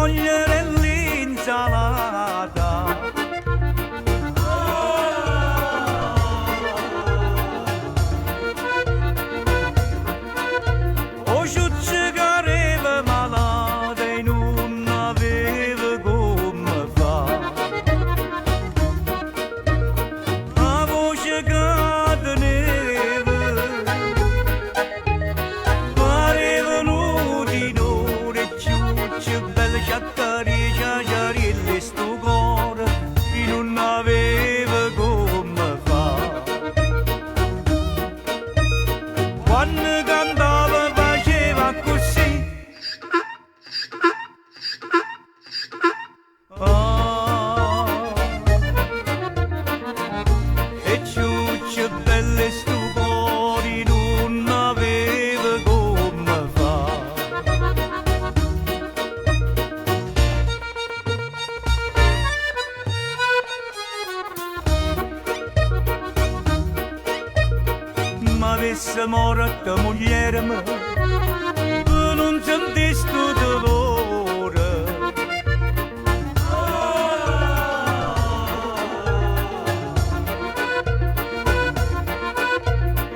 togliere l'insalata. O ciuccia che arriva malata e non aveva come fa. A voce che teneva parevano di d'ore, ciuccia bella sciaccaria, sciacciarielle sto cuore e non aveva come fa. Quando cantava faceva così. E ciuccia belle sto cuore non aveva come fa. Ma avesse morta moglie mia, non sentissi dolore.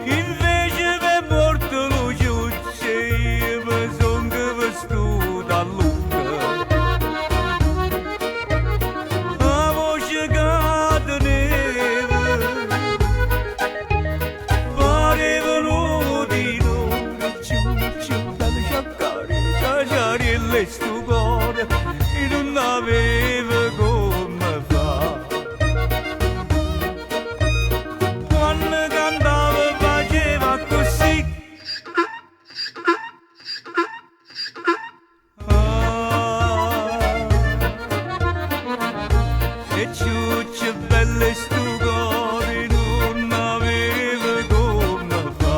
Invece per morto lo giudice, io mi son che vestuto a Lucca. La voce che teneva parevano di d'ore, ciuccia bella sciaccaria, sciacciarielle sto cuore e non aveva come fa. Quando cantava faceva così. E ciuccia belle sto cuore non aveva come fa.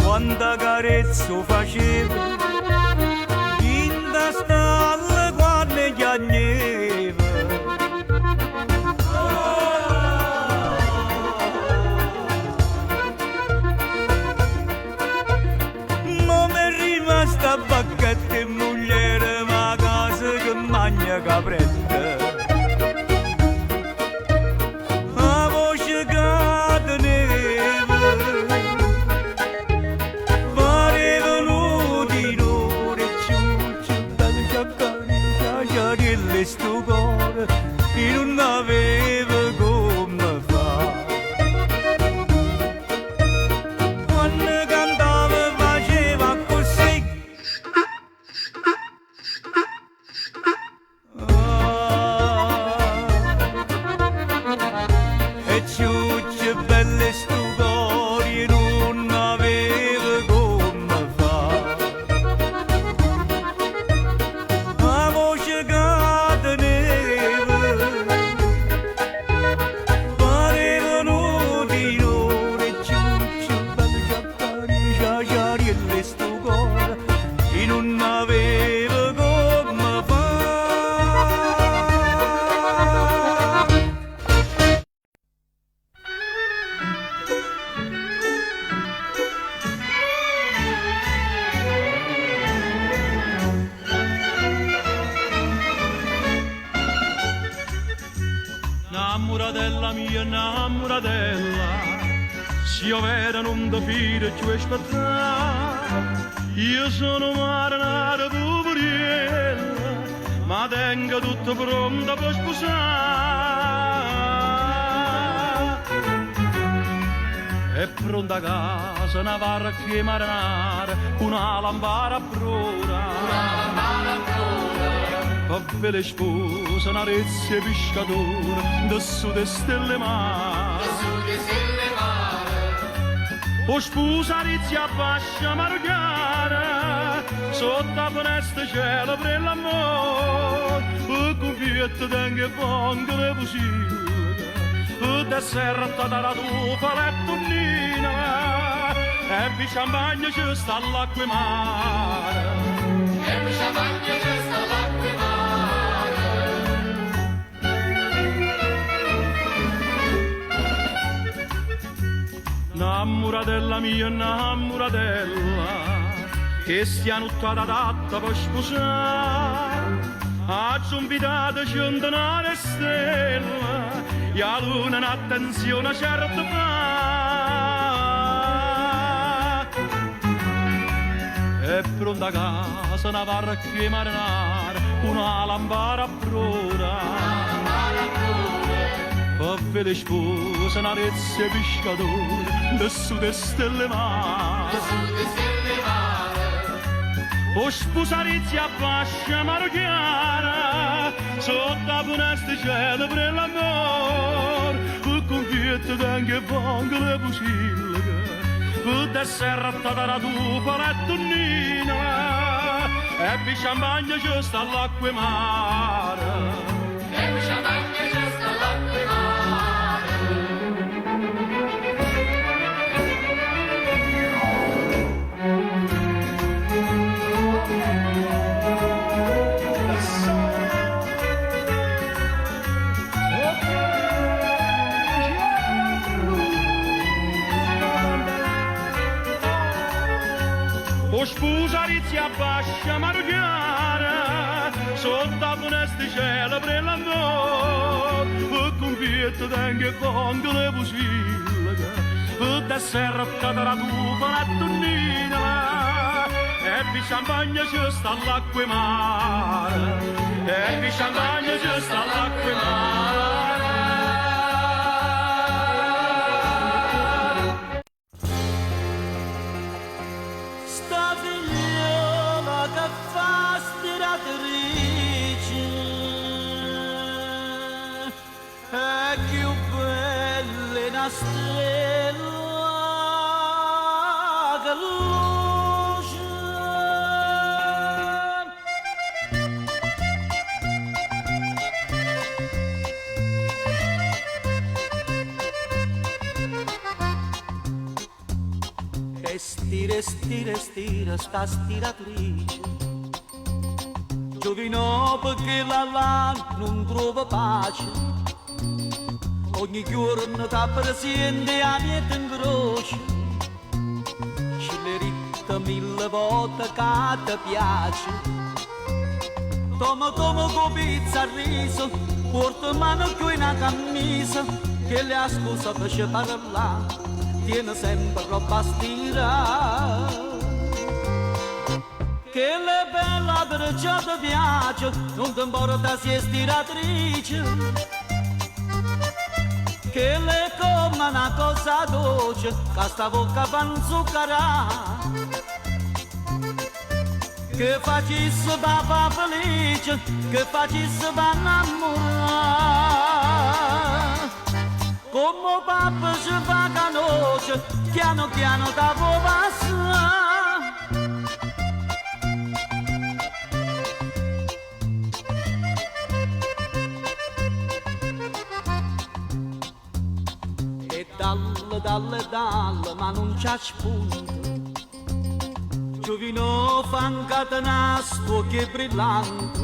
Quanta carezza faceva in stalla quando piangeva. Ma mi è rimasta bacchetta e mogliere, ma casa che mangia capretta. La voce che teneva parevano di d'ore, ciuccia bella sciaccaria, sciacciarielle sto cuore e non aveva come fa. Quando cantava faceva così. E ciuccia belle sto cuore e non aveva come fa. La voce che teneva parevano di d'ore, ciuccia bella sciaccaria, sciacciarielle sto cuore e non aveva come fa. Innamoratella mia, innamoratella, se io vera non ti fido più aspettare. Io sono marinara poveriella, ma tengo tutto pronto per sposare. È pronta a casa una barca marinara, una lampada a per le spose, una rezza e pescatore, da su de stelle mare. O sposa rezza bascia marugara, sotto la finestra cielo per l'amore, e con fiette tengo pongo le busine, e da serra da tua la tonnina, e vi champagne ci sta l'acqua mare. E vi champagne ci sta l'acqua mare. della mia innamoratella, che stiano tutta adatta per sposare. Ha invitato centinaia di stelle, e a luna un'attenzione certa fa. È pronta a casa una barca marinara, una lampada a prora. Per vedere sposa, una rezza e pescatore, da su de stelle mare. O sposarezza a fascia marocchiana, sotto la finestra cielo per l'amore, per confiette d'anche pongo le fucille, per desserrata la tua la tonnina, e per champagne ci sta l'acqua e mare. O sposarezza a fascia marocchiana, sotto la finestra cielo per l'amore, per confiette d'anche pongo le fucille, per desserrata la tua la tonnina, e per champagne ci sta l'acqua e mare, e per champagne ci sta l'acqua e mare. È più bella una stella che luce. E stira sta stiratrice, giovino perché la non trova pace. Ogni giorno da presente a niente in croce, ci le ritta mille volte che ti piace. Toma con pizza al riso, porta mano qui una camisa, che le ha scusa per parlare, tiene sempre roba stirare. Che le bella per ciò ti piace, non ti importa se è stiratrice. Che le come una cosa dolce, che sta bocca fa un zuccherà. Che facesse papà felice, che facesse pa innamorare. Come papà ci fa canoce, piano piano da può passare. Dalle, ma non c'ha spunto. Giovino fa un catenastro che è brillante,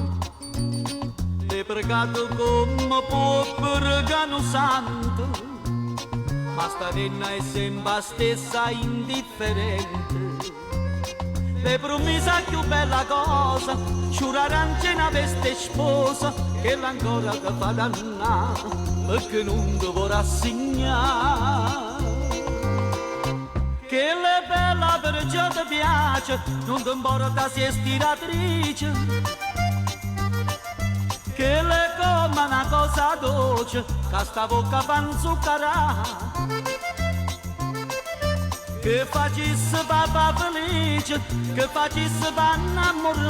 è pregato come può pregare un santo, ma sta donna è sempre la stessa indifferente. Le promessa più bella cosa, giurare una veste sposa, che l'ancora che fa dannare, perché non ti vorrà rassegnare. Che le bella per ciò ti piace, non ti importa se è stiratrice. Che le come una cosa dolce, che sta bocca fa un zuccherà. Che facesse papà felice, che facesse pa innamorare.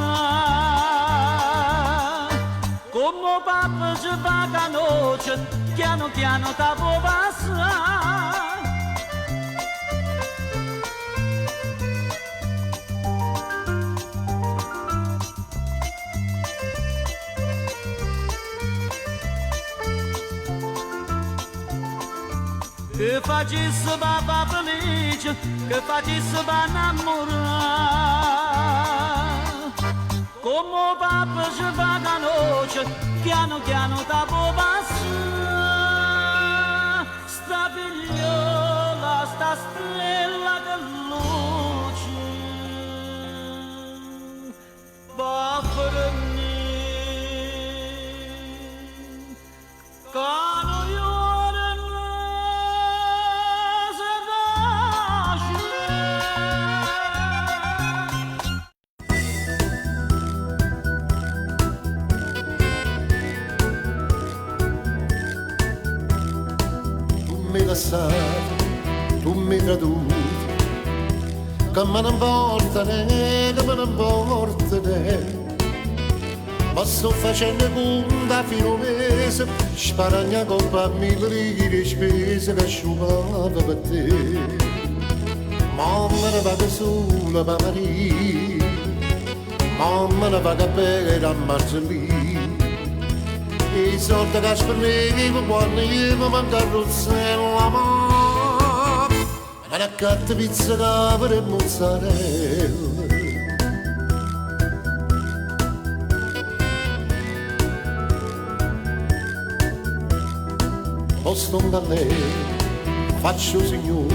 Come papà ci fa canoce, piano piano da può passare. Che facesse papà felice, che facesse pa innamorare. Come papà ci fa canoce, piano piano da può passare. Sta figliola, sta stella mi lasciato, tu mi traduci, che me ne importa ne, che me ne importa ne. Ma sto facendo punta fino a un mese, sparagna colpa a 1000 lire spese che asciugava per te. Mamma ne va sola per Maria, mamma ne va per a Marcellina. I soldi che spendevo quando io mi mancavo il seno la mano, ma una carta pizza capre e mozzarella. Posto un galè, faccio signore,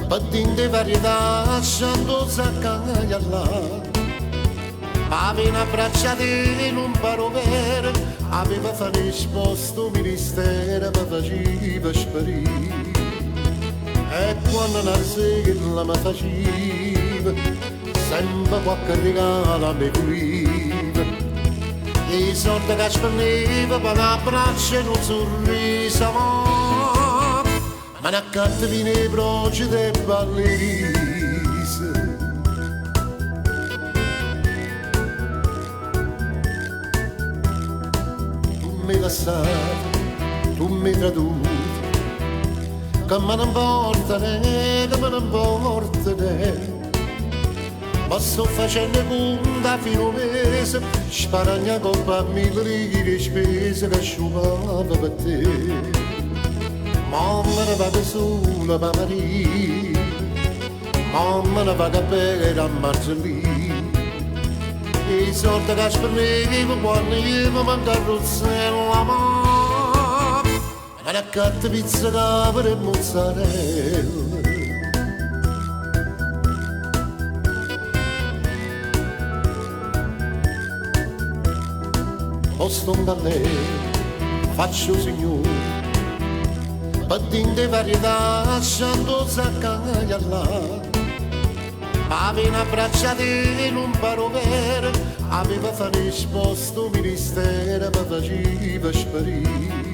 battinte varietà, lasciando saccaglia là. Aveva abbracciate in un barovere, aveva fatto risposto ministero, ma faceva sparire. E quando nasce che la mi faceva, sempre qualche regalo mi cuiva. I soldi che spendeva per l'abbraccio e un sorriso, ma ne accanto vino e broci dei ballerini. Mi lasciato, tu mi traduci, che me ne importa ne, che me ne importa ne. Ma sto facendo punta fino a un mese, sparagna colpa a 1000 lire spese che asciugava per te. Mamma ne va sola per Maria, mamma ne va per a Marcellina. I soldi che spendevo quando io mi mancavo il seno la mano, ma una carta pizza capre e mozzarella. Posto un galè, faccio signore, battinte varietà, lasciando saccaglia là. Aveva abbracciate in un barovere, aveva fatto risposto ministero, ma faceva sparire.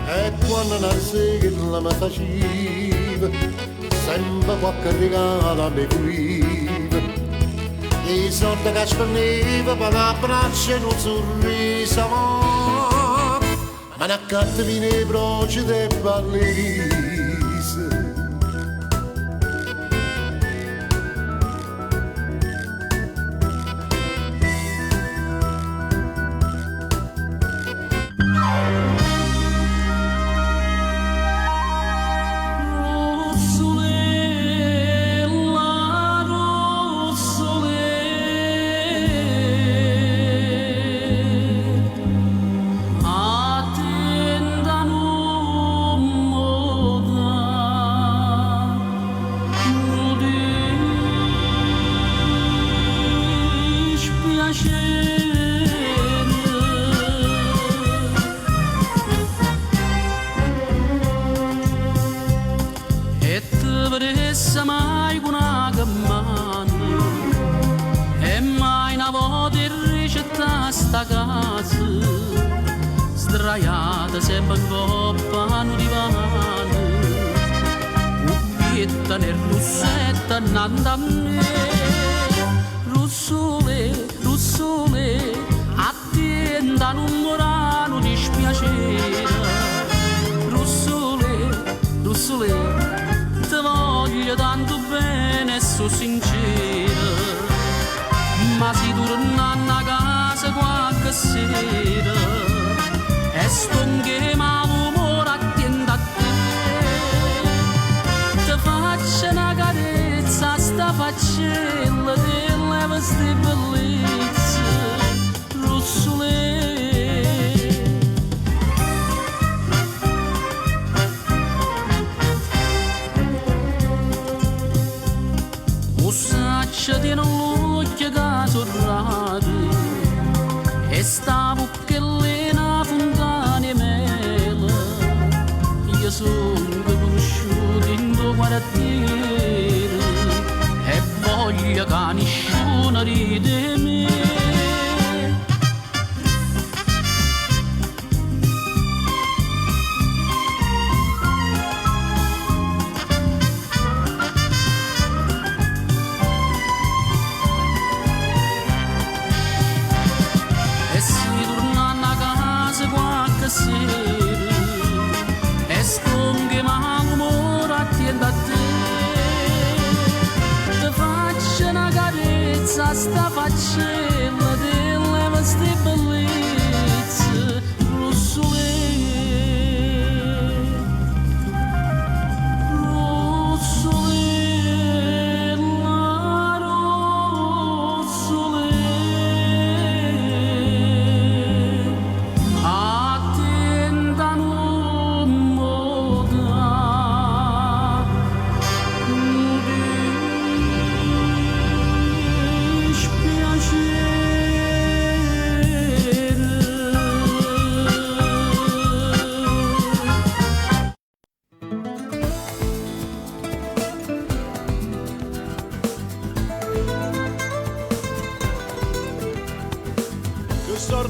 E quando nasce che la mi faceva, sempre qualche regalo mi cuiva. I soldi che spendeva per l'abbraccio e un sorriso, ma ne accanto vino e broci dei ballerini. Mai una gammana e mai una volta in ricetta sta casa sdraiata sempre in coppa a un divano ubbietta nel russetto annanto a me russole, russole attenta non morano dispiacere russole, russole ti voglio tanto bene e so sincera, ma si torna a casa qualche sera e sto che l'umore attende a te. Ti faccio una carezza a sta faccella delle vostre bellezze, russole. Tiene l'occhio che sorrade e sta bucchellina fontana e mela io sono conosciuto in tuo quartiere e voglio che nessuno ride me.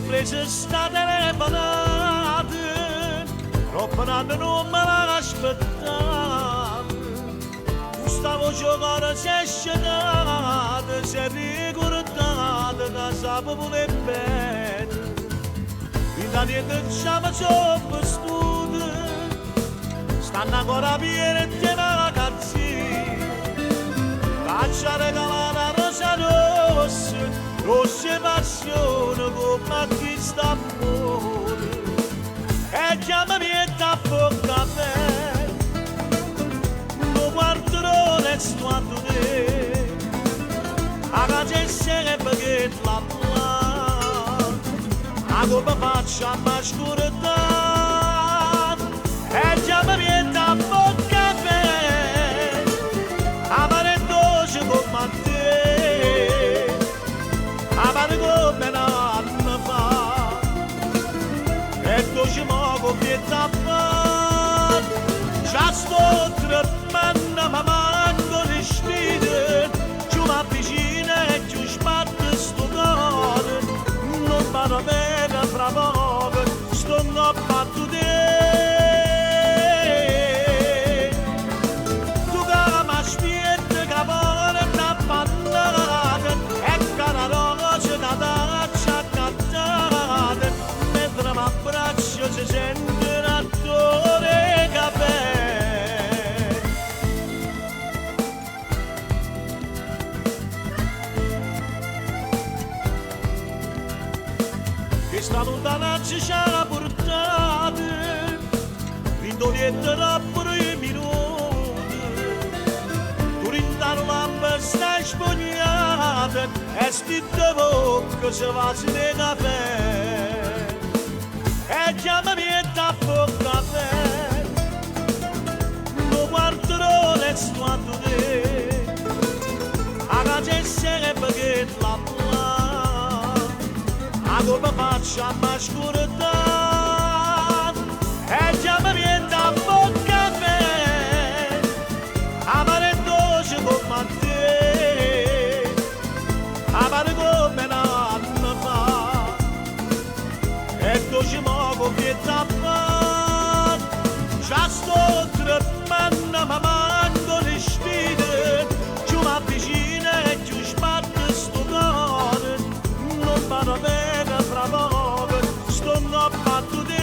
prese sta telefonata, troppo anni non me l'aspettavo. Stavo giocando, si è scenato, si è ricordato che sapevo le bene. In da niente ci faccio studio, stanno ancora piene di ragazzi. Faccia regalare rosa rossa, rosse passione come chi sta amore. E chiamami e tappo caffè. Guarderò resto a te, a casa se perché la plan, a come faccia ma scurità, e già mi viene a bocca me, a mare dolce come te, a mare come l'anno fa, e dolce mo come tappa, già sto tremando ma manco le sfide, ci mi avvicina e ci sbatte sto cuore, non vado bene fra poco, sto a battuto te. Tu che mi aspetti che vuole una bandata, e che la rosa da taccia accattata, mentre mi abbraccio si sente un attore caffè. Questa lontananza ci ha portato, l'indolietta da pure minuti, tu rintano lampa sta spogliata, e stitta bocca se va si ne caffè, e chiamami e tappo caffè, lo guarderò resto a te, a casa se perché la a come faccia ma scurità, e già mi viene a bocca me, amare dolce come te, amare come l'anno fa, e dolce mo come tappa, già sto tremando ma manco le sfide, ci mi avvicina e ci sbatte sto cuore, non vado bene. Sto a battuto te.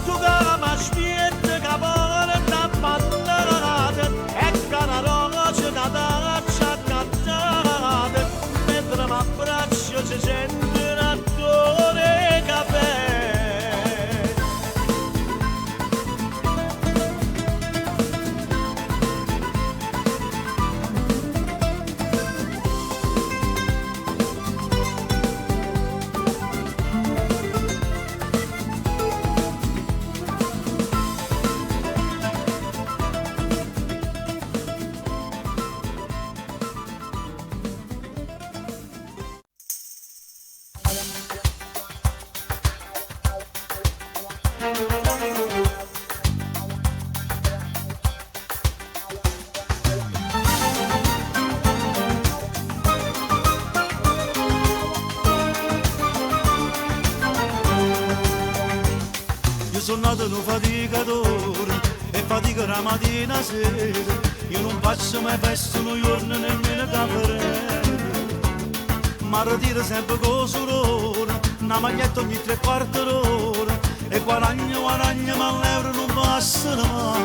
Tu che mi aspetti che vuole una bandata, e che la rosa da taccia accattata, mentre mi abbraccio si sente un attore caffè. Sono nato un faticatore e fatica la mattina e sera, io non faccio mai festa un giorno nemmeno caffè, ma ritiro sempre con sorore, una maglietta ogni 3/4 d'ora, e guadagno ma l'euro non passano mai.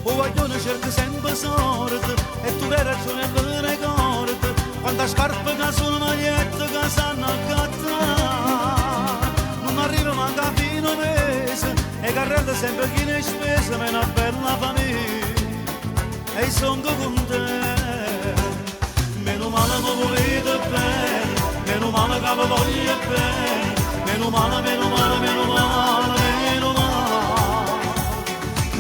O guaglione cerca sempre sorte, e tu hai ragione per le ricordi, quanta scarpa che sono magliette che sanno accattare. Non arriva manca a fine mese, e carrella sempre chi ne spesa, ma è una bella famiglia, e sono con te. Meno male mi volete bene, meno male che vi voglio bene, meno male, meno male, meno male, meno male.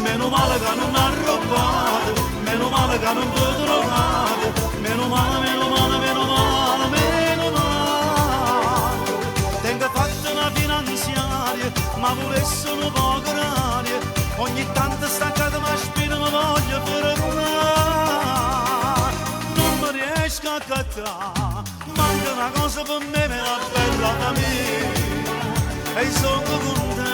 Meno male che non ha rubato, meno male che non ti trovate, meno male, meno male, meno male, meno male. Tengo fatto una finanziaria, ma volesse un po' d'aria, ogni tanto staccata ma spina mi voglio fermare, non mi riesco a cattare. manca una cosa per me, me la bella da me, e sono contento.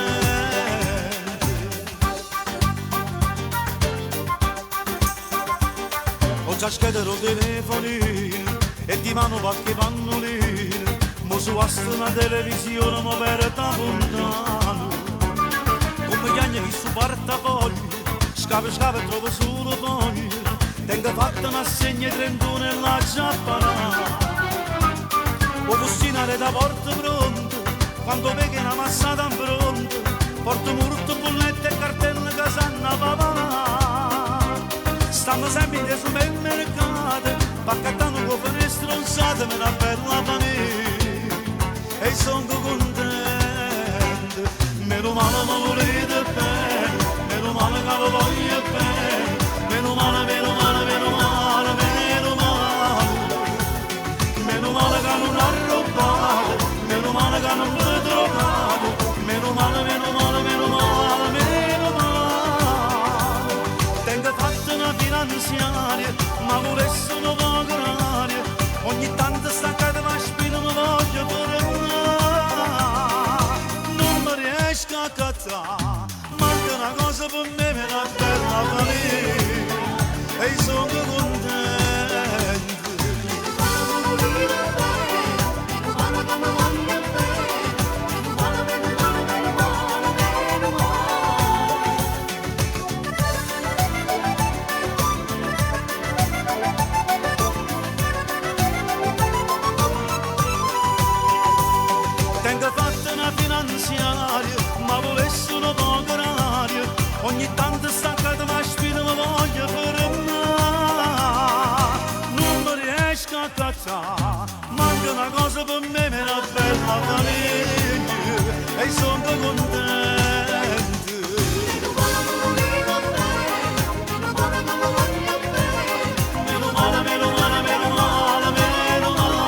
Ho già schedero telefonino e di mano qualche pannolino, mo su una televisione mo per puntano, come gli agni che su portafoglio, scava e trovo solo poi, tengo fatta una segna 31 e la giappanata, o cucinare da porta pronto, quando vedi una massata pronta, porto molto bollette e cartelle che sanno papà. Stanno sempre in supermercato, pacchettano con le stronzate, me la bella da me, e sono contento. Meno male mi volete bene, meno male che lo voglio bene, meno male, meno male, meno male, meno male, meno male che non ha rubato, meno male che non l'ho trovato, meno male, meno male, meno male, meno male. Tengo fatto una finanziaria, ma volessi una vagararia, ogni tanto staccata ma spina mi voglio tornare, non mi riesco a cattare, manca una cosa per me, me la bella famiglia, e sono contento. Tengo fatta una finanziaria, ma volessi una poca oraria, ogni tanto staccata ma spina mi voglio fermare, non mi riesco a cattare, manca una cosa per me, me la bella famiglia, e sono contento. Meno male, meno male, meno male, meno male.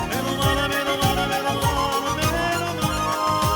Meno male, meno male, meno male, meno male.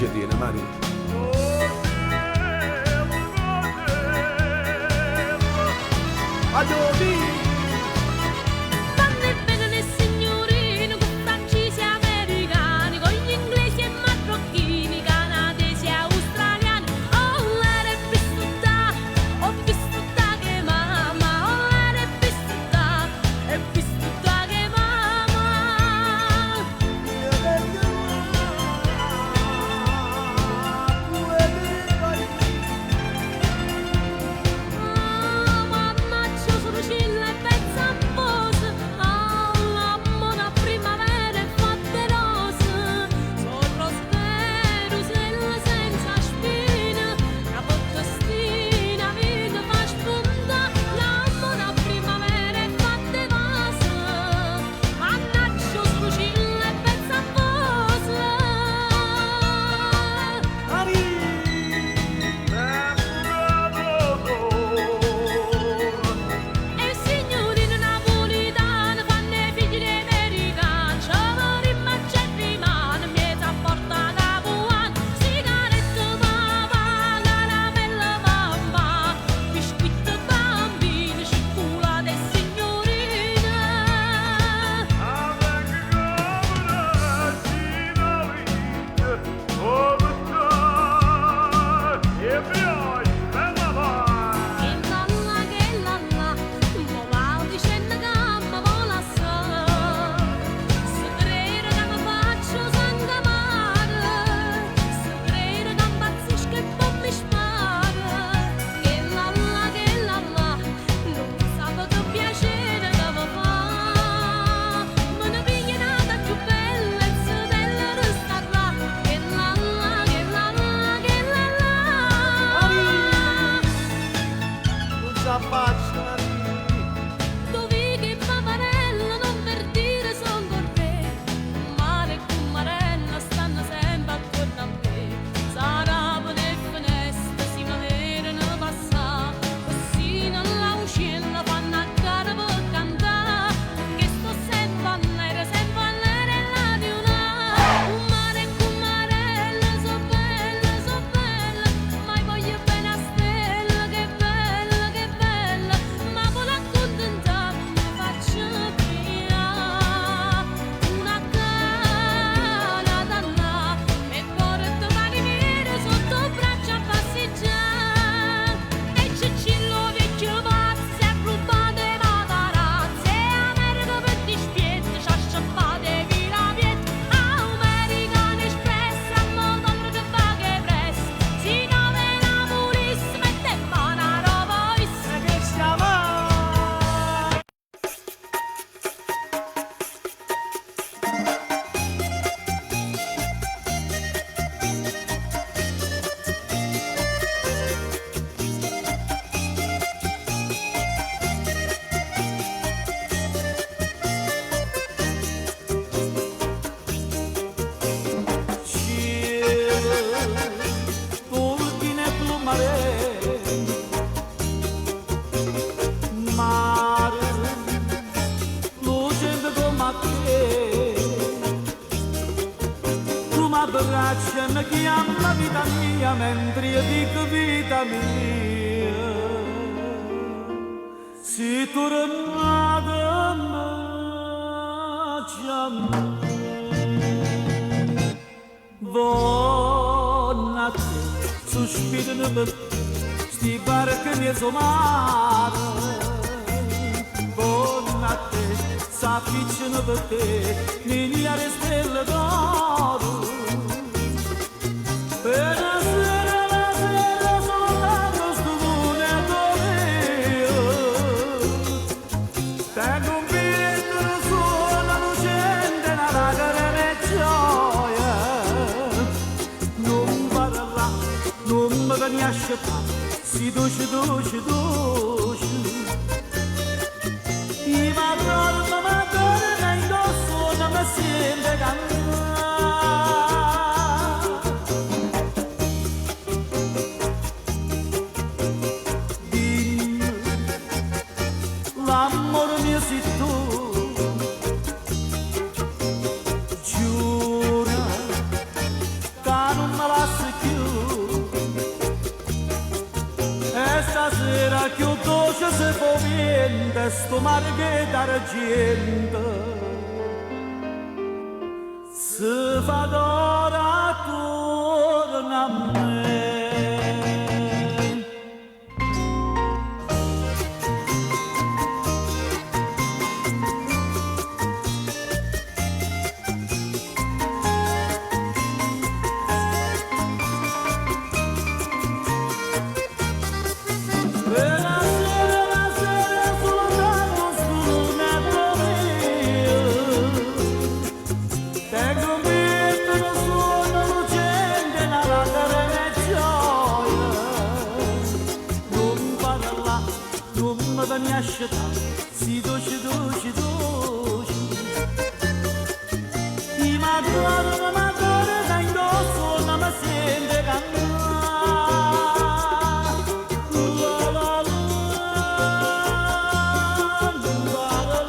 ci tiene, Mario. Vanno bene le signorine con francesi e americani, con gli inglesi e marocchini, canadesi e australiani. Oh, l'era ho visto da che mamma, oh, l'era è visto da che mamma. Oh, mannaggia, sono cilla e pezza a posa. Oh, l'amore a primavera e fatte rose. Sono rose vero, senza spina, capottastina, vita fa spunta. L'amore a primavera e fatte rose. Mannaggia, sono cilla e pezza a posa. E signorine napolitane fanno i figli di americani, ciavari ma c'è rimane, miezza porta capuano, sigarette papà, caramella mamma, biscuito bambini, cioccolate e signorine. Che lalla, mo va dicendo che mi vola assai. Se crede che mi faccio santa mare, se crede che impazzisco e poi mi spara. Che lalla, non sa che piacere che mi fa. Me ne piglia nata più bella e se della resta là. Che lalla, che lalla. Non si affaccia, Dove che paparella non per dire son con te, mare e cumarella stanno sempre attorno a me. Sarà per le finestre si mi vedono passare, così nella uscilla fanno a gara per cantare, che sto sempre a nere là di una. Un mare e cumarella so bella, ma voglio bene a stella, che bella, ma vuole accontentarmi, faccio via una cana da là e porto mani nere sotto braccia a passeggiare. E Cicillo vecchio pazzo si è rubato le matarazze, e America per dispietto ci ha sciappato i viravietti. American Express a motor che va che presto, si nove Napolis mette in mano a roba che stiamo. Tulkine plumare mare lucente come te, tu mi abbracci e mi chiama vita mia mentre io dico vita mia. Si tornata me chiama buonanotte, sospirano per sti barche mezzo mare. Buonanotte, s'afficciano per te migliaia stelle d'oro. Per la sera soltanto sto lune io tengo un biglietto da sola lucente, una lacrima e gioia. Non vado là, non mi vieni a sceppare, si dolce. I madonna indosso non mi sente cantare. Dimmi, l'amore mio sei tu, giura che non me la dolce se fovente, sto mare che d'argento, se fa d'ora torna a me. Si dolce, dolce, dolce. Ti m'adoro da indosso, non mi sente cantare. La la la, la la la,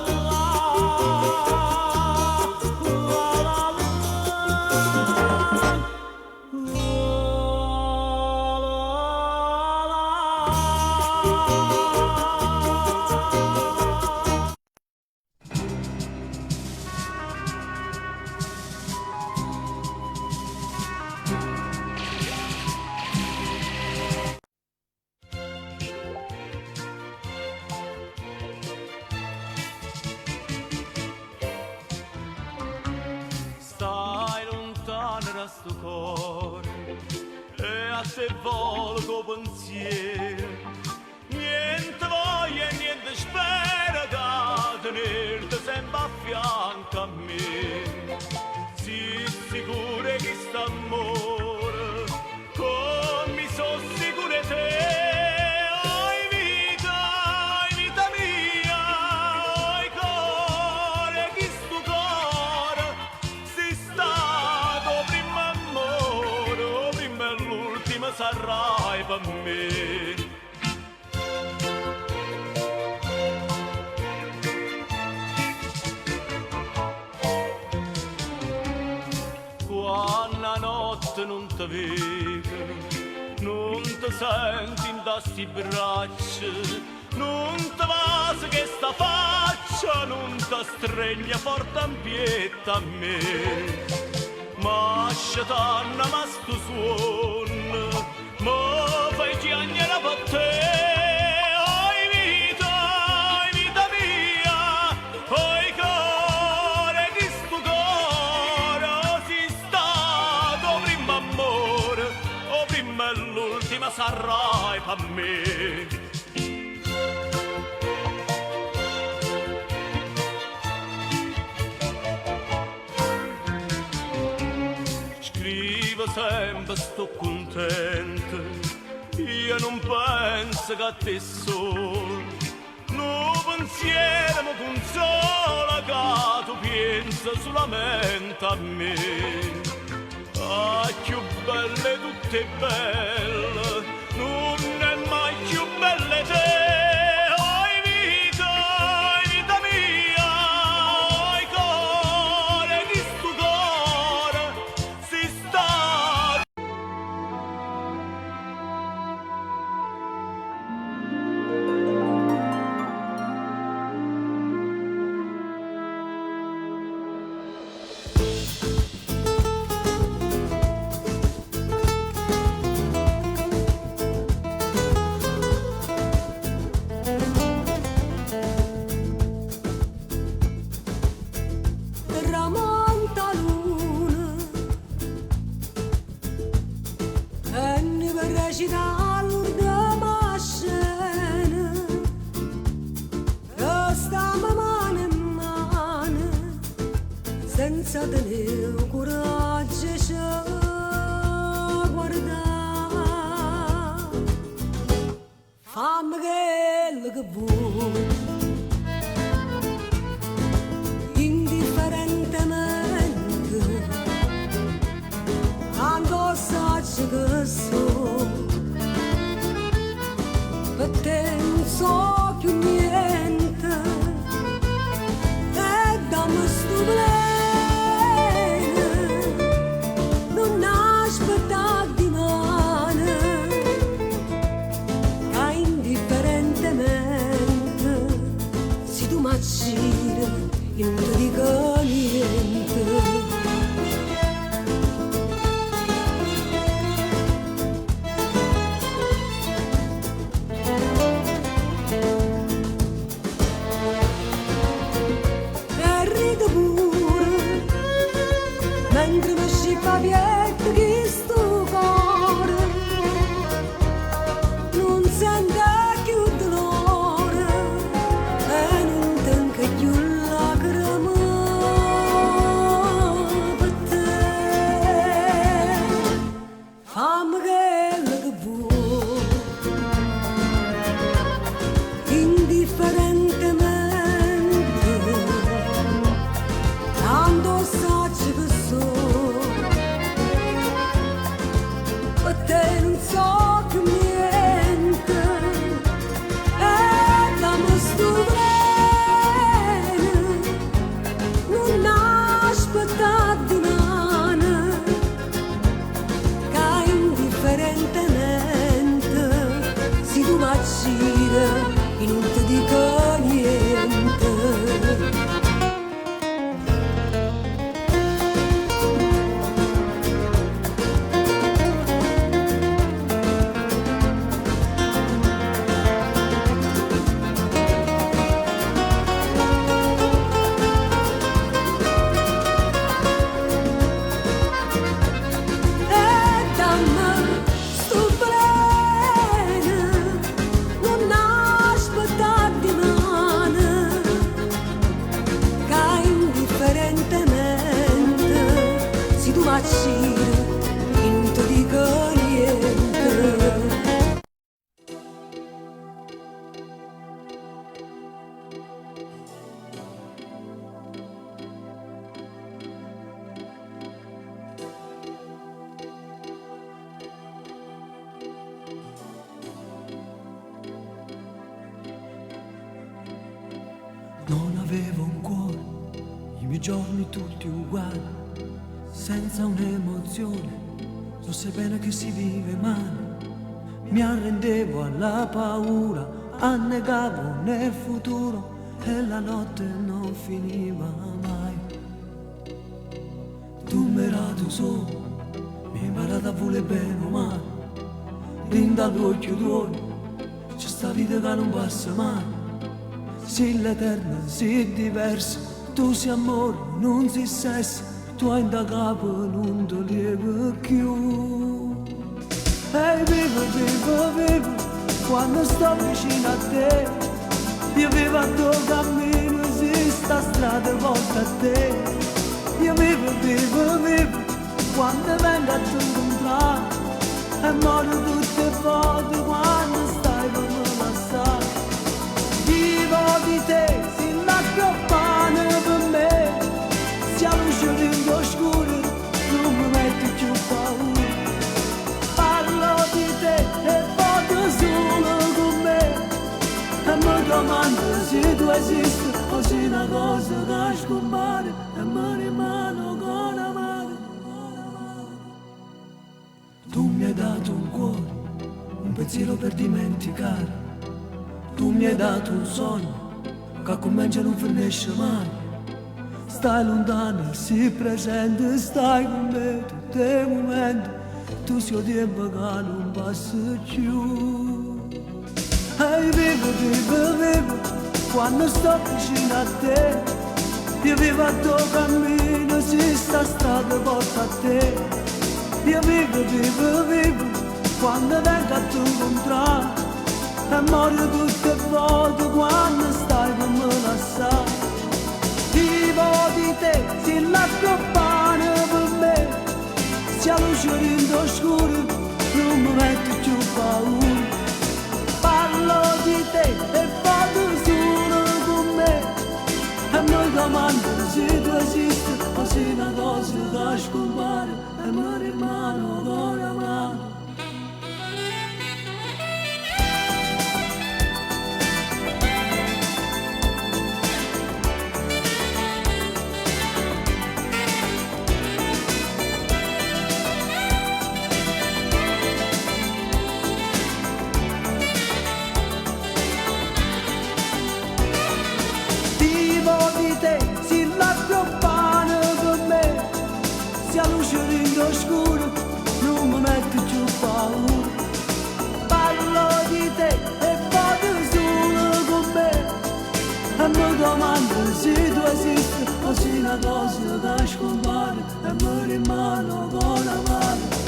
Stai lontano da sto cuore e a te volgo pensiero, niente voglia e niente spera da tenerti sempre a fianco a me. Sii sicura che st'amore come mi so sicura te. Sarai per me. Quando a notte non ti vedo, non ti senti in sti braccia, non ti va che sta faccia, non ti stregna forte in pietà a me. Ma scetanna ma sto suono, ma fai chiagnere per te. Oi vita mia, oi cuore, che sto cuore si stato prima amore, o prima e l'ultima sarai per me. Sempre sto contento, io non penso che a te solo, no pensiero mi consola che tu pensi solamente a me. Ah, più belle tutte belle, non è mai più belle te. Senza tenere coraggio e guardare, fammi quello che vuoi, indifferentemente, quando sai che so, per te non so più niente, e dammi sto bene. Indifferentemente macina io non ti dico niente. Mentre mi scippa pietto che sto cuore non sente più dolore e non tengo più lacrime per te. Fammi quello che vuoi indifferentemente, tanto saggio che per te non so più niente e dammi sto bene, non aspettare domani che indifferentemente si tu m'accira e non ti dico niente. E non ti dico niente. Non avevo un cuore, i miei giorni tutti uguali, senza un'emozione, lo sai bene che si vive male. Mi arrendevo alla paura, annegavo nel futuro e la notte non finiva mai. Tu mi rado solo, mi hai imparato a volere bene o male, rinda l'occhio tuo, c'è sta vita che non passa mai. Sì l'eterna, sì diversa, tu sei amore, non sei sesso, tu hai da capo, non ti lievi più. E vivo, vivo, vivo, quando sto vicino a te, io vivo a tuo cammino, sì, sta strada volta a te. Io vivo, vivo, vivo, quando vengo a tu incontrare, e muoio tutte volte quando stai per me passare. Vivo di te, si l'acqua pane per me, siamo usciti in oscuro, non mi metti più paura. Parlo di te e voglio solo con me, e mi domando se tu esisti o se una cosa che scompare e mi rimane con amare. Tu mi hai dato un cuore, un pensiero per dimenticare. Tu mi hai dato un sogno che comincia e non finisce mai. Stai lontano, sii presente, stai con me tutti i momenti. Tu sei il tempo che non passa più. E vivo, vivo, vivo, quando sto vicino a te. Io vivo a tuo cammino, si sta strada porta a te. Io vivo, vivo, vivo, quando vengo a tu incontrare. E muoio tutte volte quando stai per me lasciare. Vivo di te, si l'acqua pane per me, se la luce rende oscuro, non mi metti più paura. Parlo di te e vado solo con me, e mi domando se tu esisti o se una cosa che scompare e mi rimane con amare. te, si l'accroppano con me, si a luce rindo scuro, non mi metto più paura. Parlo di te e vado solo con me, e mi domando se tu esisti, o se una cosa da scompare, e mi rimane con la mano.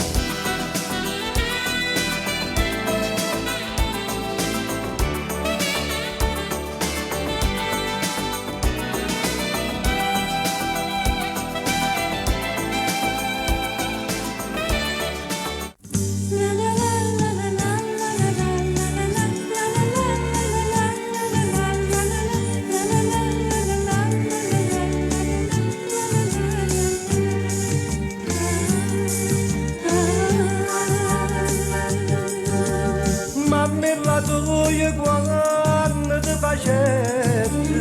Quando ti facetti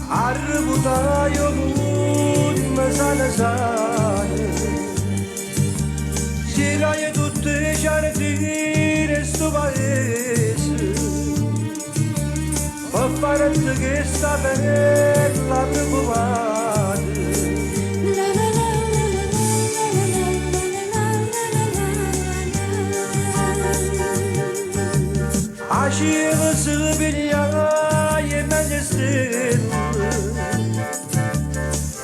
arrivutaio come sai girai tutti i giardini sto paese per farti che sta bella preoccupata. Aşığımı sığ yemen istedim.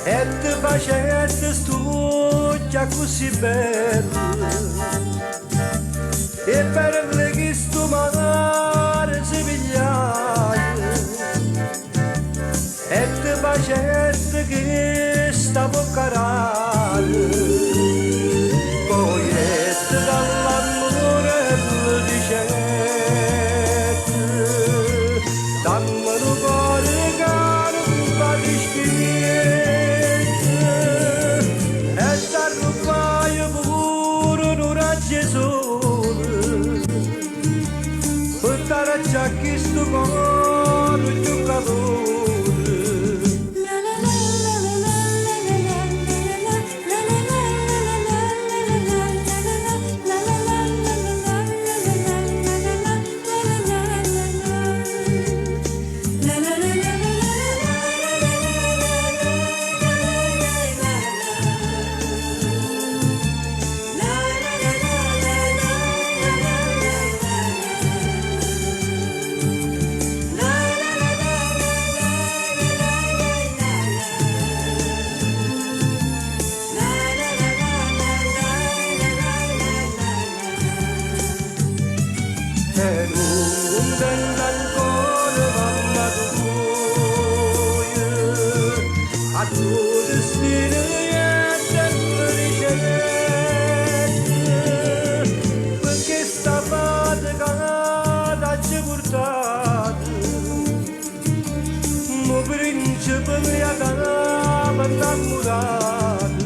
Etti başa etti stuccia così bello. E per le che sto mare si pigliaia. Etti başa etti che stavo carale. Poi etti dall'amore lo dice. Dammelo cuore caro un di spirito e t'arrubaio pure un raggio sole portare a giacchi sto cuore giocatore. Perché stavate cagata ci portate, mo principe mi ha dato innamorato,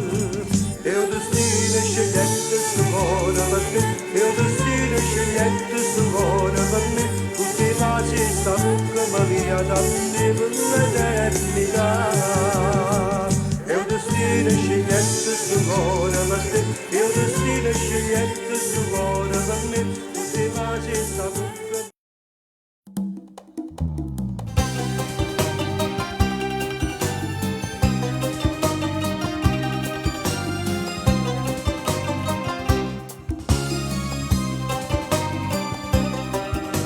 e il destino scegliette su cuore per me, e il destino scegliette su cuore per me, tutti baci sta bocca mi ha dato per l'eternità. Il destino scegliette su cuore per te, il destino scegliette su cuore per me, tutti baci sta bocca.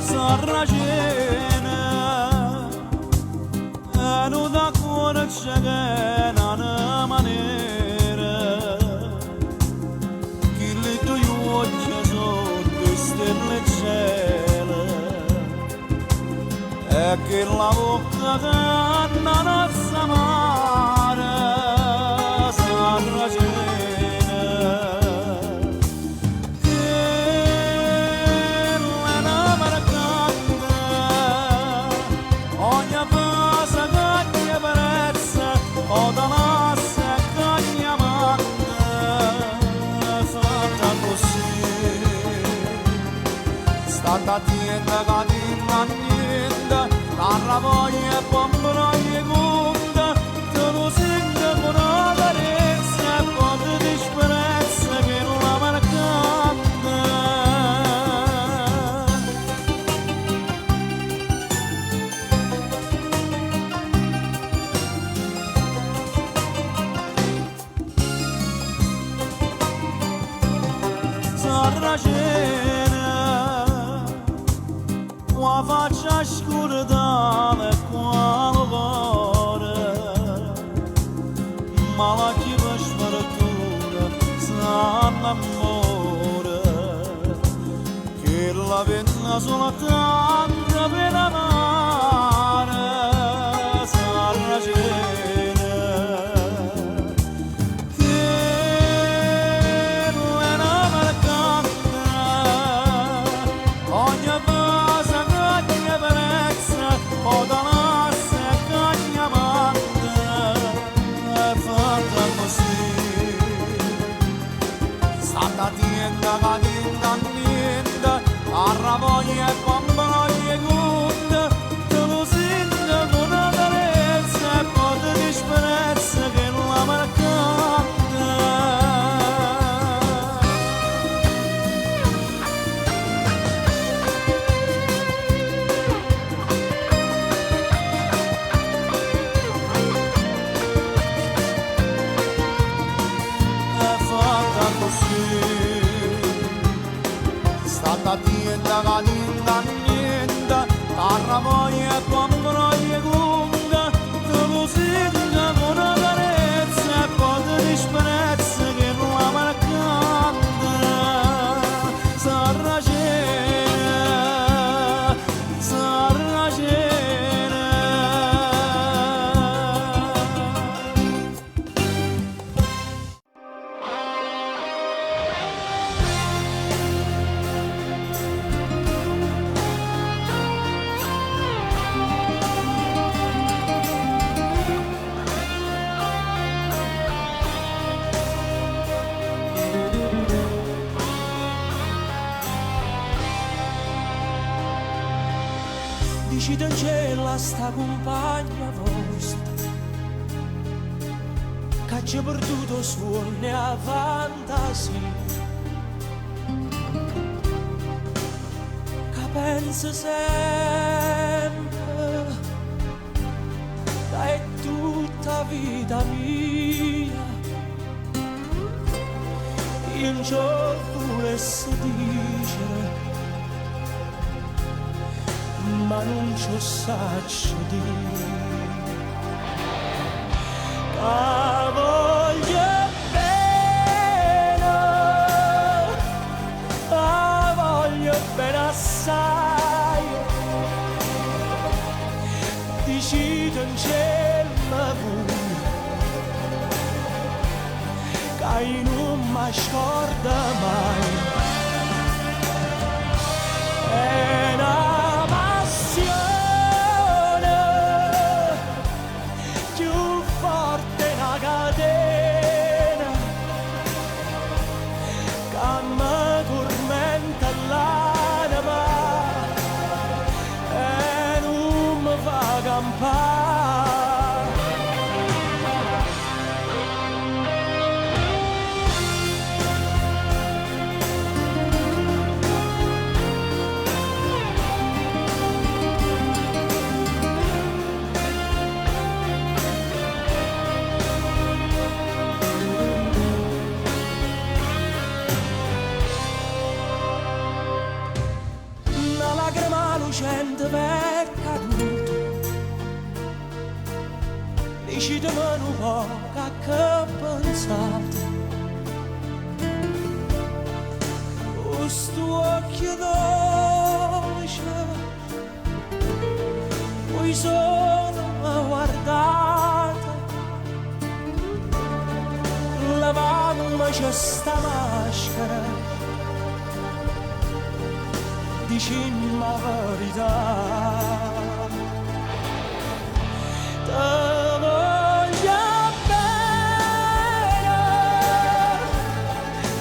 Sarracena anu da cuore c'è una maniera che le tue occhi sono stelle cielo e che la bocca che non sa mare. Sarracena o da massa cagna fatta così, stata tienda cadina niente, la voglia e pombroglia conta, te lo sento con una carezza e poi di disperezza che la marcante. sarracena, qua faccia scordare qua lo cuore, ma la chi va smartura s'annamora, che la penna sola tanta per amare, sarracena. Voglia e bambaglia gutta, te lo sento con una carezza e poi ti disprezza che la marcata. È fatta così, stata tienda caninda niente, carra voglia e bambaglia gutta, te lo sento con una carezza e poi ti disprezza che la marcata. Sarracena, sarracena. Dici in cielo sta compagna vostra che ci ha perduto suoni a fantasia, che pensa sempre che è tutta vita mia, in ciò volesse dire ma non ci saccio dire che voglio bene, che voglio bene assai, decido in cielo che non mi scorda mai. È una passione più forte una catena che mi tormenta l'anima e non mi fa campare. Lucente per caduto, decidimi un po' che pensate, questo occhio dolce, poi sono guardata, lavammi c'è sta maschera, dicimmi la verità, te voglio bene,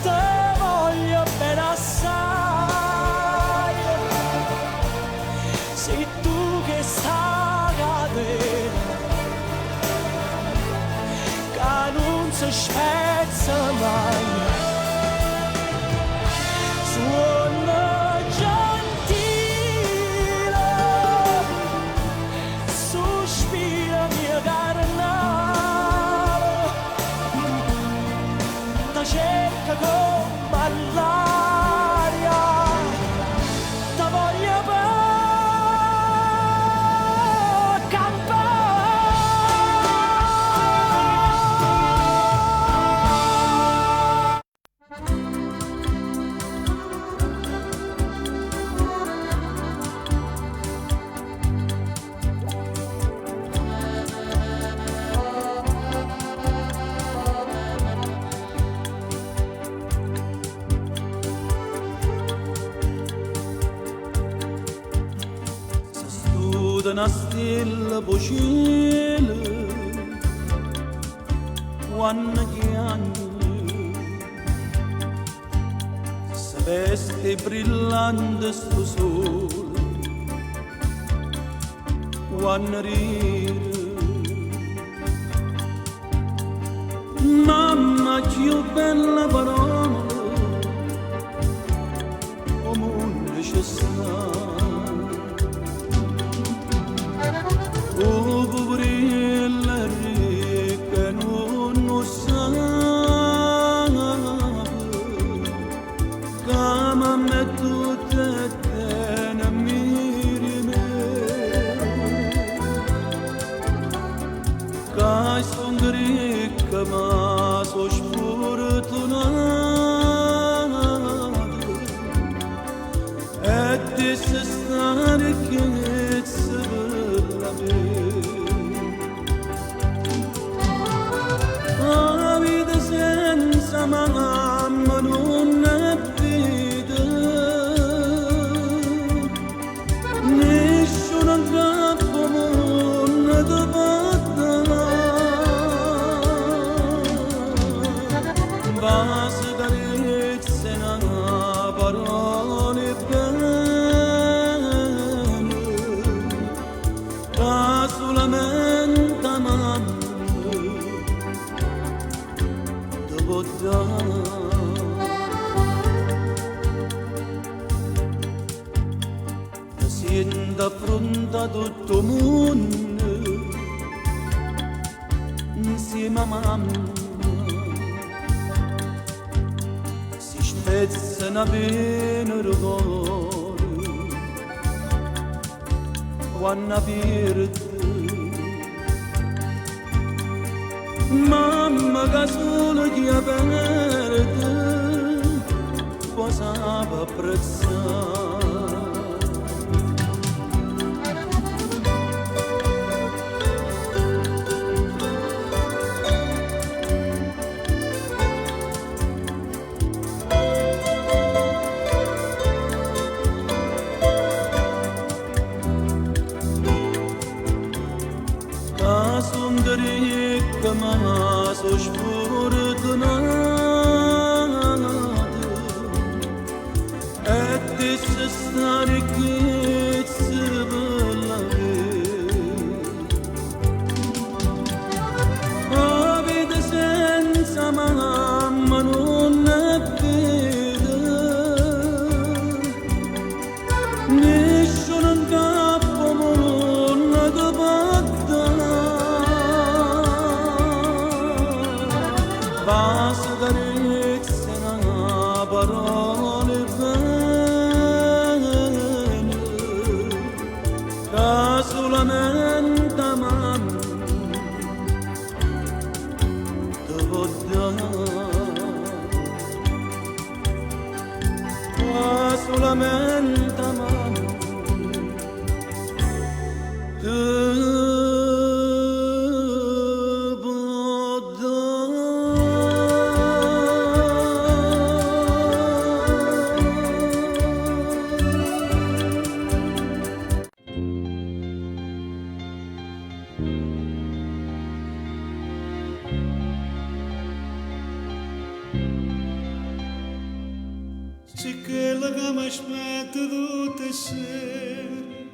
te voglio bene assai, sei tu che sai cadere, che non si spezza mai. Suona cerca con ballare sotto una stella vocile, quando chiami, se veste brillante sto sole, quando ride. Mamma, che bella parola, come un necessario. Oh, poverella ricca, non lo sa, che mi metto te ne miri me, che sono ricca ma sono sfortunata, e ti sei stare ricchezza per la me. La vita senza mamma non è vita, nessuno aggrappo non ti porta, basta carezza e una parola bene, che solamente mamma devo dare. Siendo affronta tutto il mondo insieme a mamma, si spezzano bene il cuore quando perde. Mamma che solo chi perde cosa va apprezzare. Ricca ma so sfortunata, e ti sei sta ricchezza per la me. La vita senza mamma non è vita, nessuno in capo non ti porta, basta carezza e una parola bene, che solamente mamma ti può dare, che solamente mamma ti c'è quella che mi aspetta tutte le sere,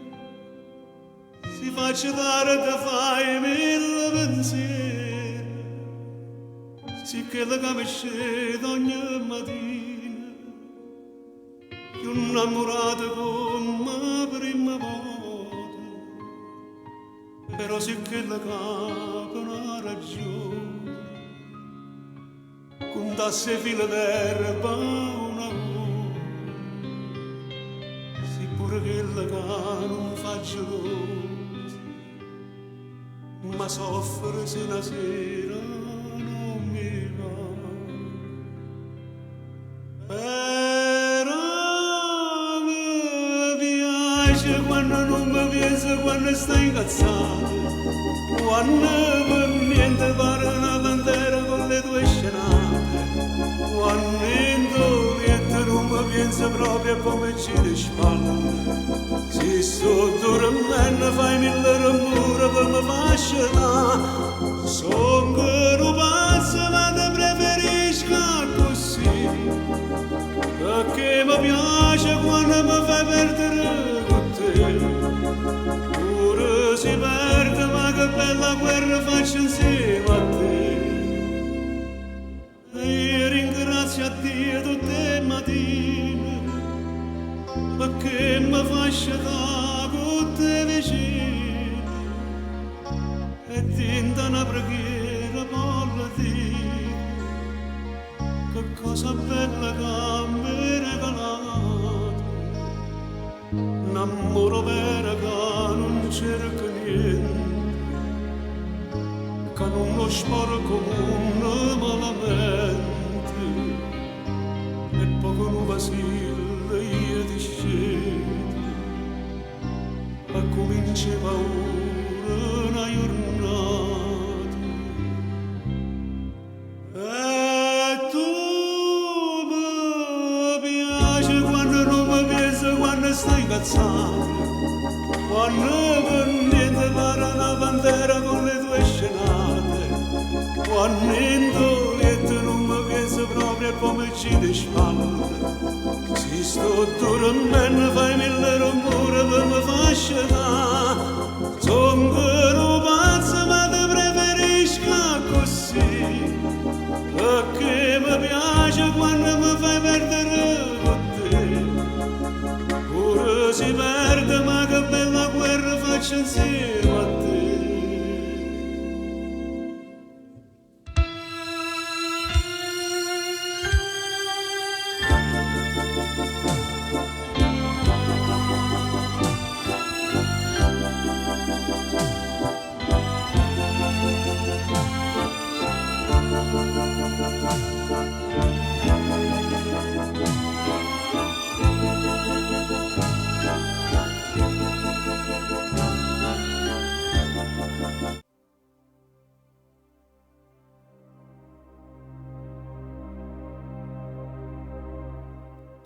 si faccia dare te fai mille pensieri, c'è quella che mi scende ogni mattina, più innamorata come la prima volta, però c'è quella che non ha ragione, contasse fila d'erba una volta, pure quella che non faccio rosa, ma soffre se una sera non mi va. Però mi piace quando non mi piace, quando stai incazzato, quando per niente pare una bandera con le tue scenate, quando in tua non mi mi pensa proprio come ci le spalle. Se sto dormendo fai mille rumore per mi fasciare. Son che non pazzo ma te preferisco così. Perché mi piace quando mi fai perdere con te. Pure si perde ma che bella guerra faccio insieme a te. Ringrazio a Dio tutte le mattine perché mi fa scegliere con te vicino e tinta una preghiera per dire che cosa bella che mi hai regalato, un amore vero che non cerca niente, che non lo sporco un malamente. E poco non vasile io ti scedo e cominciava ora una giornata e tu mi piaci quando non mi pensi quando stai incazzando quando per niente pare una bandera con le tue scenate quando in dolente non mi pensi proprio come ci di spalle. Se sto dormendo fai mille rumore per mi fasciare. Son che non pazzo ma te preferisco così. Perché mi piace quando mi fai perdere con te. Pure si perde ma che bella guerra faccio insieme a te.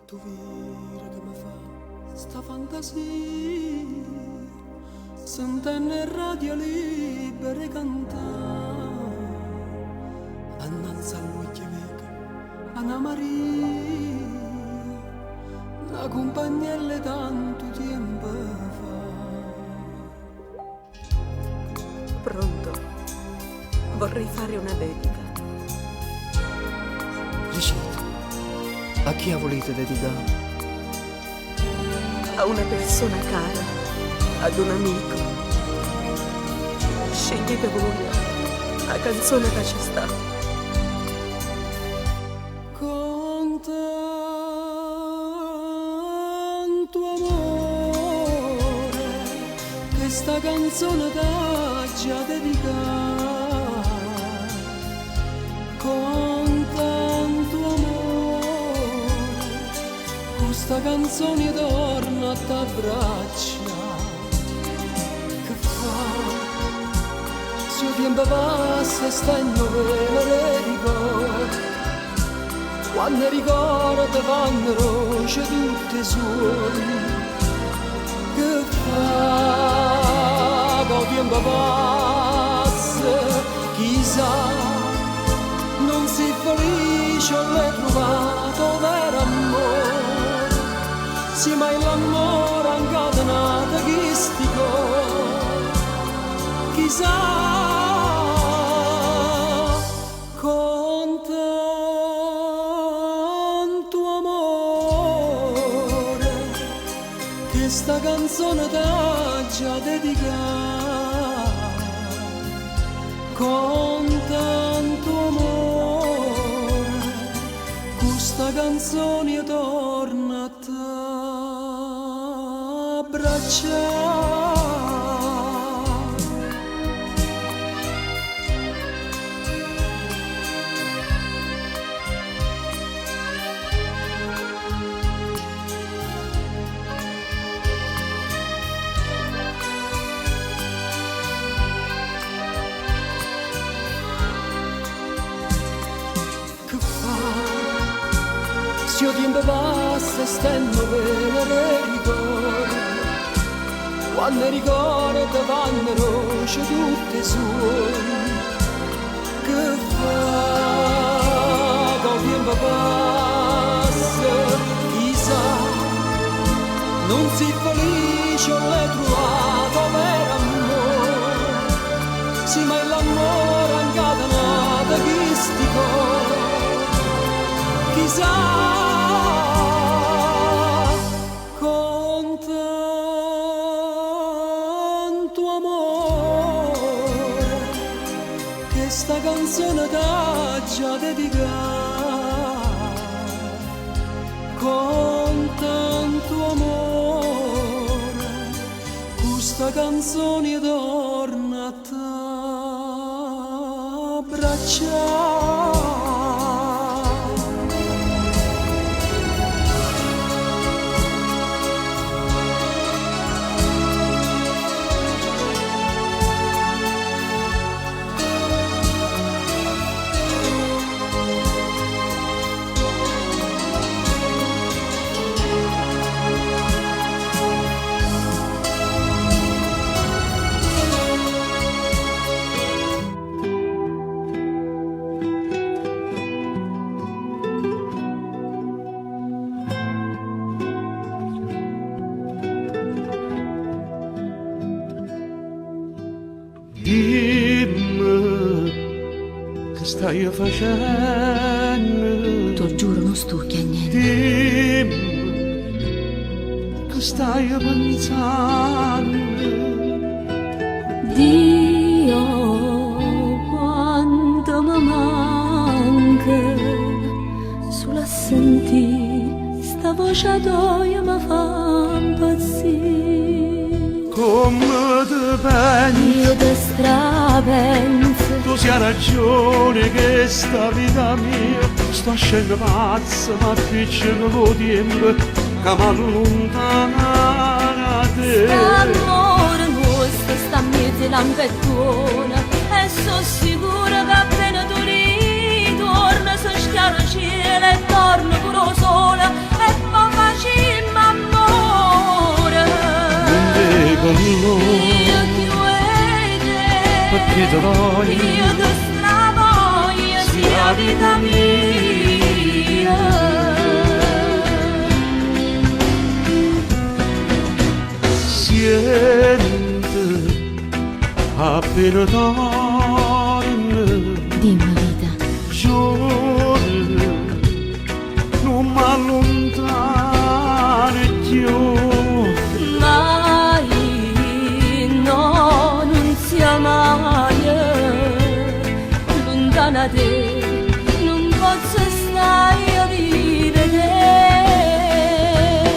Tu vira che mi fa sta fantasia, sentendo il radio libere cantare, annanzi a lui che vega Anna Maria, la compagnella tanto tempo fa. Pronto? Vorrei fare una dedica. Recita. A chi volete dedicare? A una persona cara, ad un amico. Scegliete voi la canzone che ci sta. Con tanto amore, questa canzone t'ha già dedicata. Con tanto amore, questa canzone torna a t'abbraccia. Che fa? Se il tempo passa e sta in novella le ricordi, quando ricordi vanno roce tutte suoni. Che fa? Che il tempo passa, chissà, non si felice o l'hai trovato vero amore, sì mai l'amore incatenato che sti cuore, chissà, con tanto amore, che sta canzone t'ha già dedicata, con tanto amore, questa canzone torna a t'abbracciare. Questo tempo passa e stanno bene ricordi, quando ricordi vanno roce tutte sue. Che fa col tempo passa, chissà, non si felice l'hai trovato per amore, sì ma è l'amore incatenato che sti cuore, chissà, con tanto amore, che sta canzone t'ha già dedicata, con tanto amore, questa canzone torna a t'abbracciare. Dimmi che stai facendo. T'ho giuro, non sto niente. Dimmi che stai pensando. Dio, quanto mi manca, solo a sentire sta voce tua mi fa impazzire. Come te pensi? Io te strapenso, Tu sia ragione che sta vita mia sta scendo pazza, ma piccolo con tempo che mi allontana da te. l'amore nostro sta a mezzo lampettona e sono sicura che appena tu ritorni si schiara il cielo e torna pure sola e poi facciamo amore. Con noi, Io ti vede, perché ti voglio, io ti stravoglio, sia vita mia. Siente appena torna, Dimmi vita, giorno non mi allontano più. Mai, no, non sia mai lontana da te, non posso stare a vivere.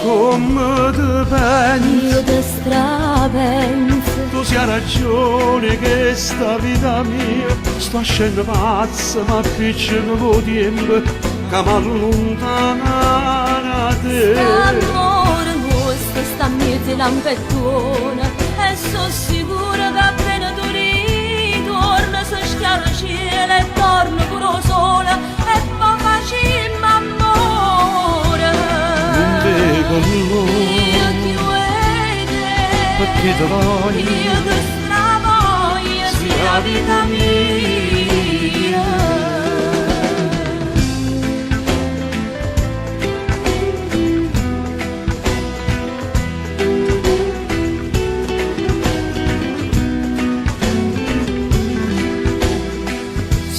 Come te pensi? Io te strapenso, Tu sia ragione che sta vita mia sta scendo pazza, ma piccolo con tempo che mi allontana da te. l'amore nostro sta a mezzo lampettona e sono sicura che appena tu ritorni si schiara il cielo e torna pure sola e poi facciamo amore. Con noi, Io ti vede, perché ti voglio, io ti stravoglio, sia vita mia.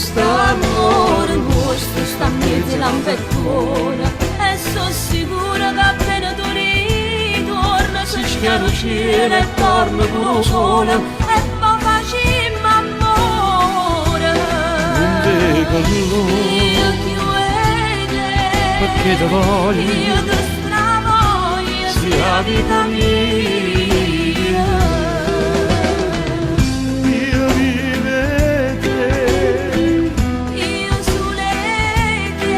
St'amore nostro sta a mezzo lampettona e sono sicura che appena tu ritorni si schiara il cielo e torna pure sola e poi facciamo amore. con noi, Io ti vede, perché ti voglio, io ti stravoglio, sia vita mia. io vivete. Io sulle te.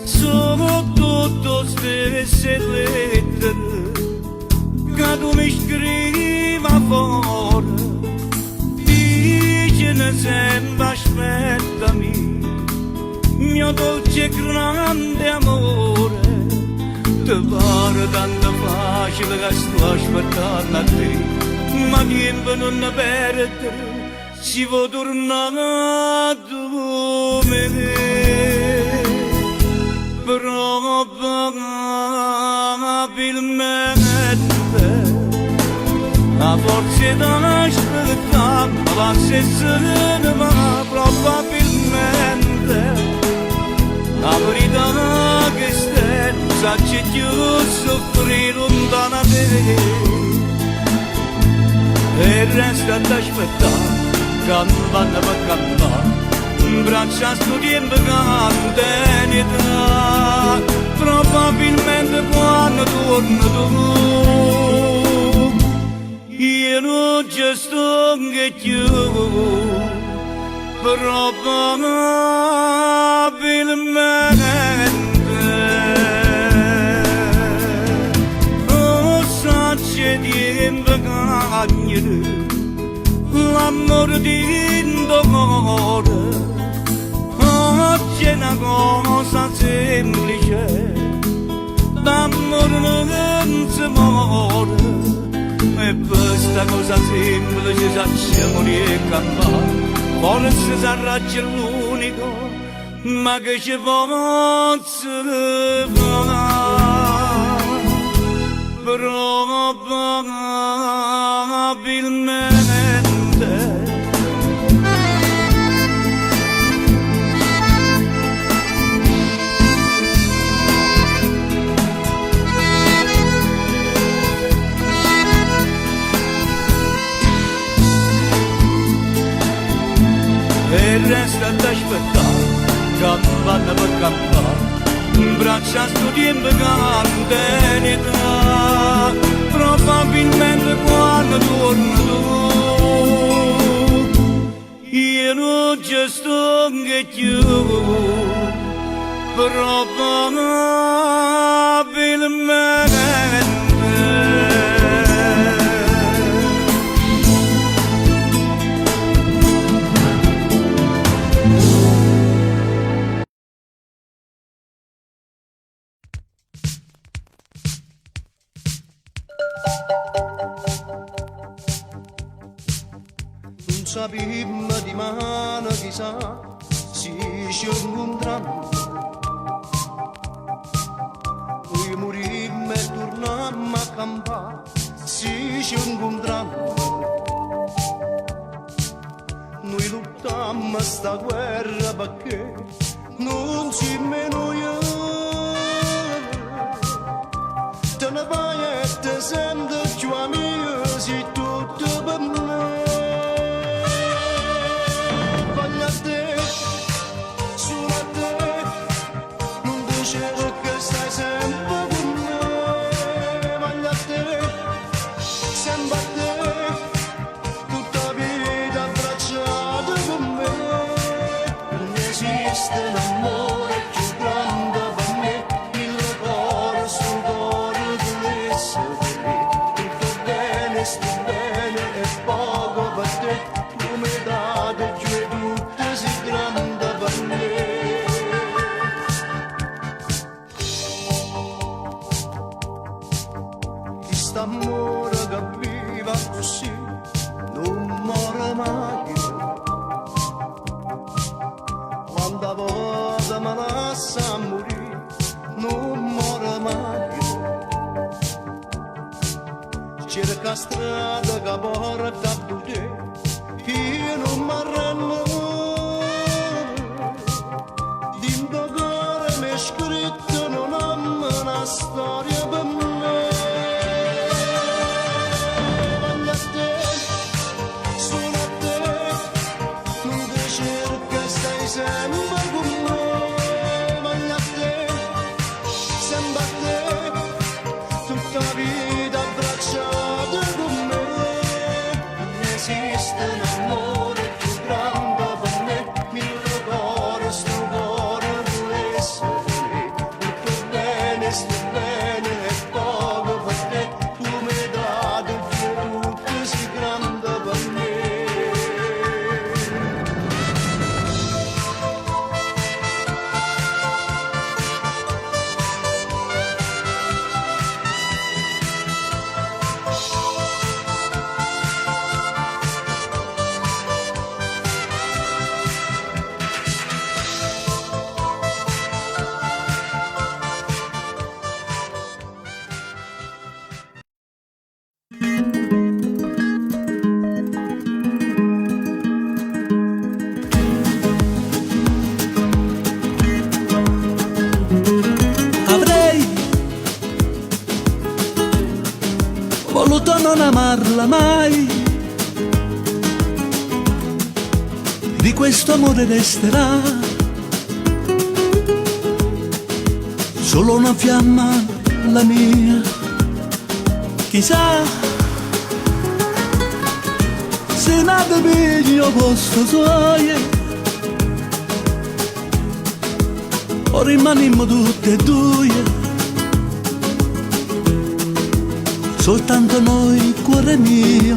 sono tutto stesse lettere che tu mi scrivi fuori, dice sempre aspettami, mio dolce grande amore, ti pare tanto facile che sto aspettando a te, ma tempo non ne perdere, si può tornare a domenica, probabilmente, a forza d'aspettare, la stessa ma probabilmente, la verità che stai, sa c'è più soffrire lontano da te. E resta ad aspettare, campana per campana, braccia sto tempo cantenità, probabilmente quando torno tu, io non ci sto che più, probabilmente, oh sa c'è tempo l'amore di dolore, oggi è una cosa semplice, l'amore non si muore, e questa cosa semplice sappiamo di campare, forse sarà l'unico, ma che ci posso fare, probabilmente. E resta ad aspettare, campana per campana, braccia sto tempo cantenità, probabilmente quando torno tu, io non ci sto che più, probabilmente. Sapimmo di mano chissà si incontrammo, noi morimmo e tornammo a campare, si incontrammo, noi luttammo sta guerra perché non si meno io, te ne vai e te sento più amico, sei tutto per me. Quest'amore che viva così non muore mai. Quando volta mi lascia morire non muore mai. Cerca strada che porta a te, io non mi arrendo. Dimmi che mi è scritto non amo una storia per me. non amarla mai. Di questo amore resterà solo una fiamma, la mia. Chissà se nata piglio posto suoie o rimanimmo tutte e due, soltanto noi, cuore mio.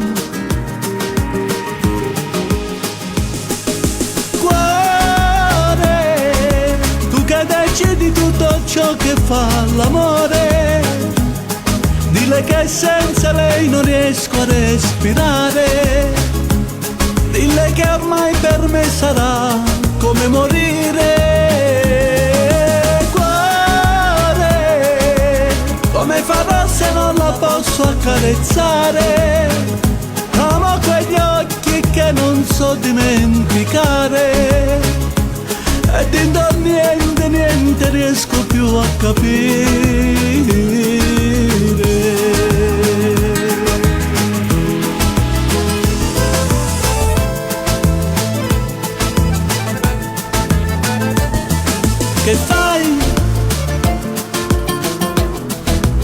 Cuore, tu che decidi tutto ciò che fa l'amore, dille che senza lei non riesco a respirare, dille che ormai per me sarà come morire. Cuore, come farò se non la posso accarezzare? Amo quegli occhi che non so dimenticare e dentro niente, niente riesco più a capire. Che fai?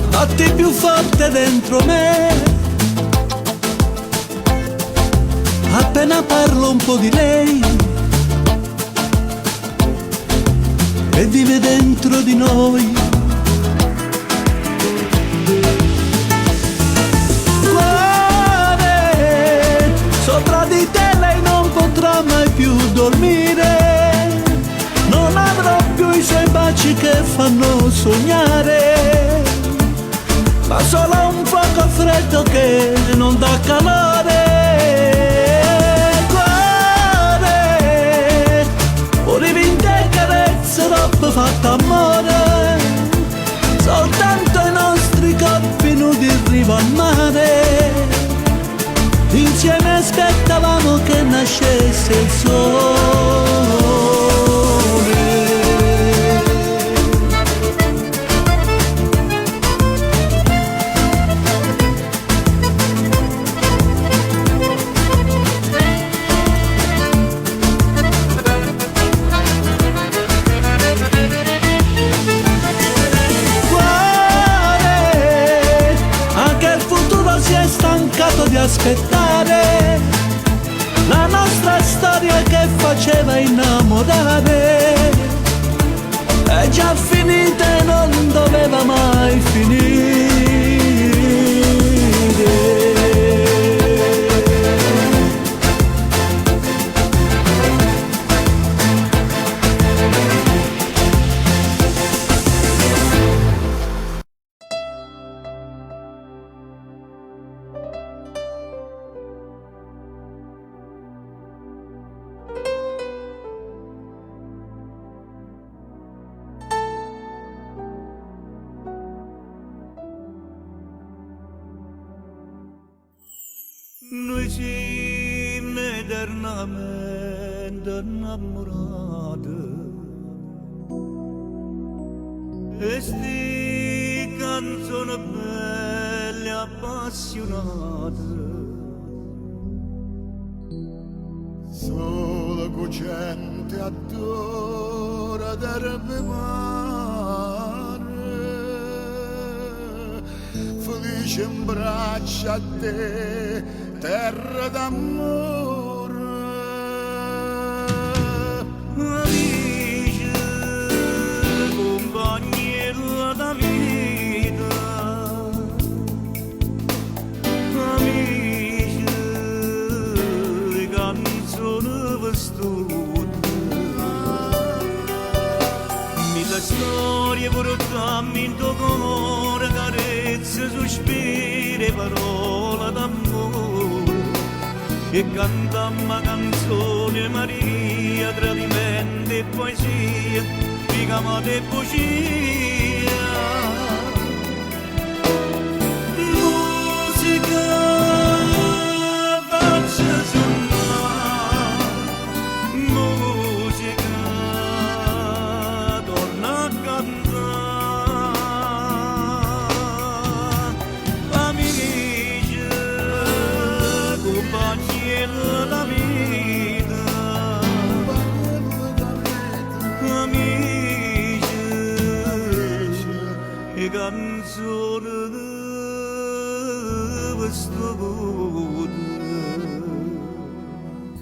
Batti più forte dentro me, appena parlo un po' di lei e vive dentro di noi. Cuore, sopra di te lei non potrà mai più dormire, non avrò più i suoi baci che fanno sognare, ma solo un fuoco freddo che non dà calore. Cuore, pure vinte carezze dopo fatto amore, soltanto i nostri corpi nudi in riva al mare, insieme aspettavamo che nascesse il sole. Di aspettare la nostra storia che faceva innamorare, è già finita e non doveva mai finire. Noi siamo eternamente innamorati e sti canzoni belle appassionate, solo con gente adora d'erbe mare, felice in braccia a te, terra d'amore. Amici, compagni da vita, amici, canzoni vestute, mille storie portammi in tuo cuore, carezze, sospiri, parole d'amore, e cantamma canzone Maria, tradimento e poesia, picamata e poesia. Musica faccia suonare, musica torna a cantare, amici e canzone questo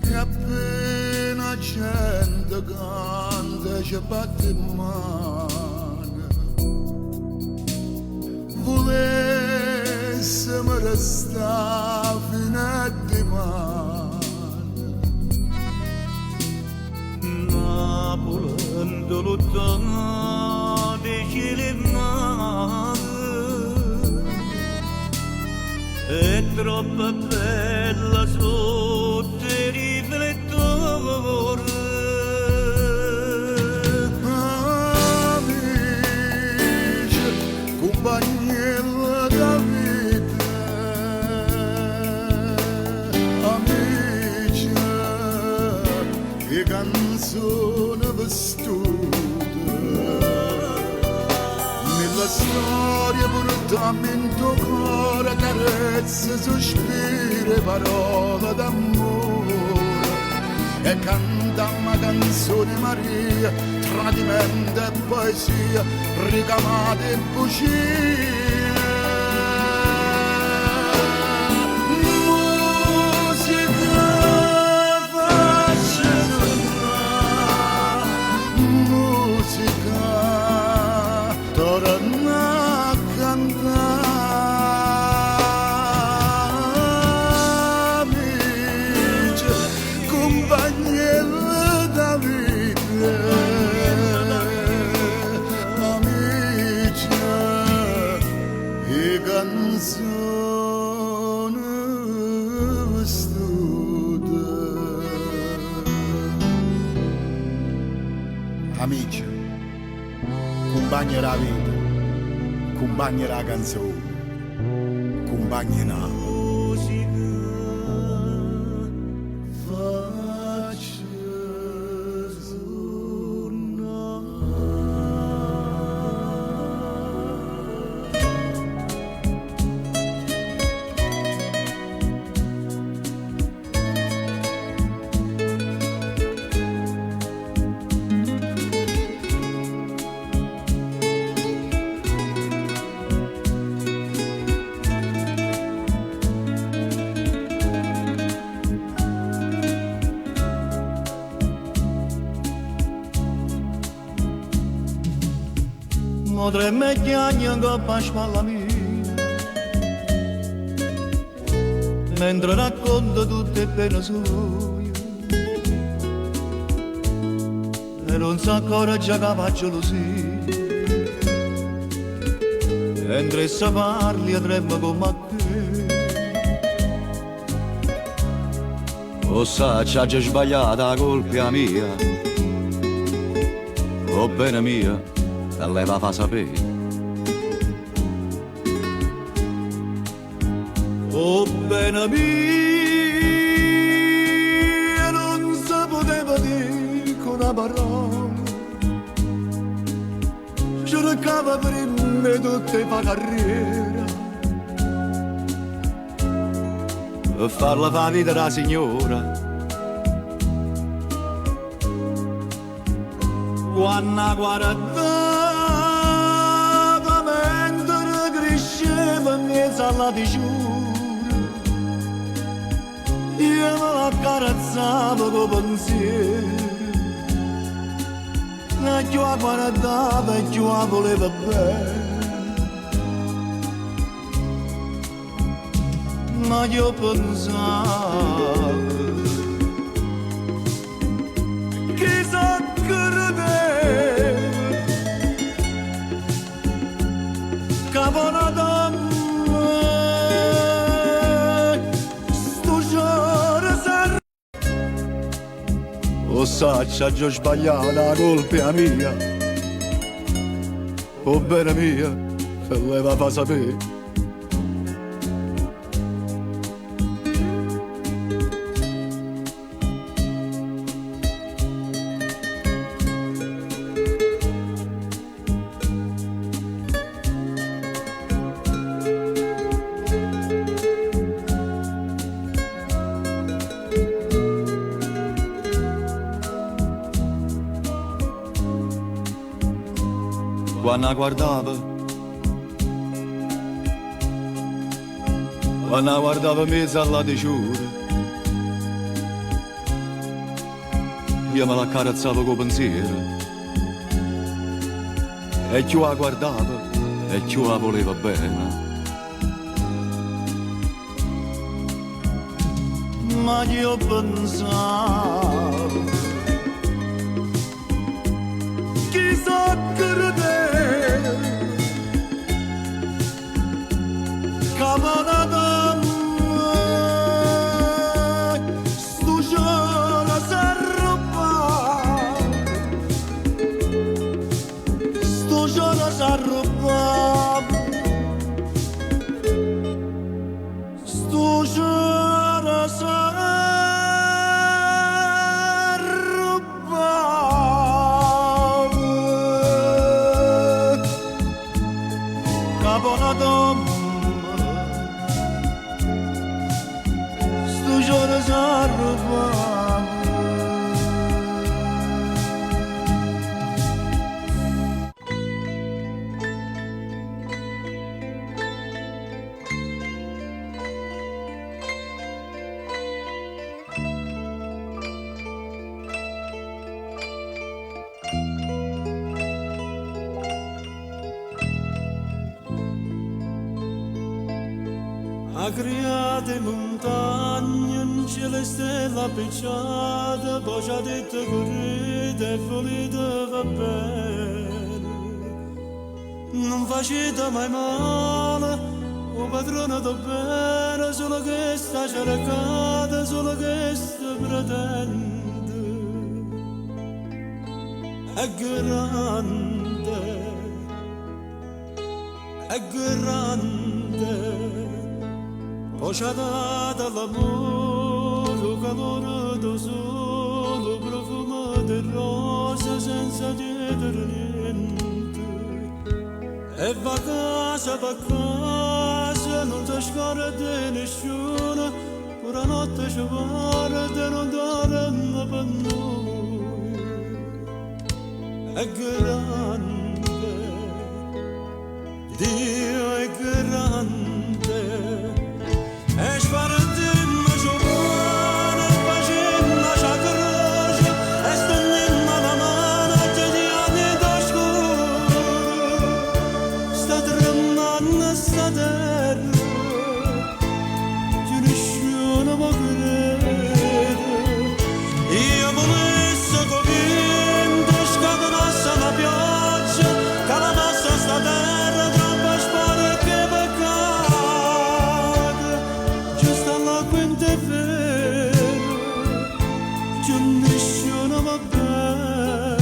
E appena gente canta ci batte in mano, volessimo restare fino a domani. Napoli lontano di Cilimare è troppo bella sotto i riflettori. Amici, compagni da vita, amici, che canzone vestute, nella storia portammo in tuo cuore carezze, sospiri, parole d'amore, e cantammo canzoni Maria, tradimento e poesia, ricamate e bugie. Amici, compagni della vita, compagni della canzone, compagni della musica, faccia Potremmo chiagna con pasqualla mia, mentre racconto tutte le pene sue, e non sa ancora già che fa gelosia, mentre se parli e tremmo come a te. O sa, c'ha già sbagliata la colpa mia, o bene mia, e lei la fa sapere. Oh bene mia, non si poteva dire con una parola, cercava prima tutte la carriera per farla fa vita da signora. Quando guardava mentre cresceva in mezzo alla diciura, io me l'accarezzavo con pensiero, e più la guardava e più la voleva bene. Ma io pensavo chissà buona donna, sto giorno sarà. O sa, c'ha già sbagliato, la colpa è mia, o bene mia, se lei la fa sapere. Quando guardava quando guardava mezzo alla di giuro, io me la carezzavo con pensiero, e più la guardava e più la voleva bene. Ma io pensavo, chissà credere, camarada, sto giorno s'arruba, sto giorno s'arruba, sto giorno s'arruba. Agriate montagne, un cielo e stella appicciata, poi ci ha detto che ride e volete va bene. Non facete mai male, o padrone do bene, solo che sta cercata, solo che sta pretende. È grande, è grande. Poi ci ha dato l'amore, calore del sole, profumo di rose senza chiedere niente. E va casa per casa, non si scorda nessuno, pure notte ci guarda e non dorme per noi. È grande, Dio è grande. E sparantimmo giovane, facimmo c'ha croce, e stendimmo la mano a gli anni d'oscuro. Sta tremando sta terra, che nessuno può credere. Io volessi che vinto, scatenasse la pioggia, calamasse sta terra, troppo spara che peccato. È vero che nessuno va bene,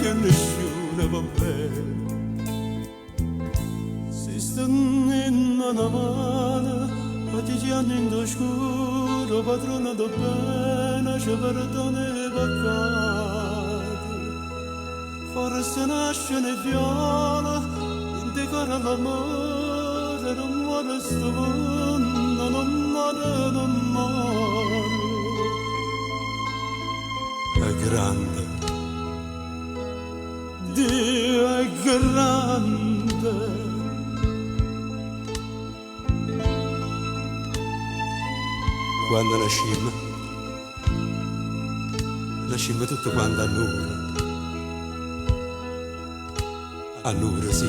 che nessuno va bene. Si stanno in mano a mano, quotidiano in oscuro, padrone do bene, ci perdona i peccati. Forse nasce ne viola, in decora l'amore, non muore sto mondo, non muore, non muore. È grande, Dio è grande. Quando nascimmo tutto quanto a Nura sì,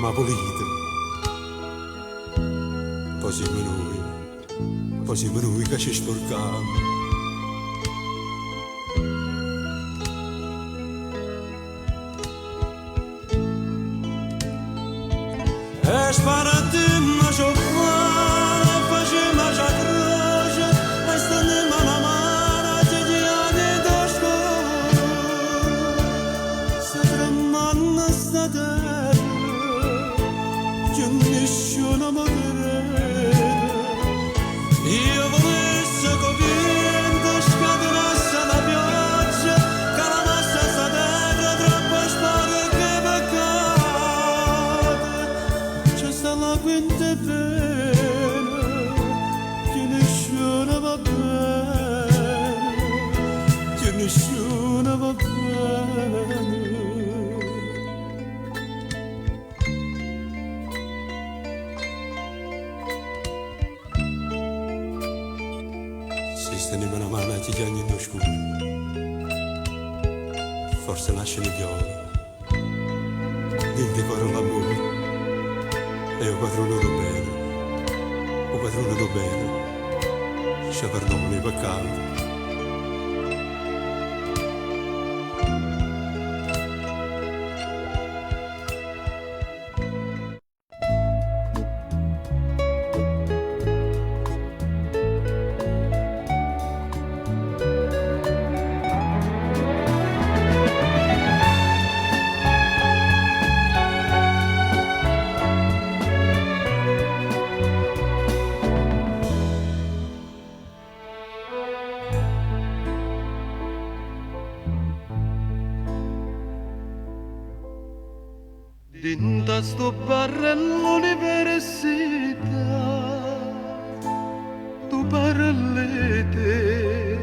ma pulito. Poi siamo noi che ci sporcamo. E sparatimmo giovane, facemmo già croce, e stendemmo la mano a gli anni d'oscuro. Sta tremando sta terra, che nessuno può credere. Io volessi che vinto, scatenasse la pioggia, calamasse sta terra, troppo spara che peccato. C'è sta la quinta pena, che nessuno va bene, che nessuno va bene. ci giagni in scuro, forse nasce in viola, dinte coro l'amore, e un padrone do bene, un padrone do bene, ci perdona i peccati. Dinta sto barello l'università, tu parli te,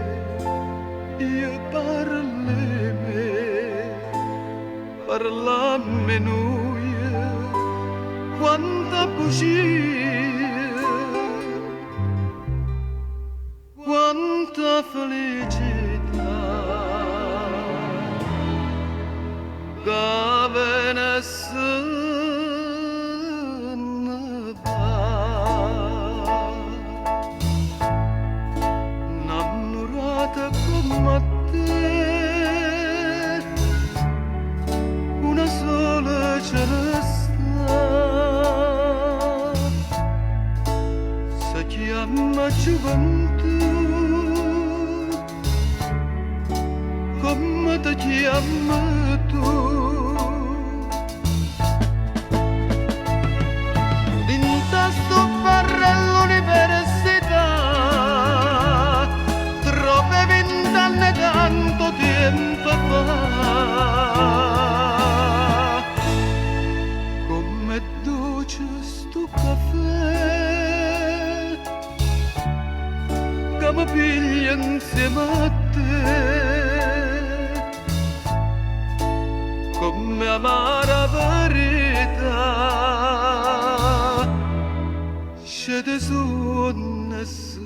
io parli me, parlammo noi, quanta bugia, quanta felicità. Innamorata come te, una sola ce ne sta, si chiama gioventù, come ti chiami tu. Sto barello l'università, troppe 20 anni tanto tempo fa, come dolce sto caffè che mi piglia insieme a te, come amara verità. C'è su nessuno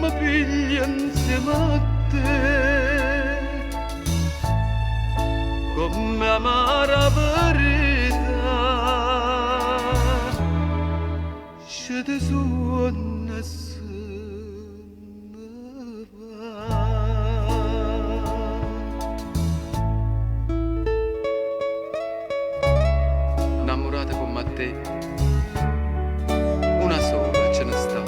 mi piglia insieme a te, come amara verità, c'è su nessuno va. Innamorate come te, una sola ce ne sta.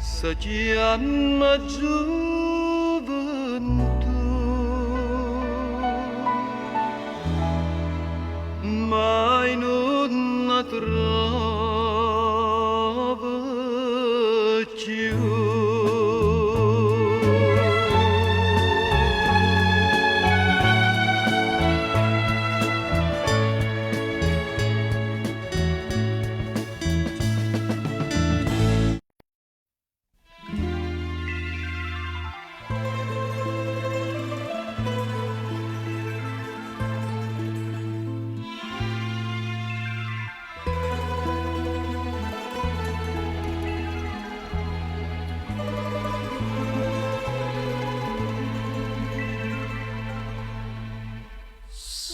Si chiama gioventù, mai non la trova più.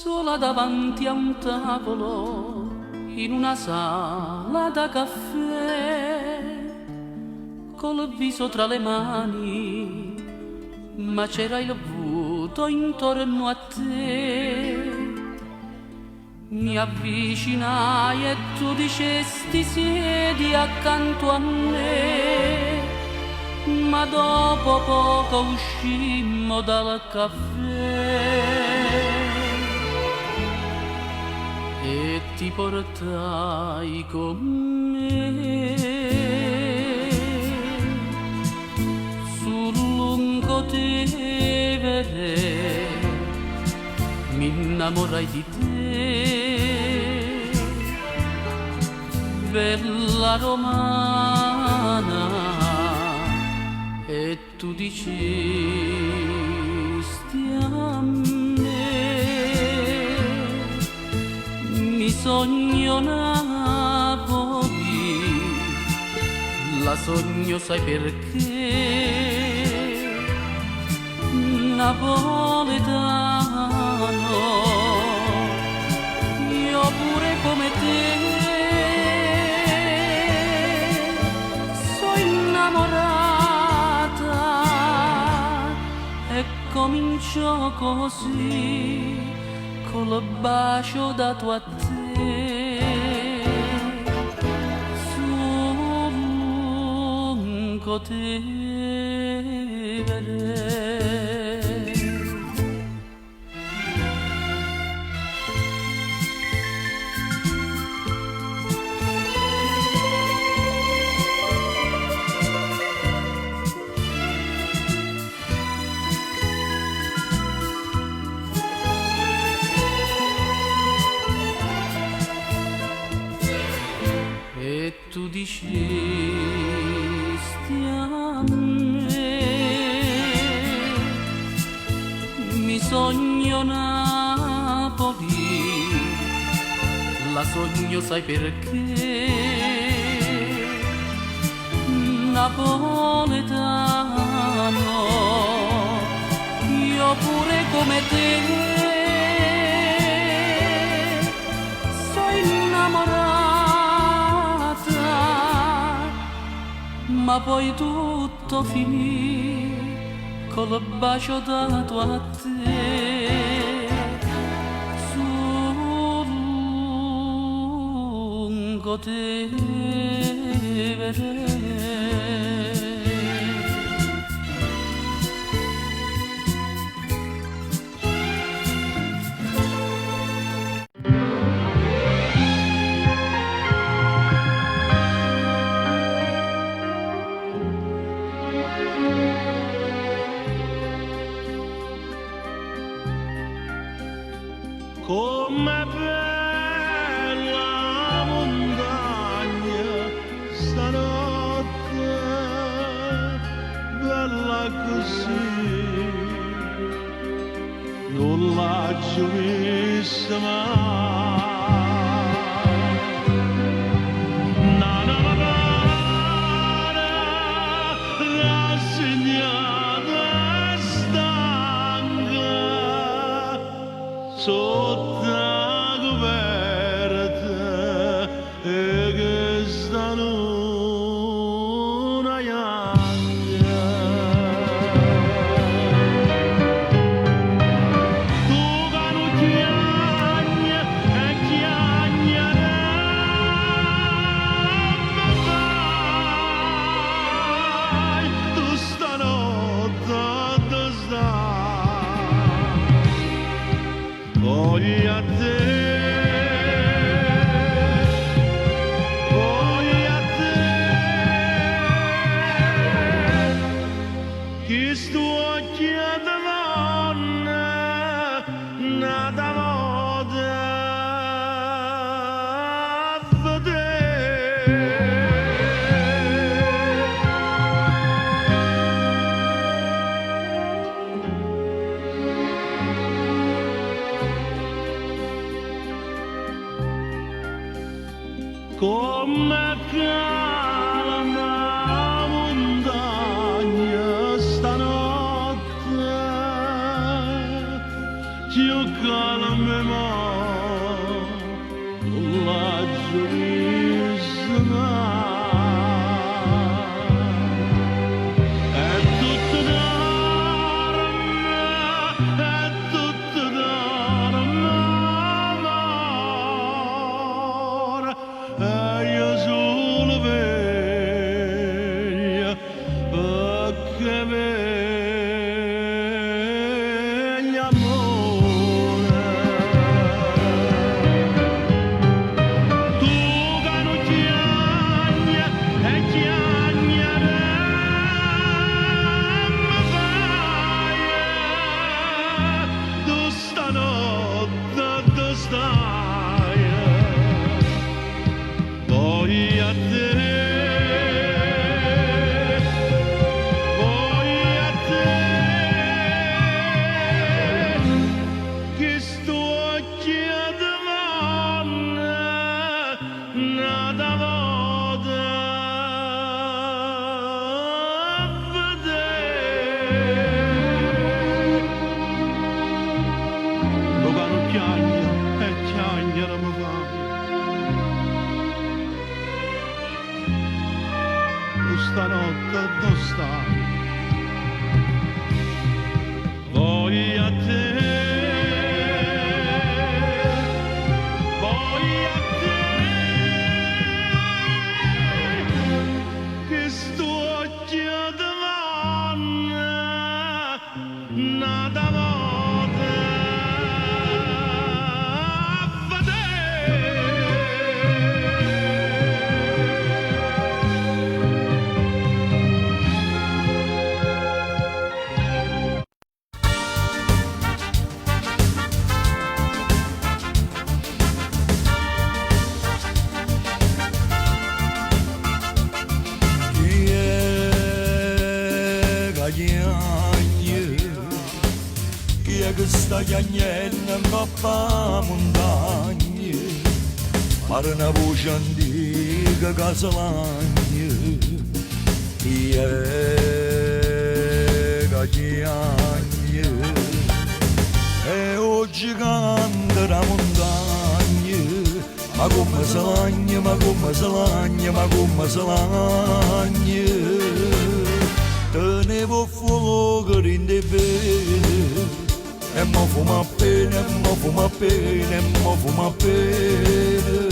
Sola davanti a un tavolo in una sala da caffè, col viso tra le mani, ma c'era il vuoto intorno a te. mi avvicinai e tu dicesti siedi accanto a me, ma dopo poco uscimmo dal caffè e ti portai con me sul lungo Tevere, mi innamorai di te, bella romana, e tu dicesti a me, mi sogno Napoli, la sogno sai perché, napoletano, io pure come te, sono innamorata e comincio così, col bacio dato a te. Sul Tevere. E tu dicesti a me, mi sogno Napoli, la sogno sai perché, napoletano, io pure come te, sono innamorata, ma poi tutto finì col bacio dato a te sul lungo Tevere. Com'è bella montagna stanotte, bella così, non l'ho vista mai. Una nuova bara rassegnata e stanca, sotto la coperta e che stanno una ianca. Tu canucchiagna notte dove stai. Voglio a te, voglio a te, che sto chiedendo nada volta a vedere. Che sta chiagnendo in coppa montagna, pare una voce antica che si lagna. Chi è che chiagna? E oggi canta la montagna, ma come si lagna, ma come si lagna, ma come si lagna. Tenevo fuoco in te bene, e mo fuma bene, e mo fuma bene, e mo fuma bene.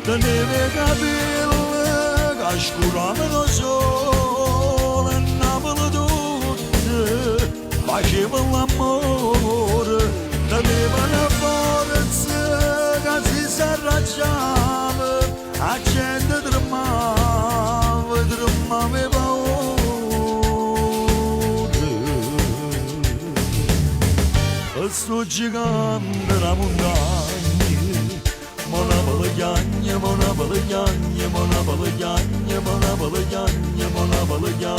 Tenevo i capelli che scuravano sole, e Napoli tutte faceva l'amore. Tenevo una forza che si s'arrabbiava, la gente tremava, tremava e paura. Sto gigante la montagna, mona balagna, mona balagna, mona balagna, mona balagna, mona balagna.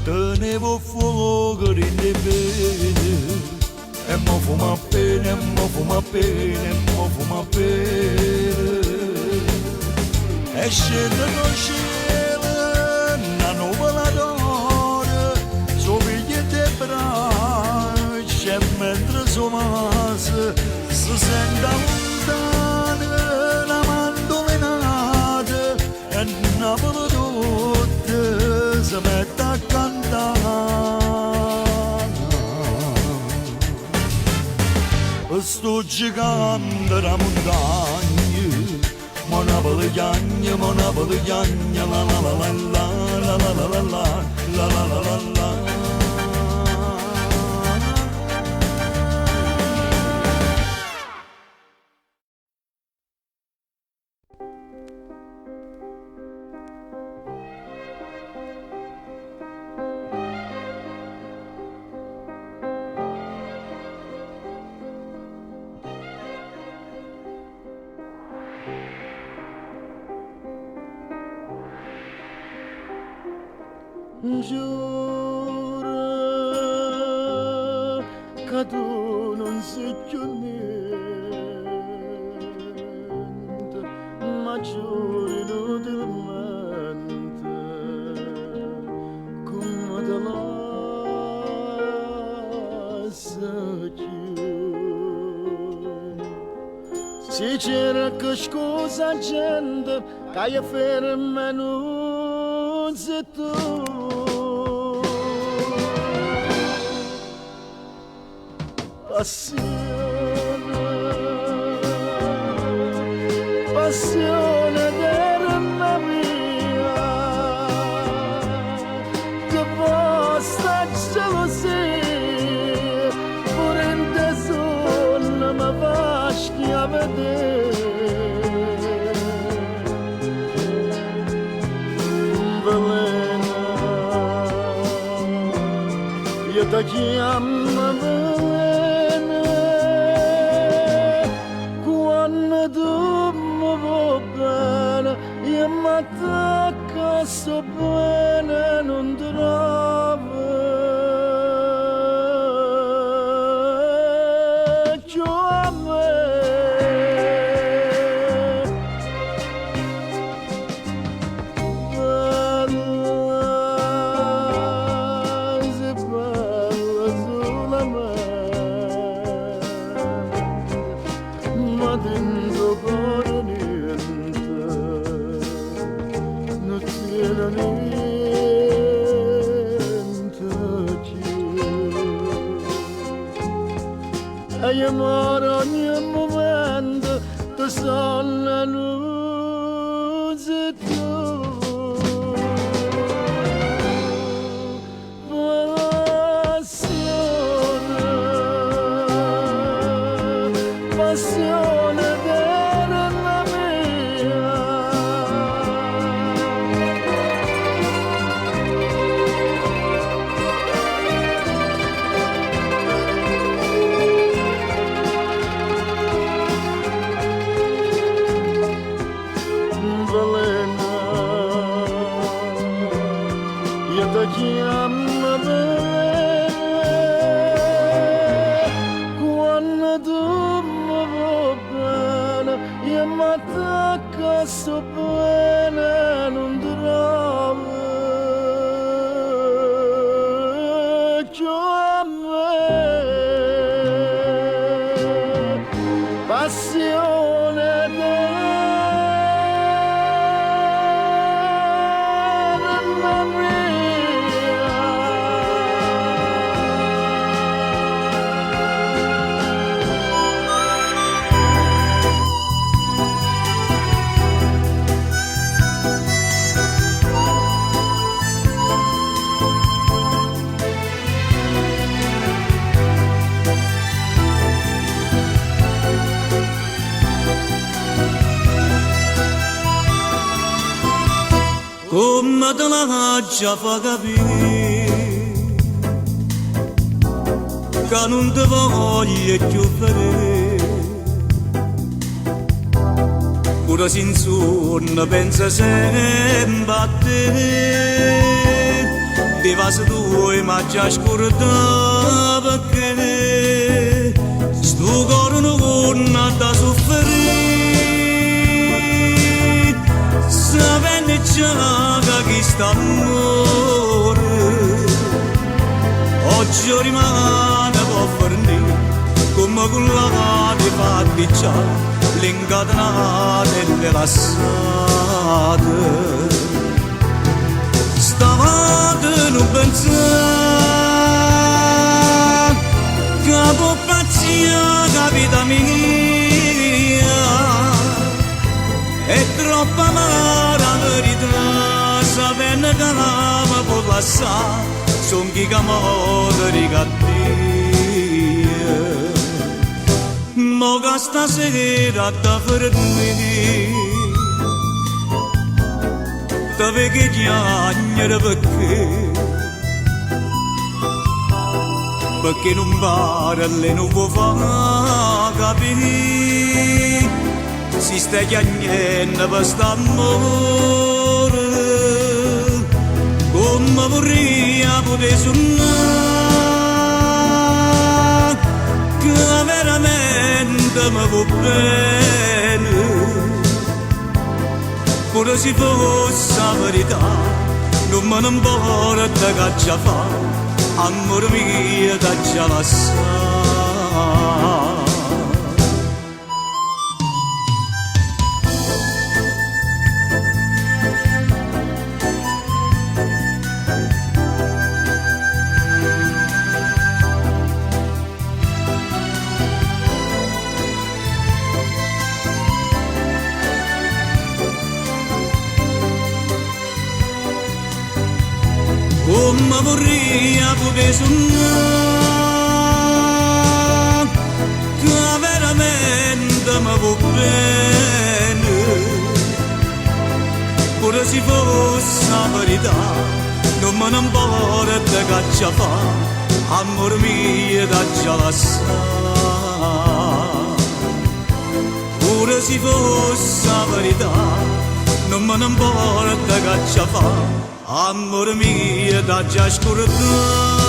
Tenevo fuoco in te bene, e mo fuma bene, e mo fuma bene, e mo fuma bene. E scende dal cielo una nuvola d'oro, sopiglia te braccia, e mentre somase si sente lontana una mandolinata, e Napoli tutta si mette a cantare. Sto gigante la montagna, mona balagna, mona balagna, la la la la la la la la la la la la la la. Giuro che tu non sei più niente, ma giuro inutilmente come te lascia chiudere. Si cerca scusa gente che è ferma non sei tu. Passione della mia, che vostra gelosia, pure in te sonno mi fa schia vedere. Velena, io ti chiamo velena. Io mi attacco sto bene non trovo più a me. Bella chiamare ogni momento ti sono la luce tu. Passione vera la mia. Velena, io ti chiamo Velena, quando tu mi vuoi bene, io mi attacco so bene, non trovo più a me. Passione come te la già fa capire che non ti voglio più vedere, pure sin sonno pensa sempre a te, di vasi tuoi ma già scordata perché sto cuore non ha da soffrire, sapendo già che chi sta amore oggi rimane può fornire come quella di fatti già l'incatenate e rilassate. Stavate non pensare che può pazzia vita mia è troppo amara la verità, sapendo che l'ama può passare son chi che muore cattiva. Mo che stasera da fermi te vedi chiagnere perché non parli non può far capire si sta chiagnendo per st'amore come vorrei poter suonare che veramente mi va bene pure se fosse la verità non me ne importa che già fa amore mio da già lasciare. Come vorrei poter suonare che veramente mi va bene pure se fosse la verità non me ne importa che già fa amore mio da già lasciare pure se fosse la verità non me ne importa che già fa amore mio da già scordare.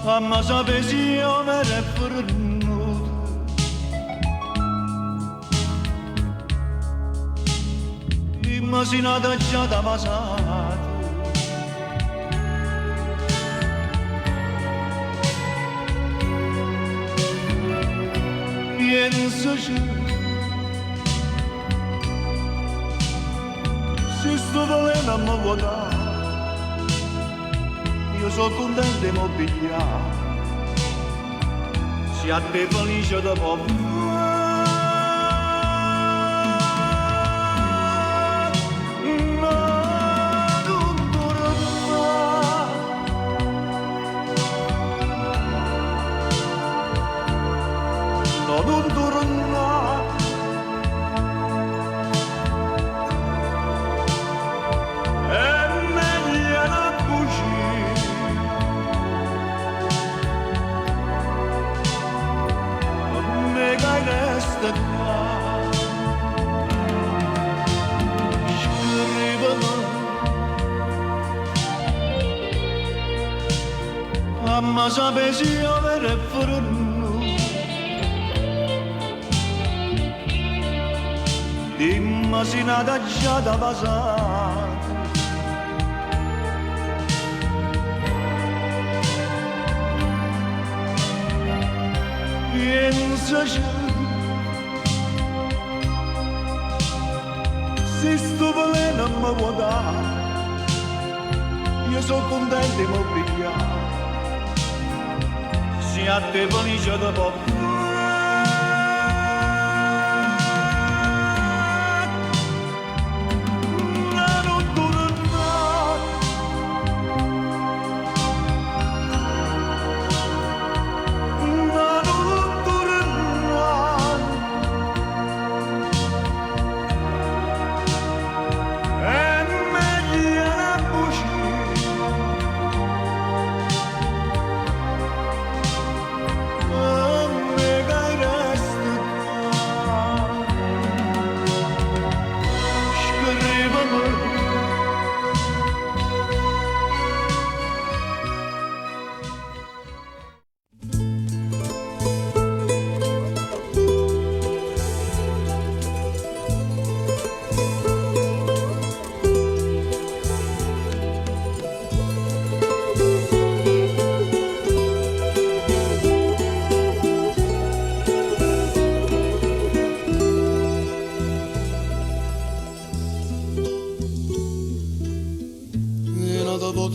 Amma sapessi io vera e fornuta ma si nata già da passato. Pensaci, se sto veleno a me vuota, io sono contento di mobiliare, se a te felice da poco. Non torna, è meglio una bugia, a me che resta qua, scrivimi, ma sapessi avere freddo. Dimmi se nata già da passato. Pensaci, se sto veleno mi vuoi dare, io sono contento di mobiliare, se a te felice da poco.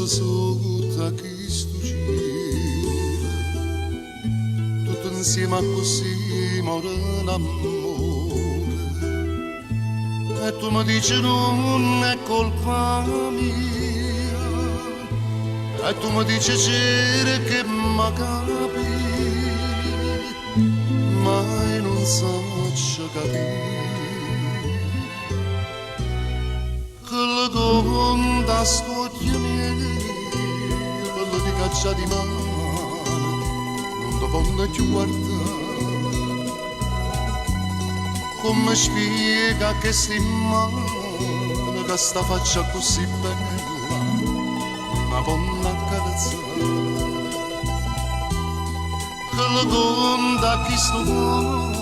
Sotto questo giro, tutto insieme a così muore l'amore, e tu mi dici non è colpa mia, e tu mi dici c'era che mi capi, mai non so capire. Che la conta scoglie miei, quello di caccia di mano, non ti posso più guardare. Come spiega che sti mano, che sta faccia così bella, una donna accarezzare. Che la conta chi sto cuore,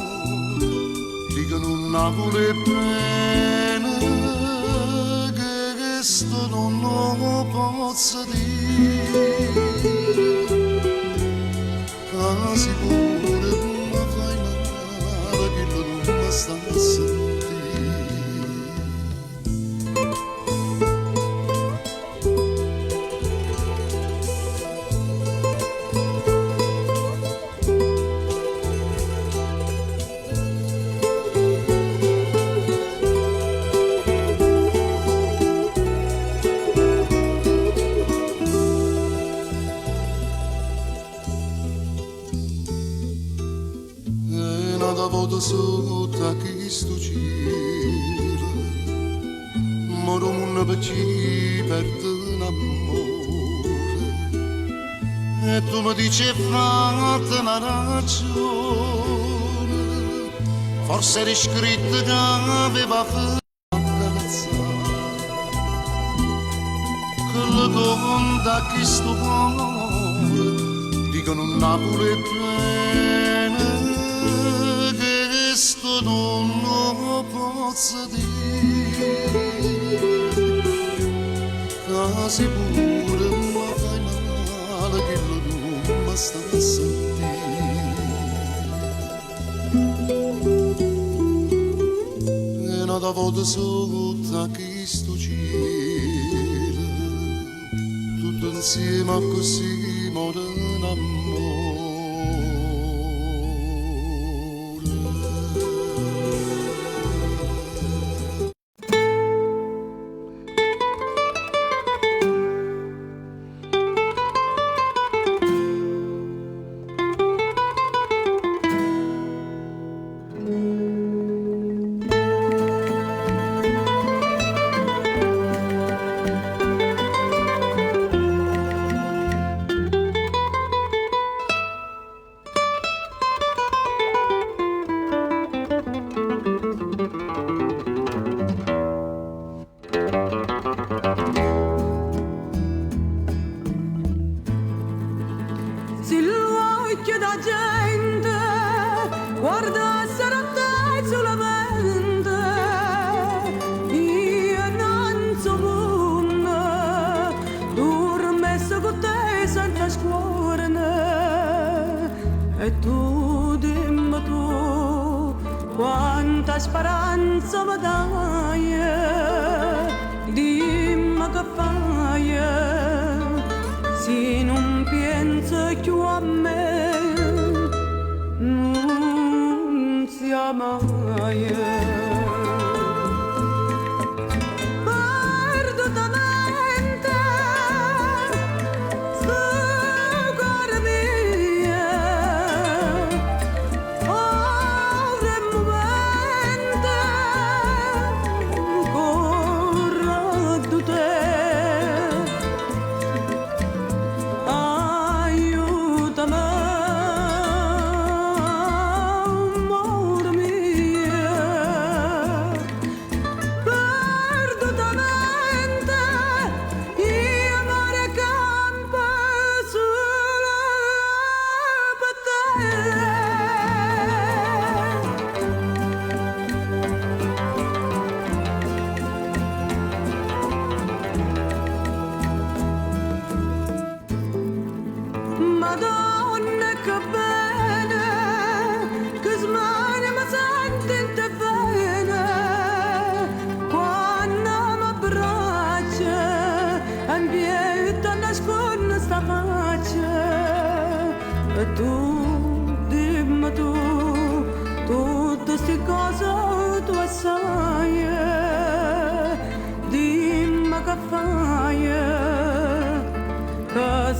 dicono non vuole bene. Questo non lo posso dire, ma sicuro mi fai male che non mi sta a sentire. Sotto a questo giro, moro un per ci perde l'amore, e tu mi dici fate una ragione, forse eri scritto che aveva fatto accarezzare, che la conta a questo cuore, dicono Napoli bene. Questo non lo posso dire. quasi pure ma fai male che non mi sta a sentire. E una volta sotto a questo cielo, tutto insieme a così muore in amore. Speranza mi dai, dimmi che fai, se non pensi più a me, non sia mai.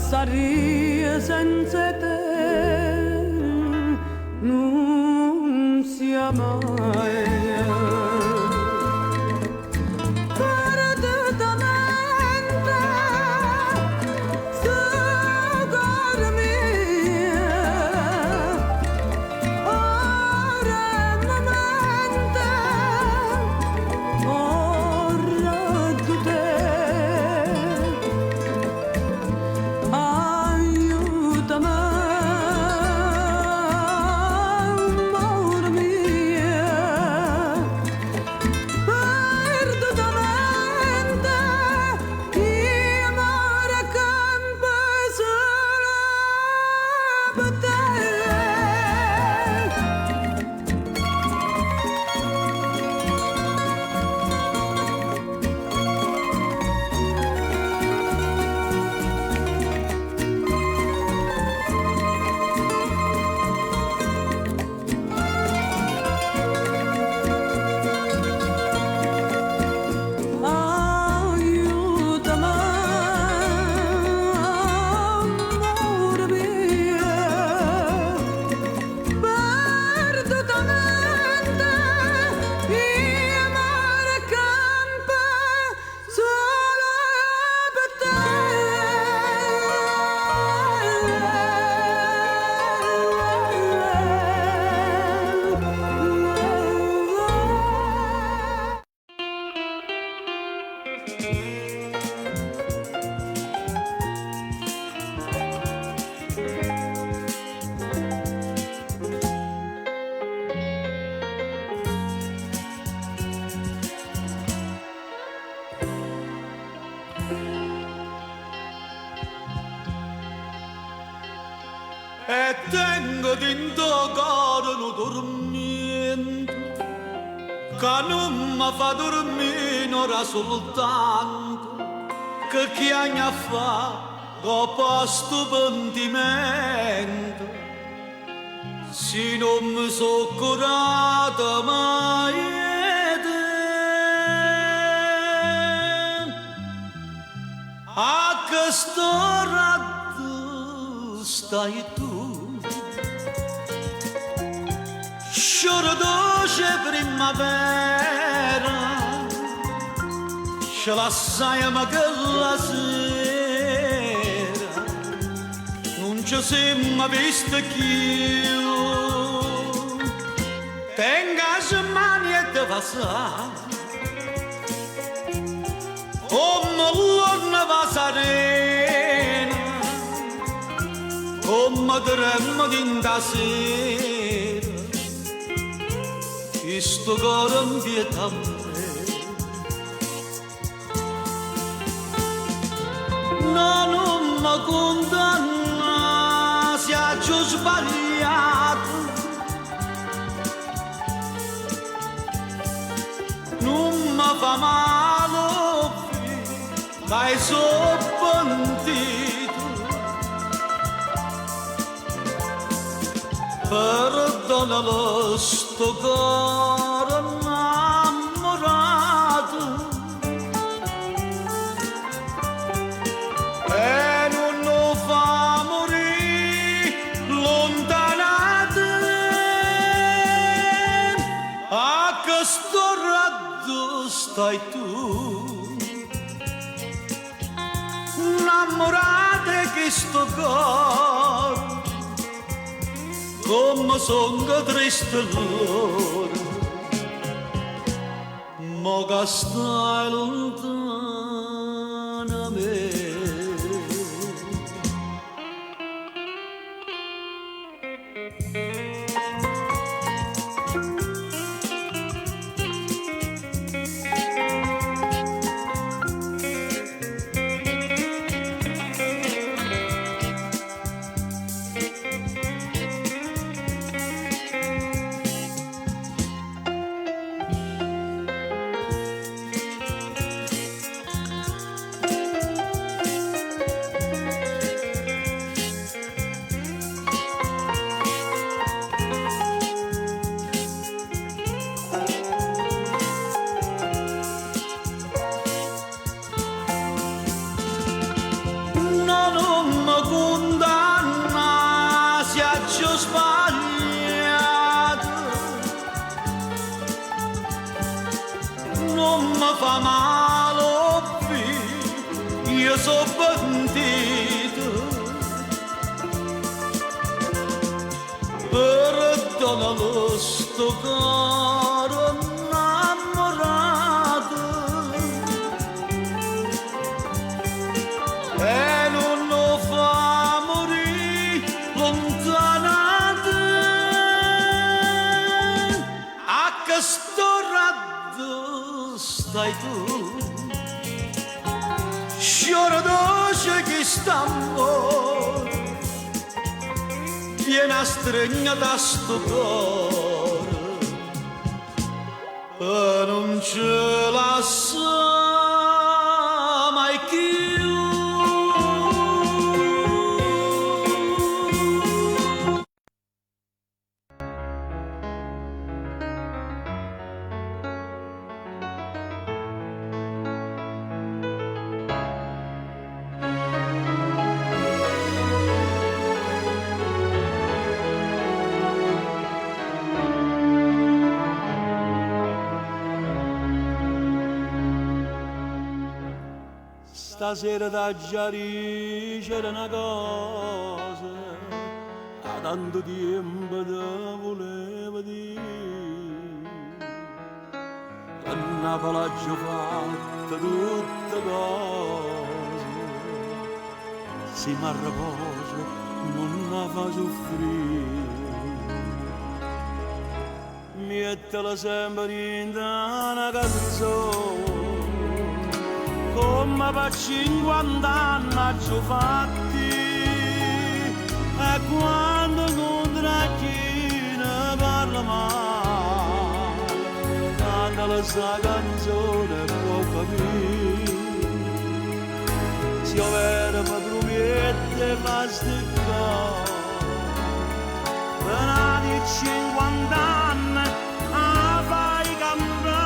Sarei senza te, non sia mai. e tengo dentro cuore un dormito che non mi fa dormire ora soltanto che chiagna fa dopo sto pentimento se non mi so curata mai a questo ratto stai tu scioro dolce primavera ce la sai ma che la sera non ci siamo visto più tenga le mani e te passare come l'orna va serena come tremmo di sera questo cuore invieta a me non mi condanna se ho sbagliato non mi fa male dai sono pentito perdonalo sto cuore innamorato e non lo fa morire lontanato a questo raggio stai tu innamorate che sto cuore come songa triste l'ora mo che stai lontana me fa male più, io so pentito, perdonalo sto cuore innamorato e non lo fa morire lontanato a questo raggio stai tu scioro dolce che stammo viene a stringere da sto cuore e non ce la sa mai più. Stasera da Giari c'era una cosa, da tanto tempo te volevo dire, che una palaggia fatta tutte cose, se mi riposo non la fa soffrire, mettela sempre in una canzone, come per 50 anni ci ho fatti e quando questa canzone può capire. Se io vera mi promette ma sticcare per di 50 anni a fai cantare.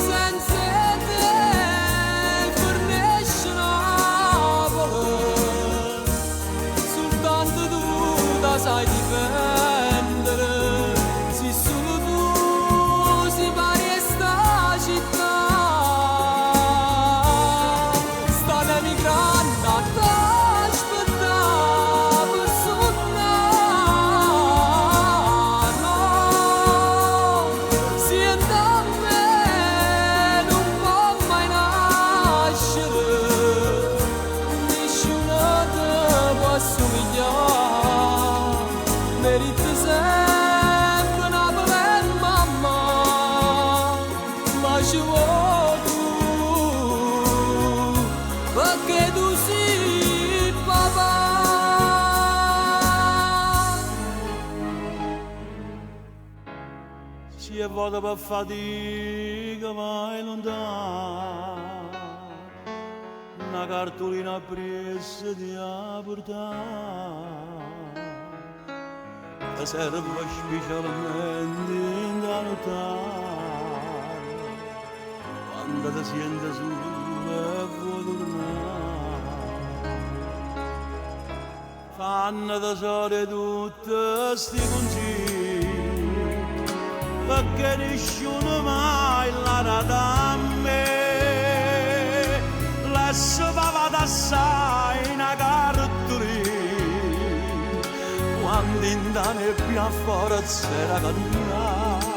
Senza te fornisce Napoli, soltanto tu la sai difendere. Se solo tu si pari a sta città, sta emigrando a t'aspettare per suonare. No, siete a me non può mai nascere, nessuno ti può assomigliare. Merita sempre Napoli e mamma, ma ci vuoi tu, perché tu sei papà. Si è vuota per fatica mai lontano, una cartolina presa di a portare, che serve specialmente da notare, quando ti senti solo e vuoi tornare. Fanno tesoro tutti sti consigli, perché nessuno mai l'ha dato a me. Lascia pavata assai una cartolina, quando in da nebbia forza era camminare.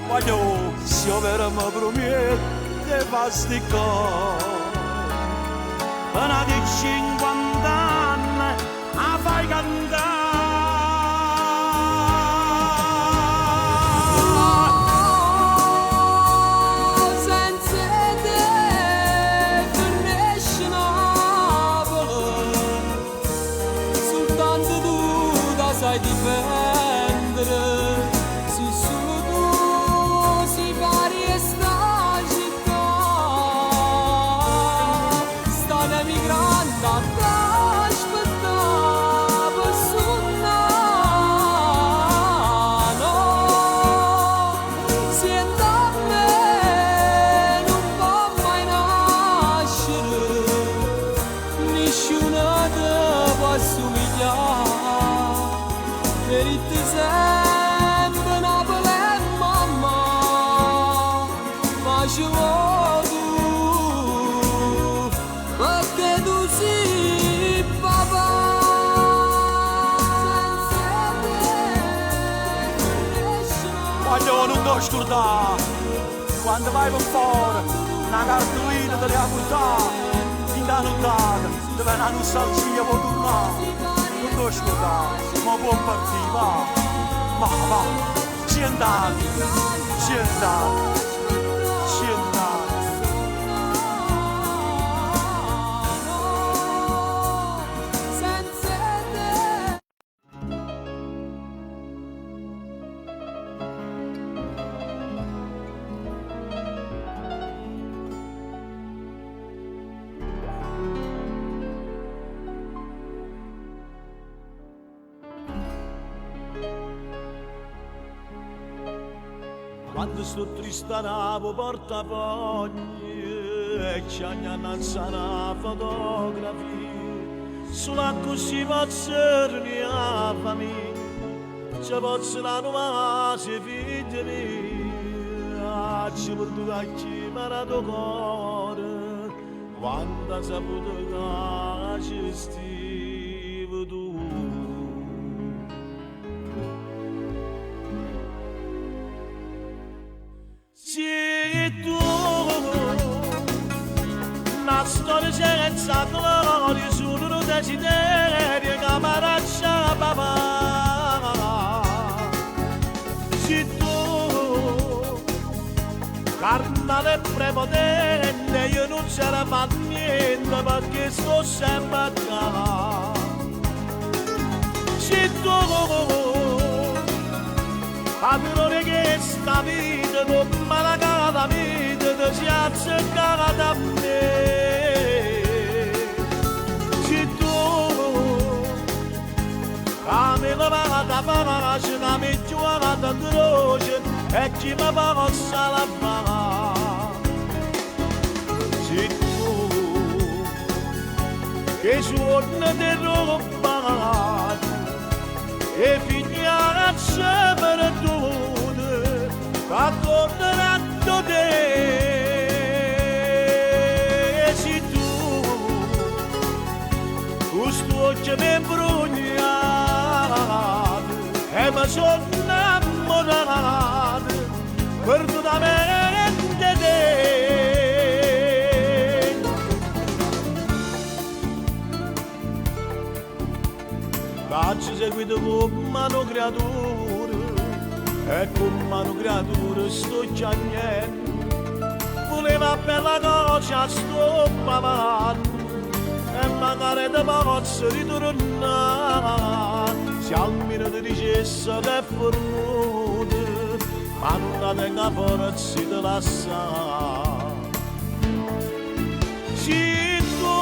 Voglio, se io vera mi promette fa sti cose, una di 50 anni a fai cantare. Senza te finisce Napoli, soltanto tu la sai difendere. Se solo tu si pari a sta città, sta emigrando a t'aspettare per suonare. No, siete a me non può mai nascere, nessuno ti può assomigliare. Meriti sempre Napoli e mamma, ma ci vuoi tu, perché tu sei papà. Senza te finisce Voglio non ti scordare, quando vai per fuori, una cartolina te le ha portata, in da nottata, dove una nostalgia può tornare. Non ti scordare, ma può partire, va, ci è andato, ci è andato, ci è andato. senza te. Quando sto triste a Napoli porta foglie e ci hanno una fotografia, solo così posso riunire la famiglia, ci posso la nuova figlia mia, ci porto a chiamare tuo cuore, quando hai saputo che ci stivi tu. Sì, tu, una storia senza gloria, solo un desiderio che mi lascia papà. Sì, tu, carnale prepotente, io non ce la faccio niente perché sto sempre a casa. Sì, padrone che sta vita con malagata vita ti si azzeccata da me. Se tu me la vada pace, la mi giovata croce e chi mi possa la fare. Se tu che suona di roba e figlia per tutte, fa tornerà da te. Se tu questo occhio mi brugnato e mi sono innamorato perdutamente te. Faccio seguito con mano creatura e con mano creatura sto chiagnendo. Voleva bella cosa sto pavando e magari te posso ritornare se almeno ti dicesse che è fornuto ma non tenga forza di lasciare. Se tu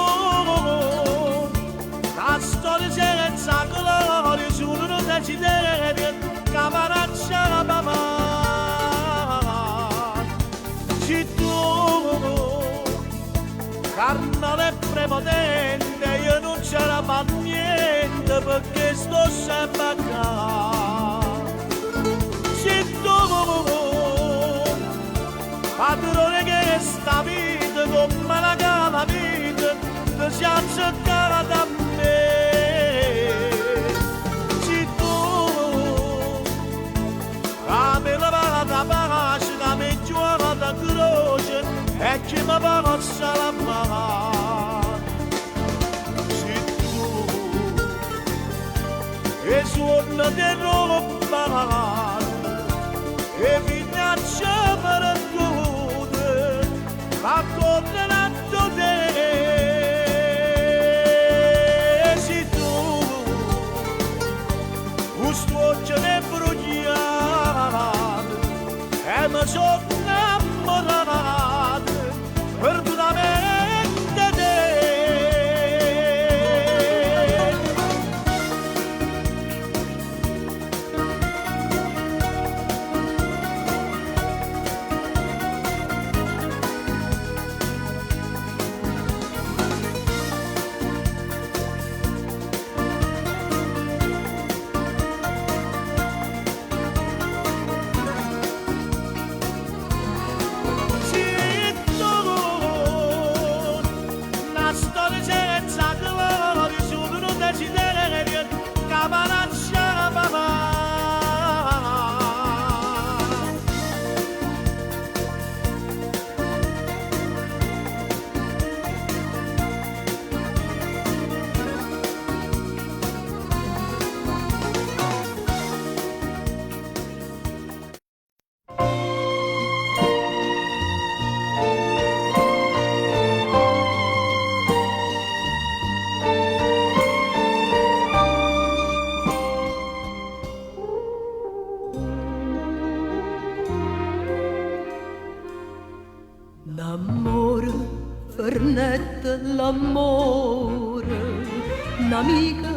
la storia senza gloria solo non desideri camaraccia la papà. Se tu carnale prepotente io non c'era per niente perché sto sempre a casa. Se tu padrone che sta vita come la cala vita ti si azzeccata da me. Se tu me la vada pace, la mi giovata croce e chi mi possa la fare. Se tu e suona di roba e vignaccia per tutte, ma tornerà da te. Se tu questo occhio ne brugnato e mi sono innamorato perdutamente te. L'amore, Fernetta, l'amore, un'amica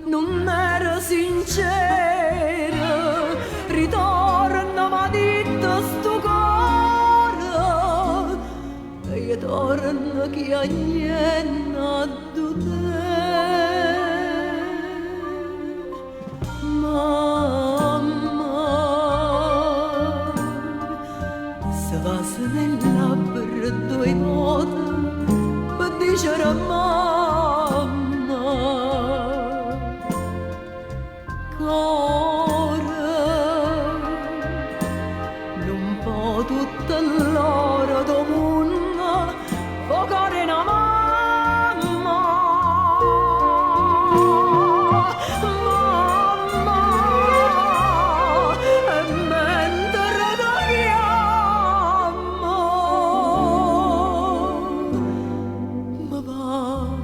non era sincera, ritorna ma ditta sto cuore, e io torno che a niente a te. Nella per due volte per dicere a mamma cuore non può tutta l'ora do mondo focare una mamma e mentre da ma va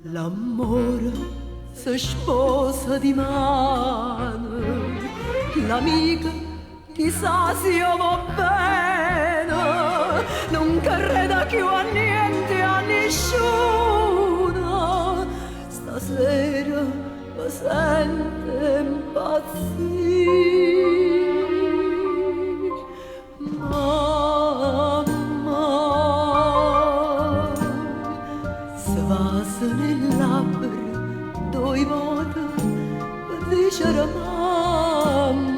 L'amore si sposa di mano, l'amica chissà se io va bene, non creda più a niente, a nessuno. Stasera mi sente impazzire. Mamma, se va nel labbra due volte per dicere mamma,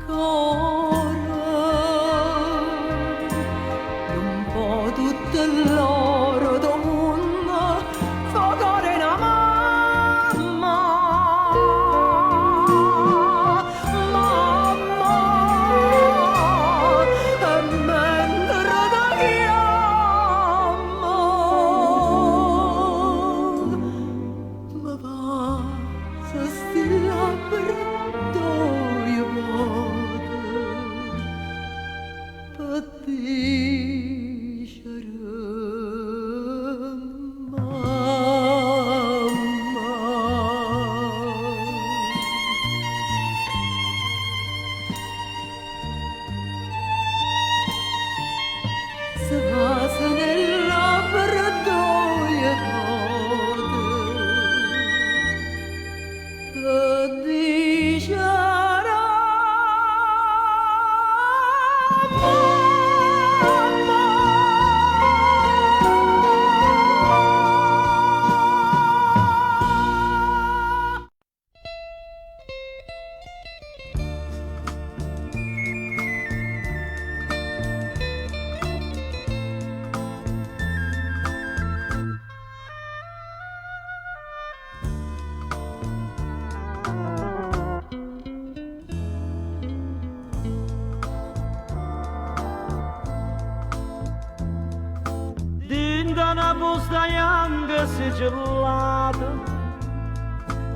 cara, non può tutto l'oro del mondo fare una mamma. Mamma, e mentre ti chiamo mi passa sti labbra due volte per dicere se va nel laboratorio per dicere Dinda una busta bianca sigillata,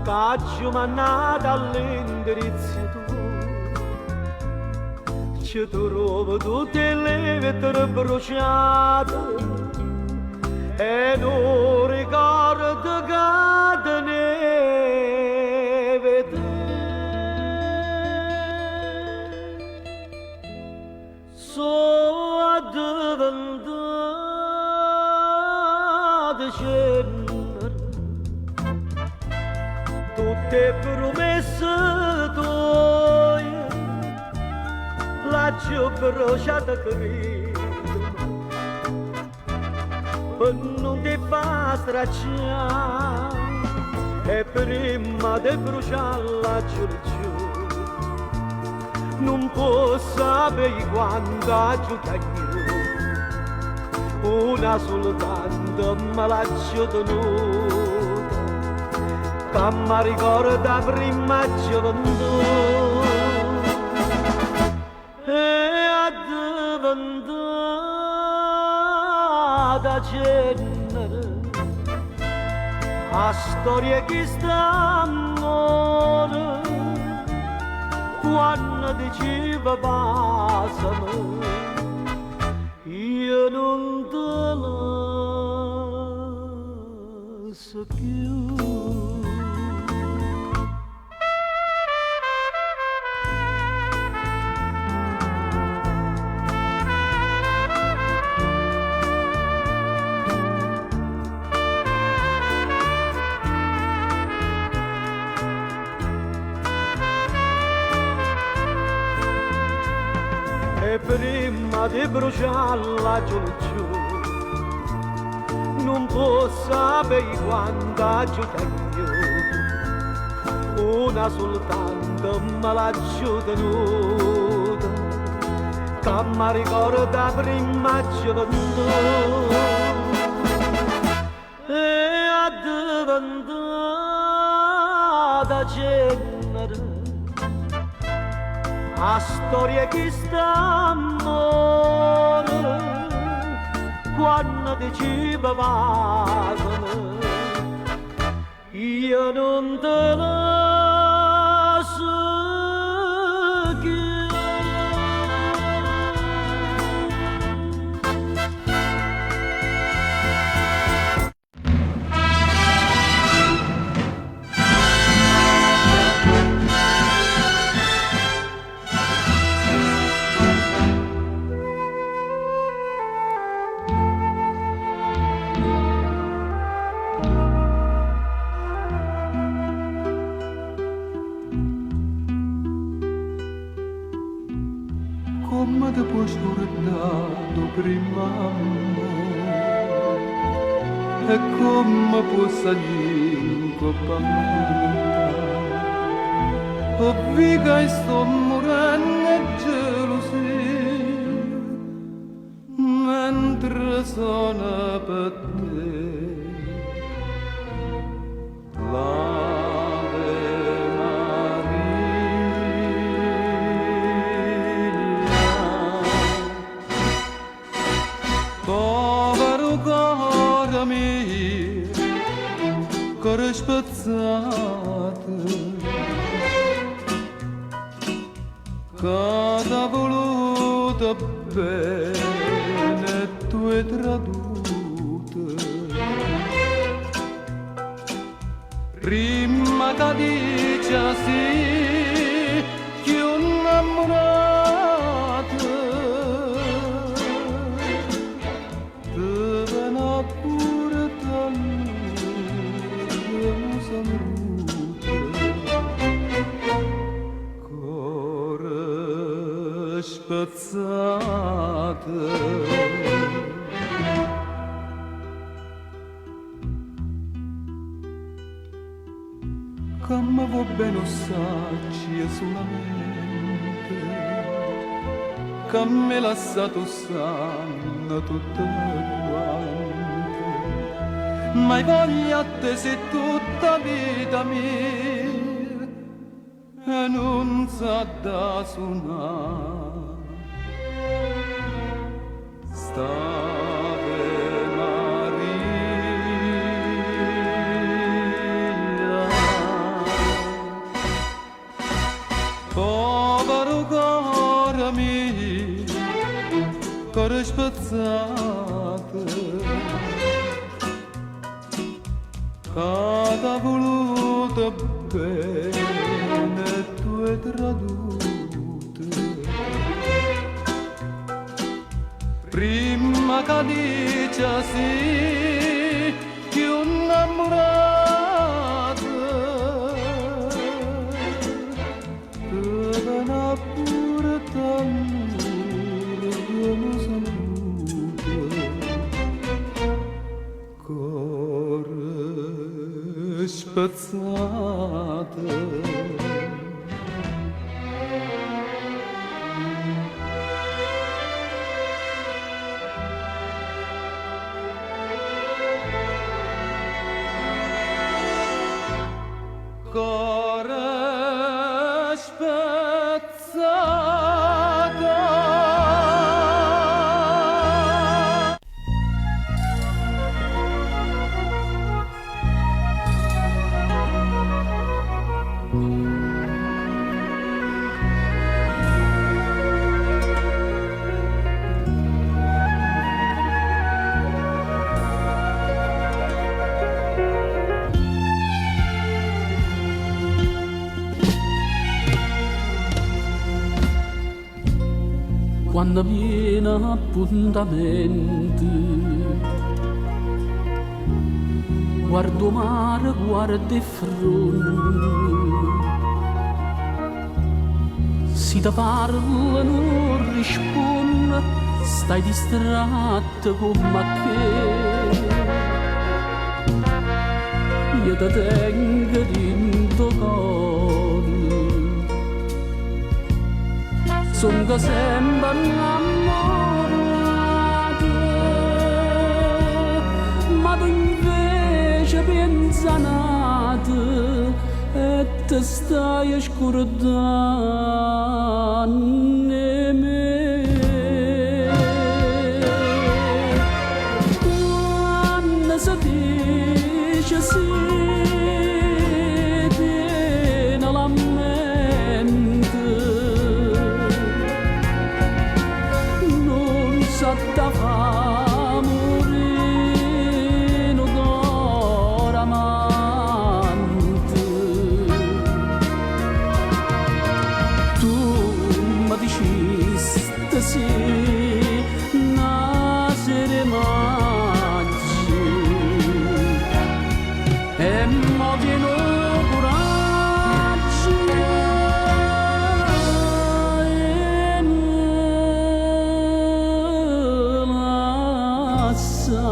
caccio mannata all'indirizzo tuo. Ci trovo tutte le vetture bruciate e non ricordo che ne vedere. So diventata cenere, tutte promesse tue, l'ho bruciata credo, per non ti fa stracciare, e prima di bruciarla giù giù, non posso sapere quanto giocaio, una soltanto me l'ha tenuta, che mi ricorda prima gioventù, e è diventata cenere, a storia che sta amore, quando diceva passami, io non te la so più. E prima di bruciarla giù giù, non posso sapere quanta giocaio, una soltanto me l'ha tenuta, che mi ricorda prima gioventù, e è diventata cenere, a storia che sta amore, quando diceva passami, io non te la so più. e come può salire in coppa o viga e sto morendo e gelosia mentre sono per te l'Ave Maria povero cuore mio cuore spezzato che t'ha voluto bene tu hai traduto prima che dice sì che un innamorato te viene pure tanto cuore spezzato come va bene sacci e solamente che mi ha lasciato sanno tutto quanto ma voglia te sei tutta vita mia e non sa da suonare Stave Maria povero cuore mio cuore spezzato che t'ha voluto bene tu hai traduto prima che dice sì che un innamorato te viene pure tanto come saluto cuore spezzato cuore spezzato quando viene appuntamento guardo mare, guardo il fronte si ti parla non risponde stai distratto come che io ti tengo dentro cuore sono sempre innamorato ma tu invece pensa nato e te stai scordando me quando si dice sì nella mente non sa da fa morire d'ora amante tu mi dicesti sì nascere maggio e mo viene coraggio e lascia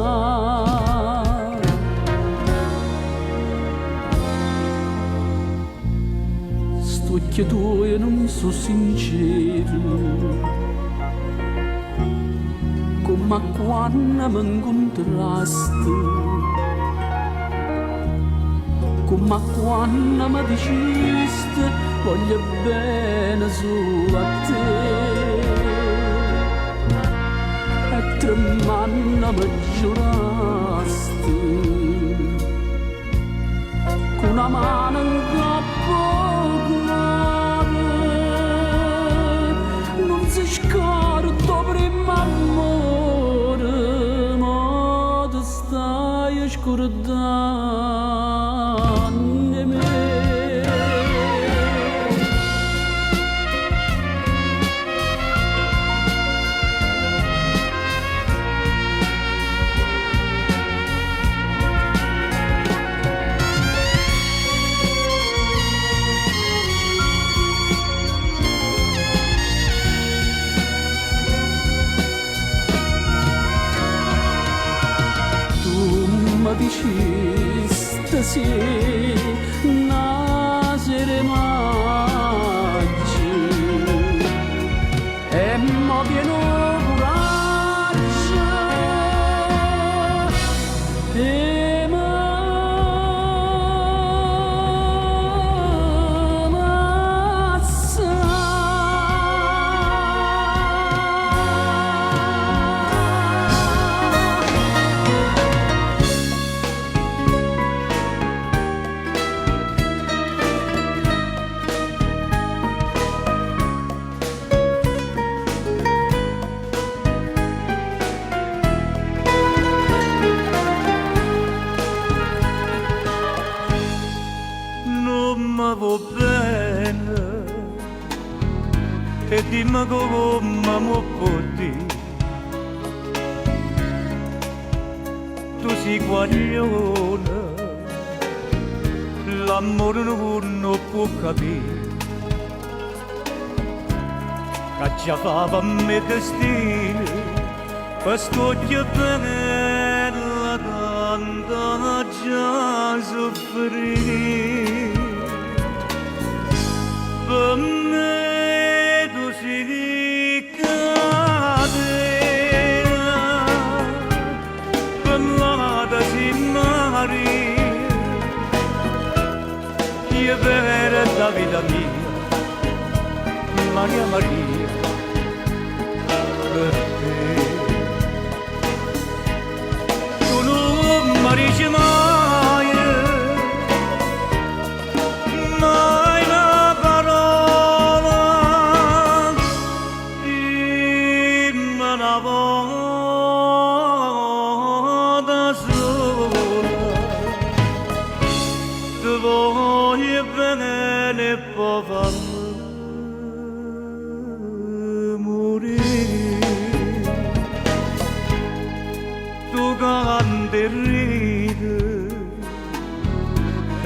occhi tuoi non sono sinceri, come quando mi incontrasti, come quando mi dicesti voglio bene solo a te, e tremando mi giurasti con una mano in capo grave, non si scorda prima amore, ma ti stai scordando me. Diciste sì, nascere maggi e mo pieno coraggio e m'ammazza. Va bene e dimmi come mi porti, tu sei guaglione, l'amore non può capire, che già fa per me destino, questo che bella tanta già soffrire. Per me tu sei catena, per l'amata sei Maria, io per la vita mia, Maria Maria, per te. Tu non mi dici mai,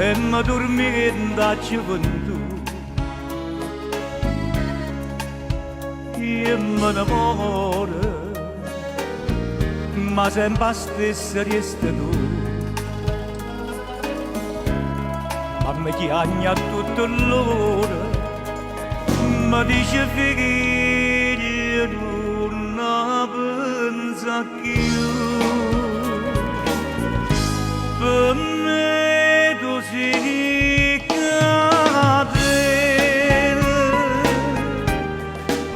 e mi dormi da gioventù, io mi innamoro, ma sempre stessa resta tu, ma mi chiagna tutto l'ora, mi dice figlio non pensa più, per me tu sei catena,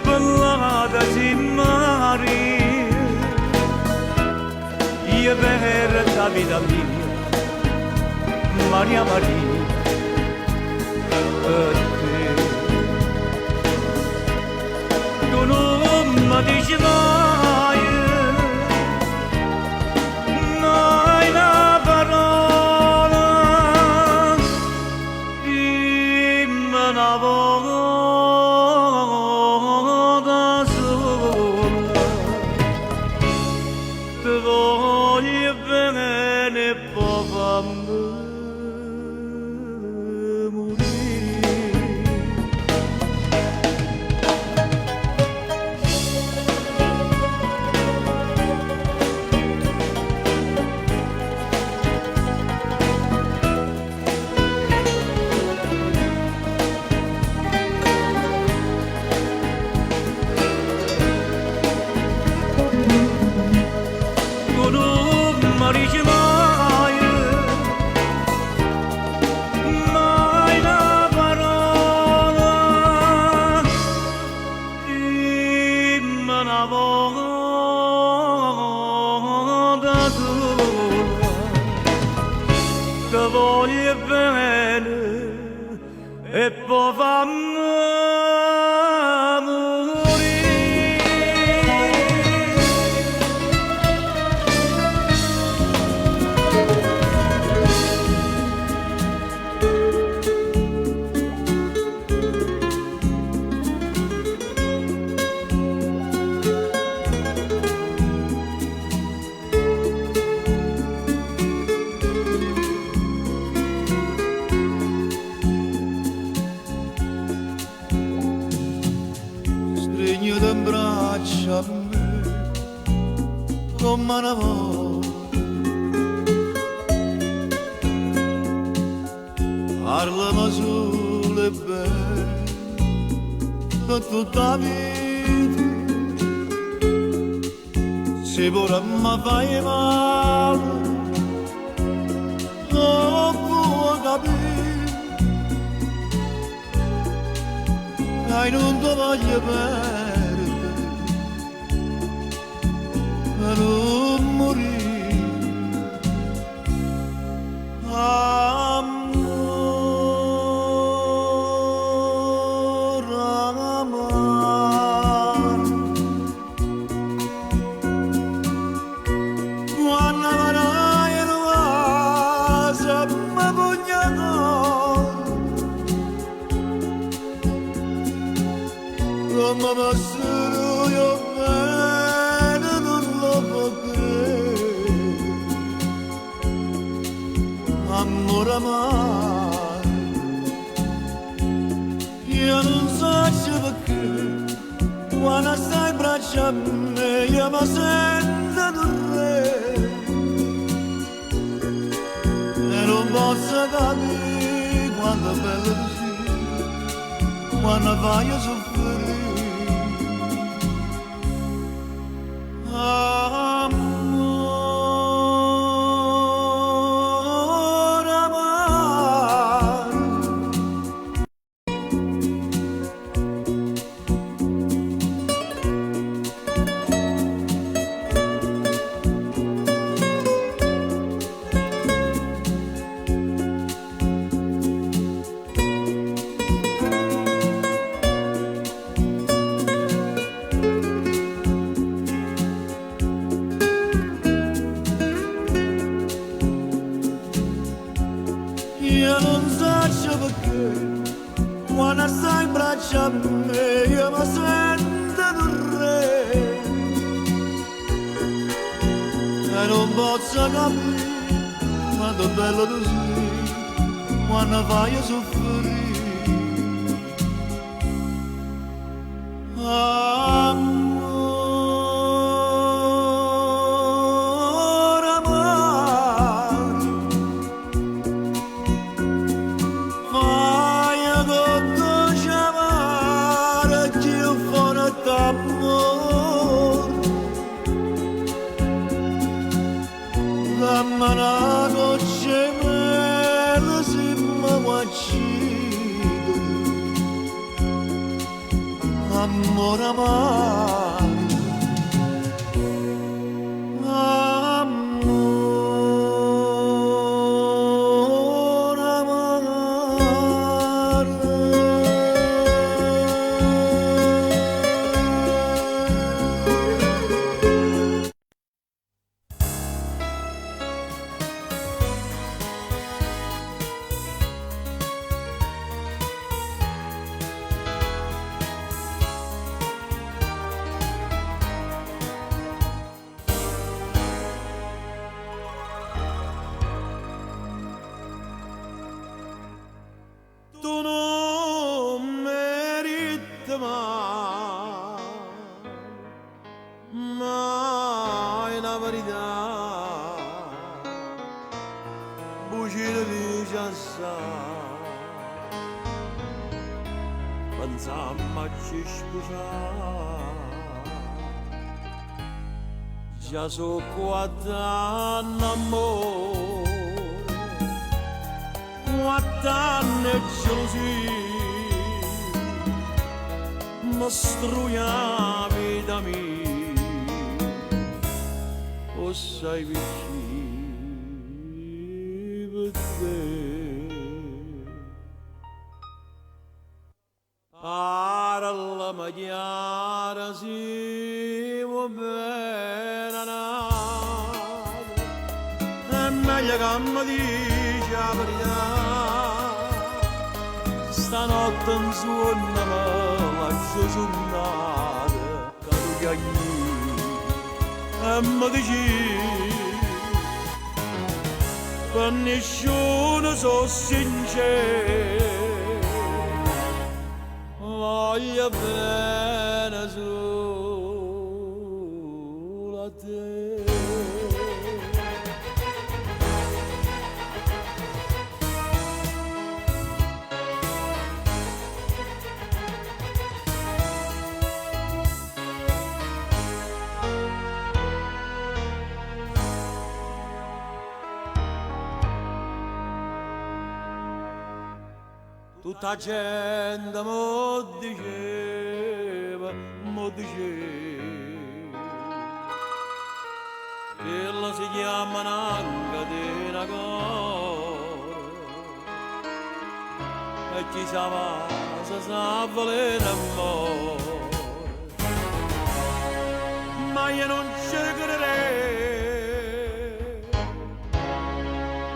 per l'amata sei Maria, io per la vita mia, Maria Maria, per te. Tu non mi dici mai, mai una parola, dimmi una volta sola, ti voglio bene e poi fammi e poi fammi a me come una volta parlami solo e bene per tutta la vita se pure mi fai male non puoi capire che non ti voglio bene non morire amore amare quando avrai in casa mi pugnato come posso io amore amare io non so perché quando stai in braccio a me io mi sento un re e non posso capire quanto è bello così quando vai a soffrire io non so perché quando stai in braccio a me io mi sento un re e non posso capire quanto è bello tu sei quando vai a soffrire Amaro gemelo si mawachide amore amare amore amare tu non meriti mai la verità bucino dice assai pensammo a ci scusare già so quatt'anni amore, quatt'anni gelosia, mi struia la vita mia, o sei vicino per te. Parla chiara si va bene nada, è meglio che mi dici la verità. Stanotte in suona me lascio giornata che tu chiagni e mi dici per nessuno so sincero. Voglio bene solo a te. Tutta gente mo diceva quella si chiama un'anca di una cosa e chi sa va se sa volere amore, ma io non ci crederei,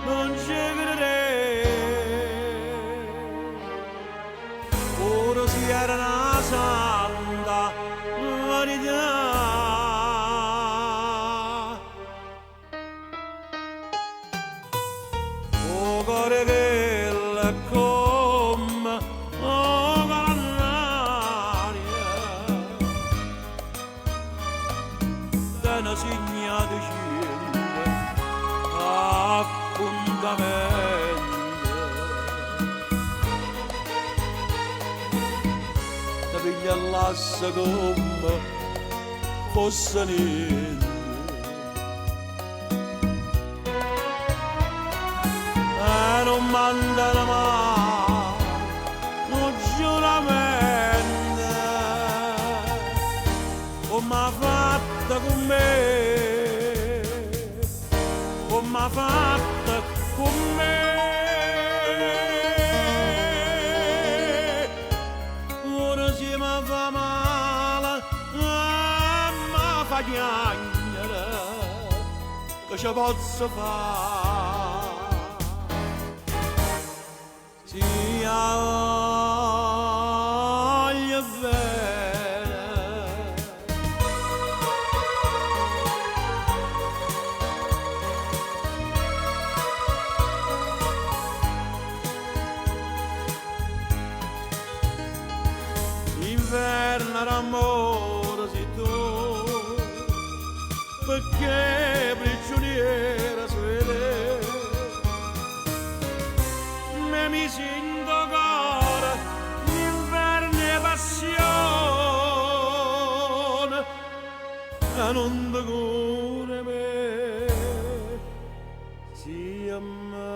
non ci crederei. Si era una santa vanità, o cuore che è come l'aria, da una signa di cielo appuntamento. Piglia l'assa come fosse niente, e non mandano mai un giuramento, come ha fatto con me, come ha fatto con me. Fa male, ma fa piangere, che ci posso fare? Si voglio bene, inverno d'amore si tu, perché prigioniera si vede, me mi sento cuore, inverno e passione, e non ti cura me, si amore.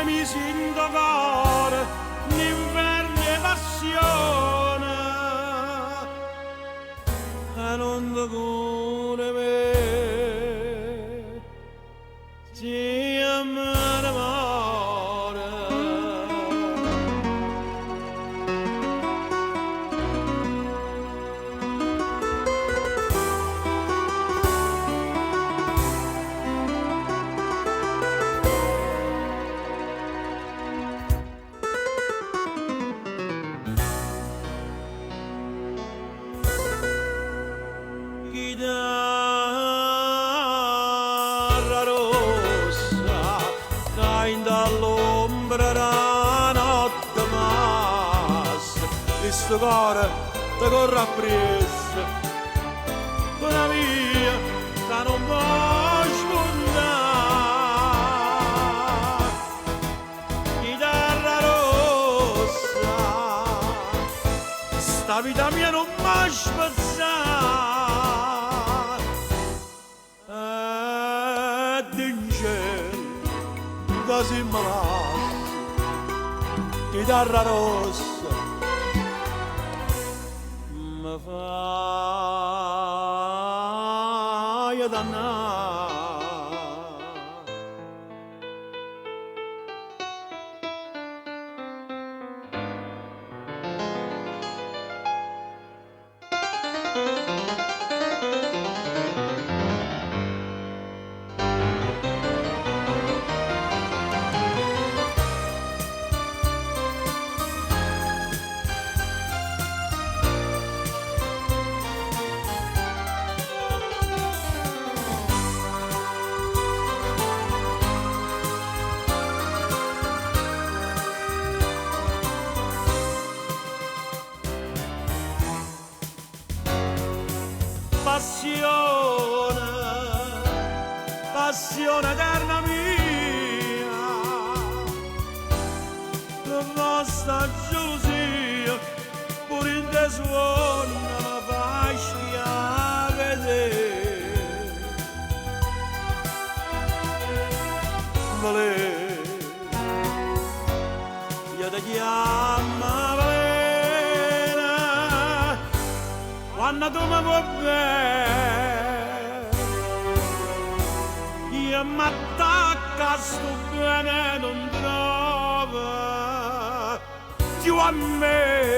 Mi sento cuore, l'inverno e passione, e non ti cura me, si amore. Chitarra rossa, cai dall'ombra la notte massa, questo cuore ti corre appresso, una via che non può vita mia non mi spazzare d'ingelo così malato chitarra rossa mi fai dannare. Passione, passione eterna mia, la vostra gelosia, pure in te suona, mi fai schiavere. Vale, io ti chiamo Valena, quando tu mi vuoi bene, io mi attacco sto bene non trova più a me.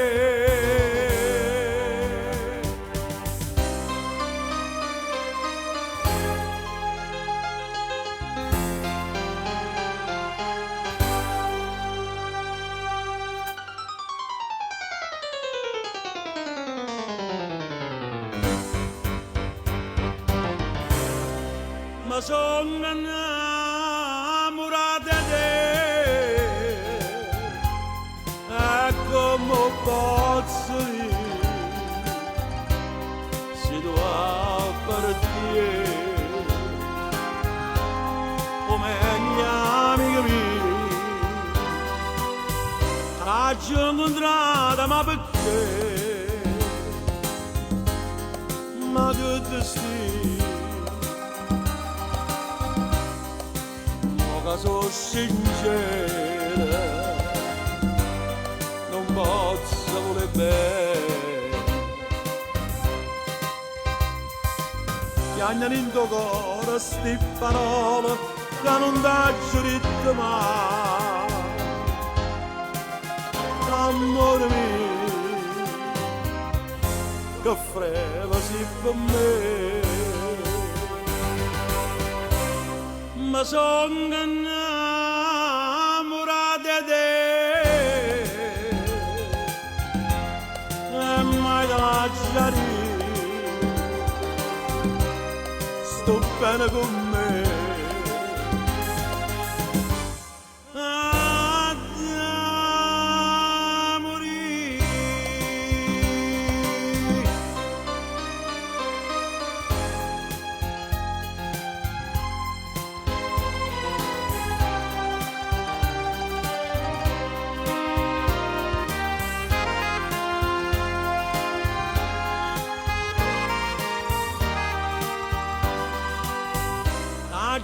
Ma sono innamorato di te e come posso dire se tu hai partire come gli amici miei raggio incontrata ma perché ma che destino sono sincera, non posso voler bene. Piagnano in tuo cuore sti parole che non t'ho detto mai. Amore mio, che freva si per me. Ma sono innamorato di te e mai te lasciare, sto bene con me.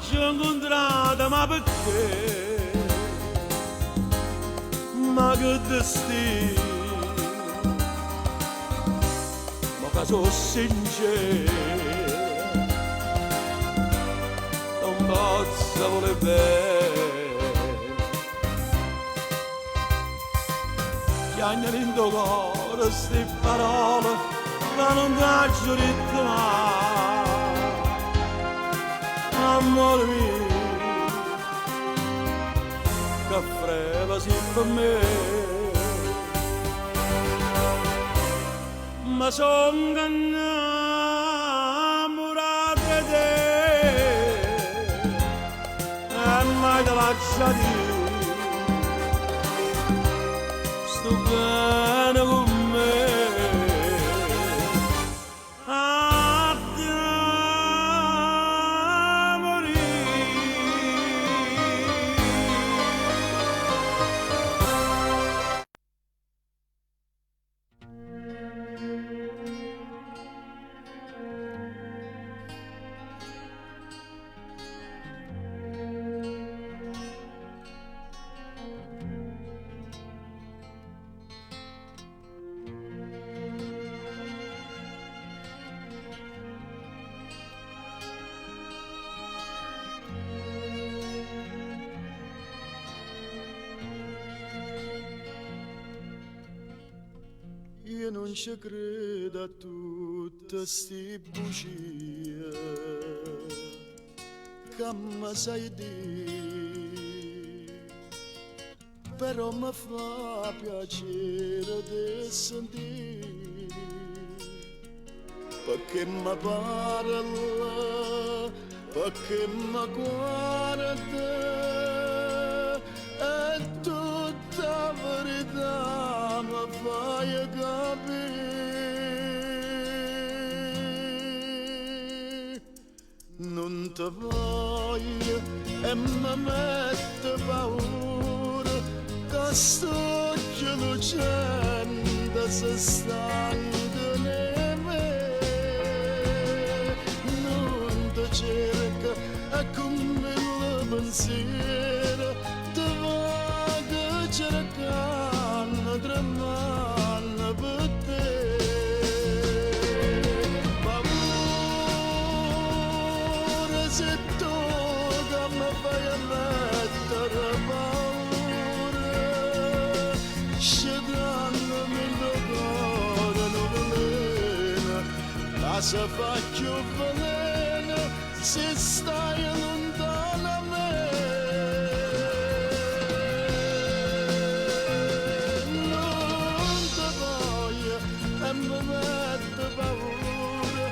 Ci incontrata ma perché? Ma che destino? Ma che sono sincero, non posso voler bene. Piagnano in tuo cuore sti parole ma non t'ho detto mai. Amore mio, che freva si per me. Ma sono innamorato di te e mai te lascia dire, sto bene con me. non ci credo a tutte sti bugie che mi sai dire, però mi fa piacere di sentire, perché mi parla, perché mi guarda, e tutta verità mi fai capire. Non ti voglio e mi mette paura, che sto lucendo se stanco in me. Non ti cerca e come il pensiero ti vaga cercando, tremando per te. Paura se tu che mi fai mettere paura, scedandomi il cuore non veleno, la sa faccio veleno se stai lontano a me. Non ti voglio e mi mette paura,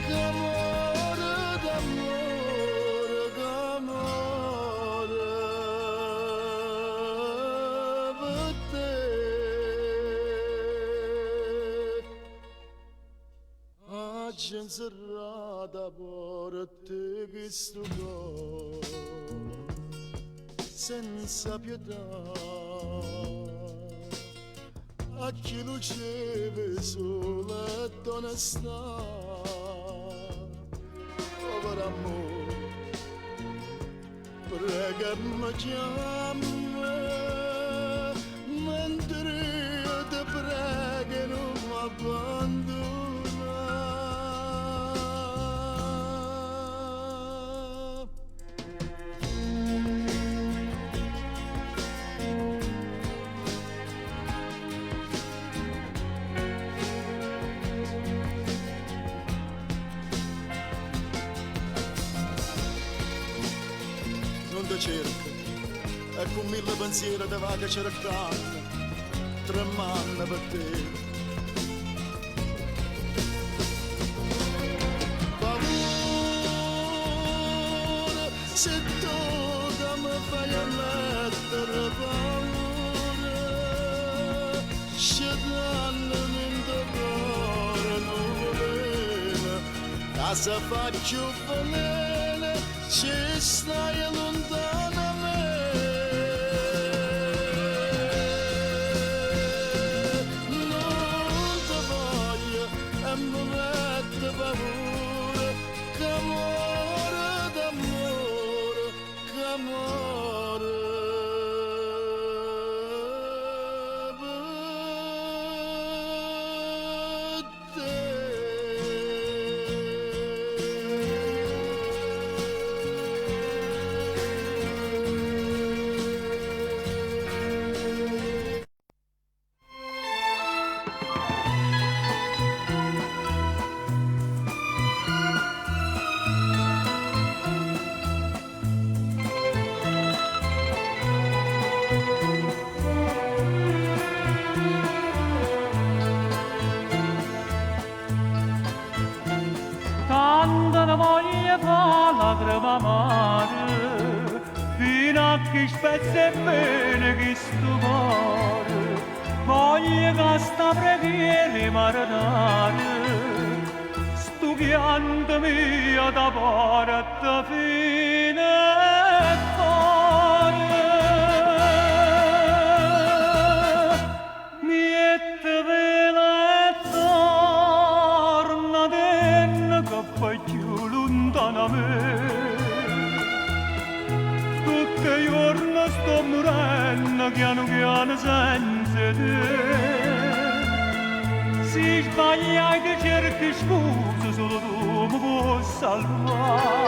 che amore d'amore, che amore per te. Oggi in serrata porti questo cuore senza pietà, a chi luceve solo ed onestà. Povero amore, pregami chiama, mentre io ti prego non mi abbandona. Non ti cerco e con mille pensieri ti vado cercando, tremando per te. Paura se tu che mi fai mettere paura, scedandomi in tuo cuore non veleno, la sa faccio veleno, ci stai lontano a me. Non ti voglio e mi mette paura, che amore d'amore, che amore per te. Tanta ne voglia fa lacrima amare, fino a che spezza bene che sto cuore. Voglio che sta preghiera marinare, sto pianto mio da parte fine e cuore. Miette vela e torna dentro che poi più lontano a me. Tutti i giorni sto morendo piano piano senza te. Si sbaglia che cerchi scusa solo tu mi puoi salvare.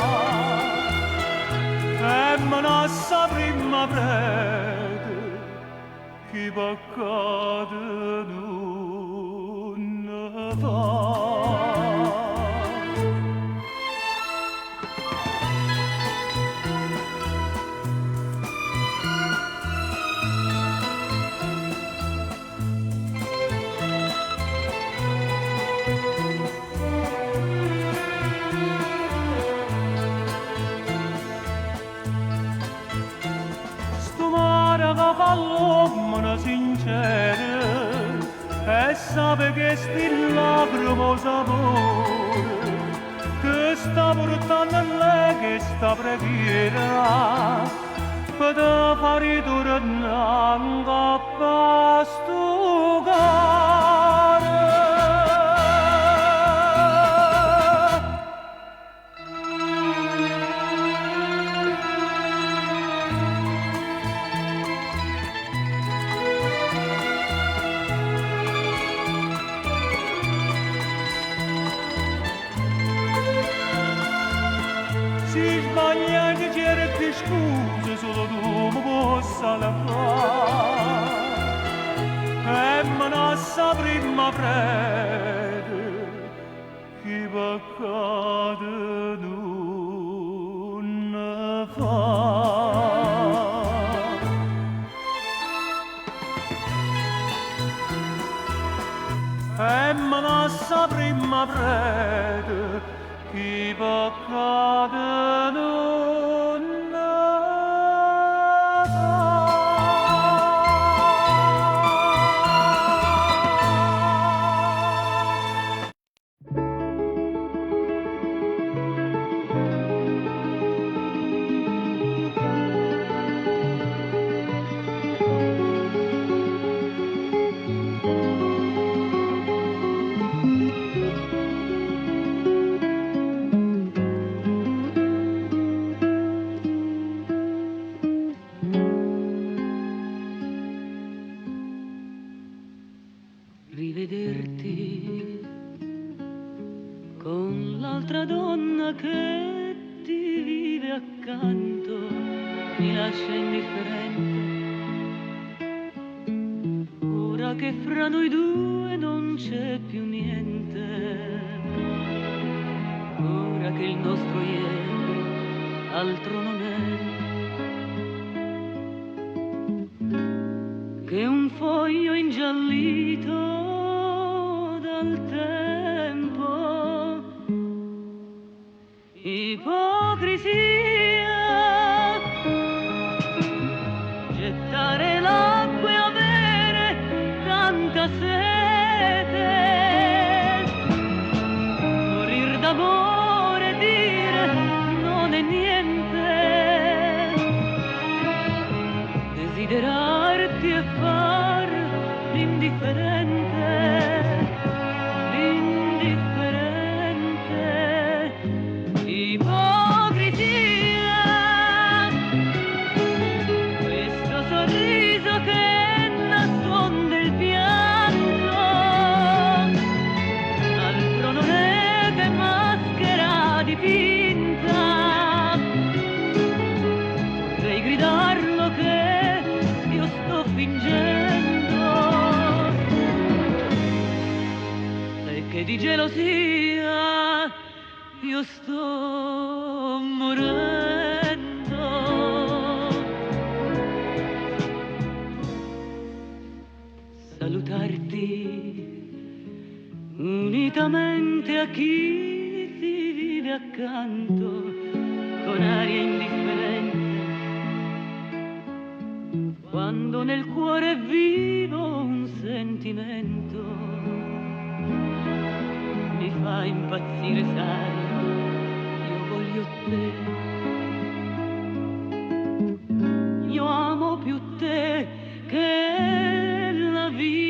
E me ne sa prima prete che peccato non cielo e sape che sti lacrimo sapore che sta portando a lei che sta preghiera per te fare tornare a sto cuore. Si sbaglia di certi scuse solo tu mi possa lavare e me ne sa prima prete che peccato non ne fa. E me ne sa prima prete che peccato non ne rivederti con l'altra donna che ti vive accanto mi lascia indifferente. Ora che fra noi due non c'è più niente, ora che il nostro ieri altro non è che un foglio ingiallito dal tempo. Ipocrisia, gettare l'acqua e avere tanta sete, morir d'amore e dire non è niente, desiderarti e far l'indifferente, ipocrisia, questo sorriso che nasconde il pianto, altro non è che maschera dipinta. Vorrei gridarlo che io sto fingendo e che di gelosia io sto morendo. Salutarti unitamente a chi ti vive accanto con aria indifferente, quando nel cuore è vivo un sentimento, mi fa impazzire, sai, io voglio te, io amo più te che la vita.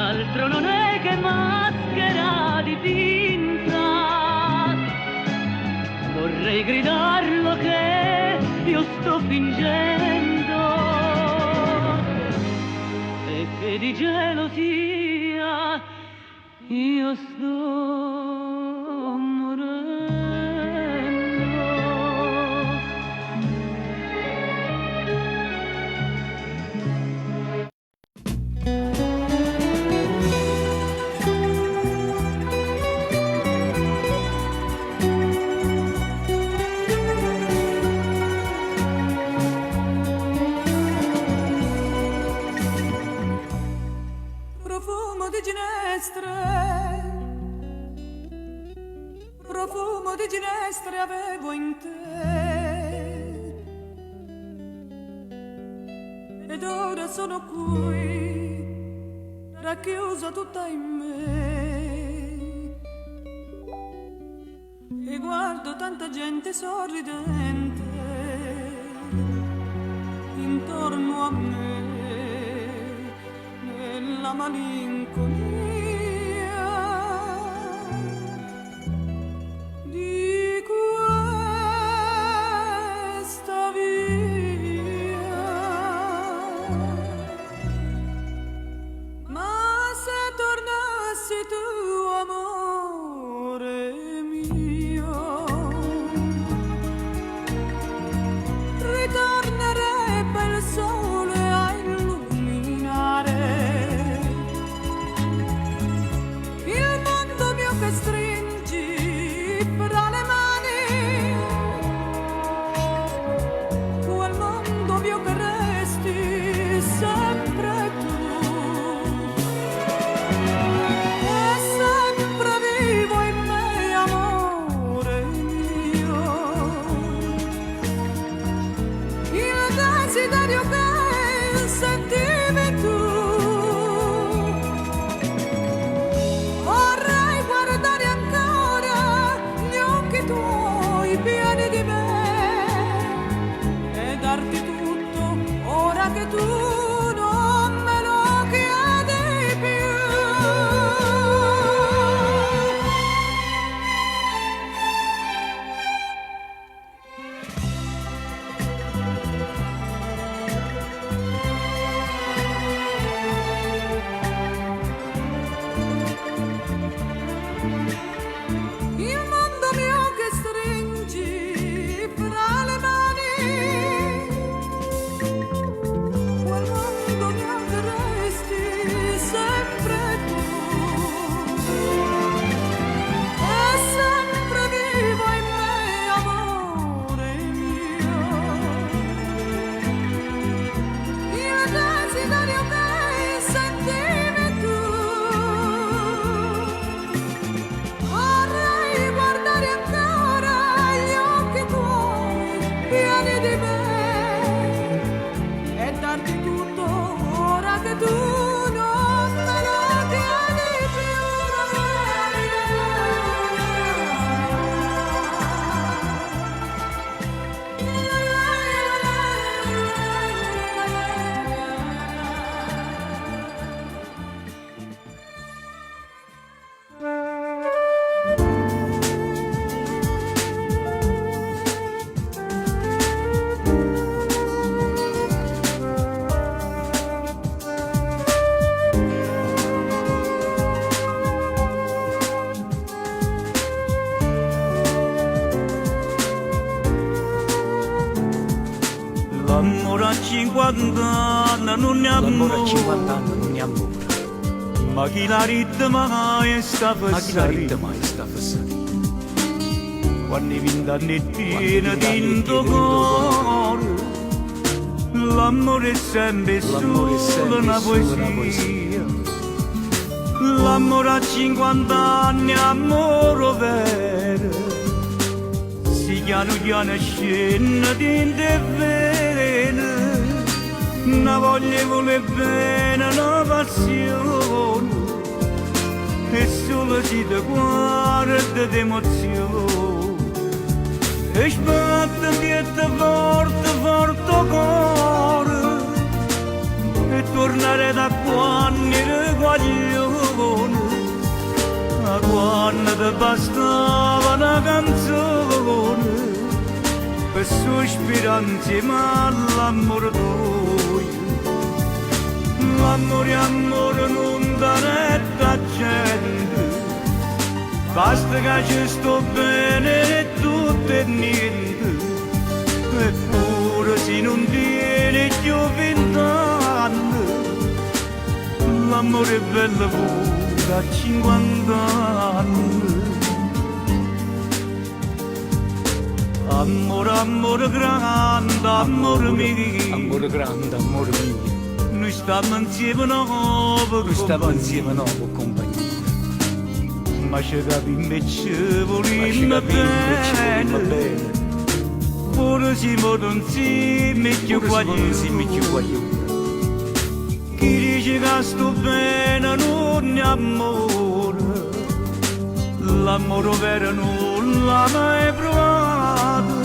Altro non è che maschera dipinta. Vorrei gridarlo che io sto fingendo e che di gelosia io sto profumo di ginestre, profumo di ginestre avevo in te, ed ora sono qui, racchiusa tutta in me, e guardo tanta gente sorridente intorno a me, nella malinconia di questa via. Ma se tornassi tu, amore mio, ritornerebbe il sole a illuminare il mondo mio che stringi fra le mani, quel mondo mio che resti sempre tu, e sempre vivo in me, amore mio, il desiderio che sentivi tu. Vorrei guardare ancora gli occhi tuoi pieni di me e darti tutto ora che tu non me lo chiedi più. Il mondo mio che stringi fra le mani, quel mondo mio che resti sempre tu, e sempre vivo in me, amore mio, il desiderio che sentivi tu. Vorrei guardare ancora gli occhi tuoi pieni di me e darti tutto ora che tu non me lo chiedi L'amore a 50 anni non ne L'amore a amore, 50 anni non ne amore, ma chi la ritma mai sta ma chi la ride passando. mai sta passando? Quando i 20 anni pieni di cuore, l'amore è sempre L'amore è solo sempre una solo una poesia. L'amore a 50 anni, amore vero, si piano piano scende dentro e vene, una voglia vuole bene, una passione, e solo si ti guarda d'emozione, e sbatte dietro forte, forte cuore, e tornare da quando ero guaglione, a quando ti bastava una canzone, per sospirare insieme all'amore tuo. L'amore, amore non dà retta gente, basta che ci sto bene e tutto e niente, eppure se non tiene più 20 anni, l'amore è bello pure a 50 anni. Amore, amore grande, amore mio, amore grande, amore mio, non noi stiamo insieme nuovo compagnia. Ma ci capiamo invece volimmo bene. Pure siamo insieme più guaglioni. Chi dice che sto bene non è amore, l'amore vero non l'ha mai provato.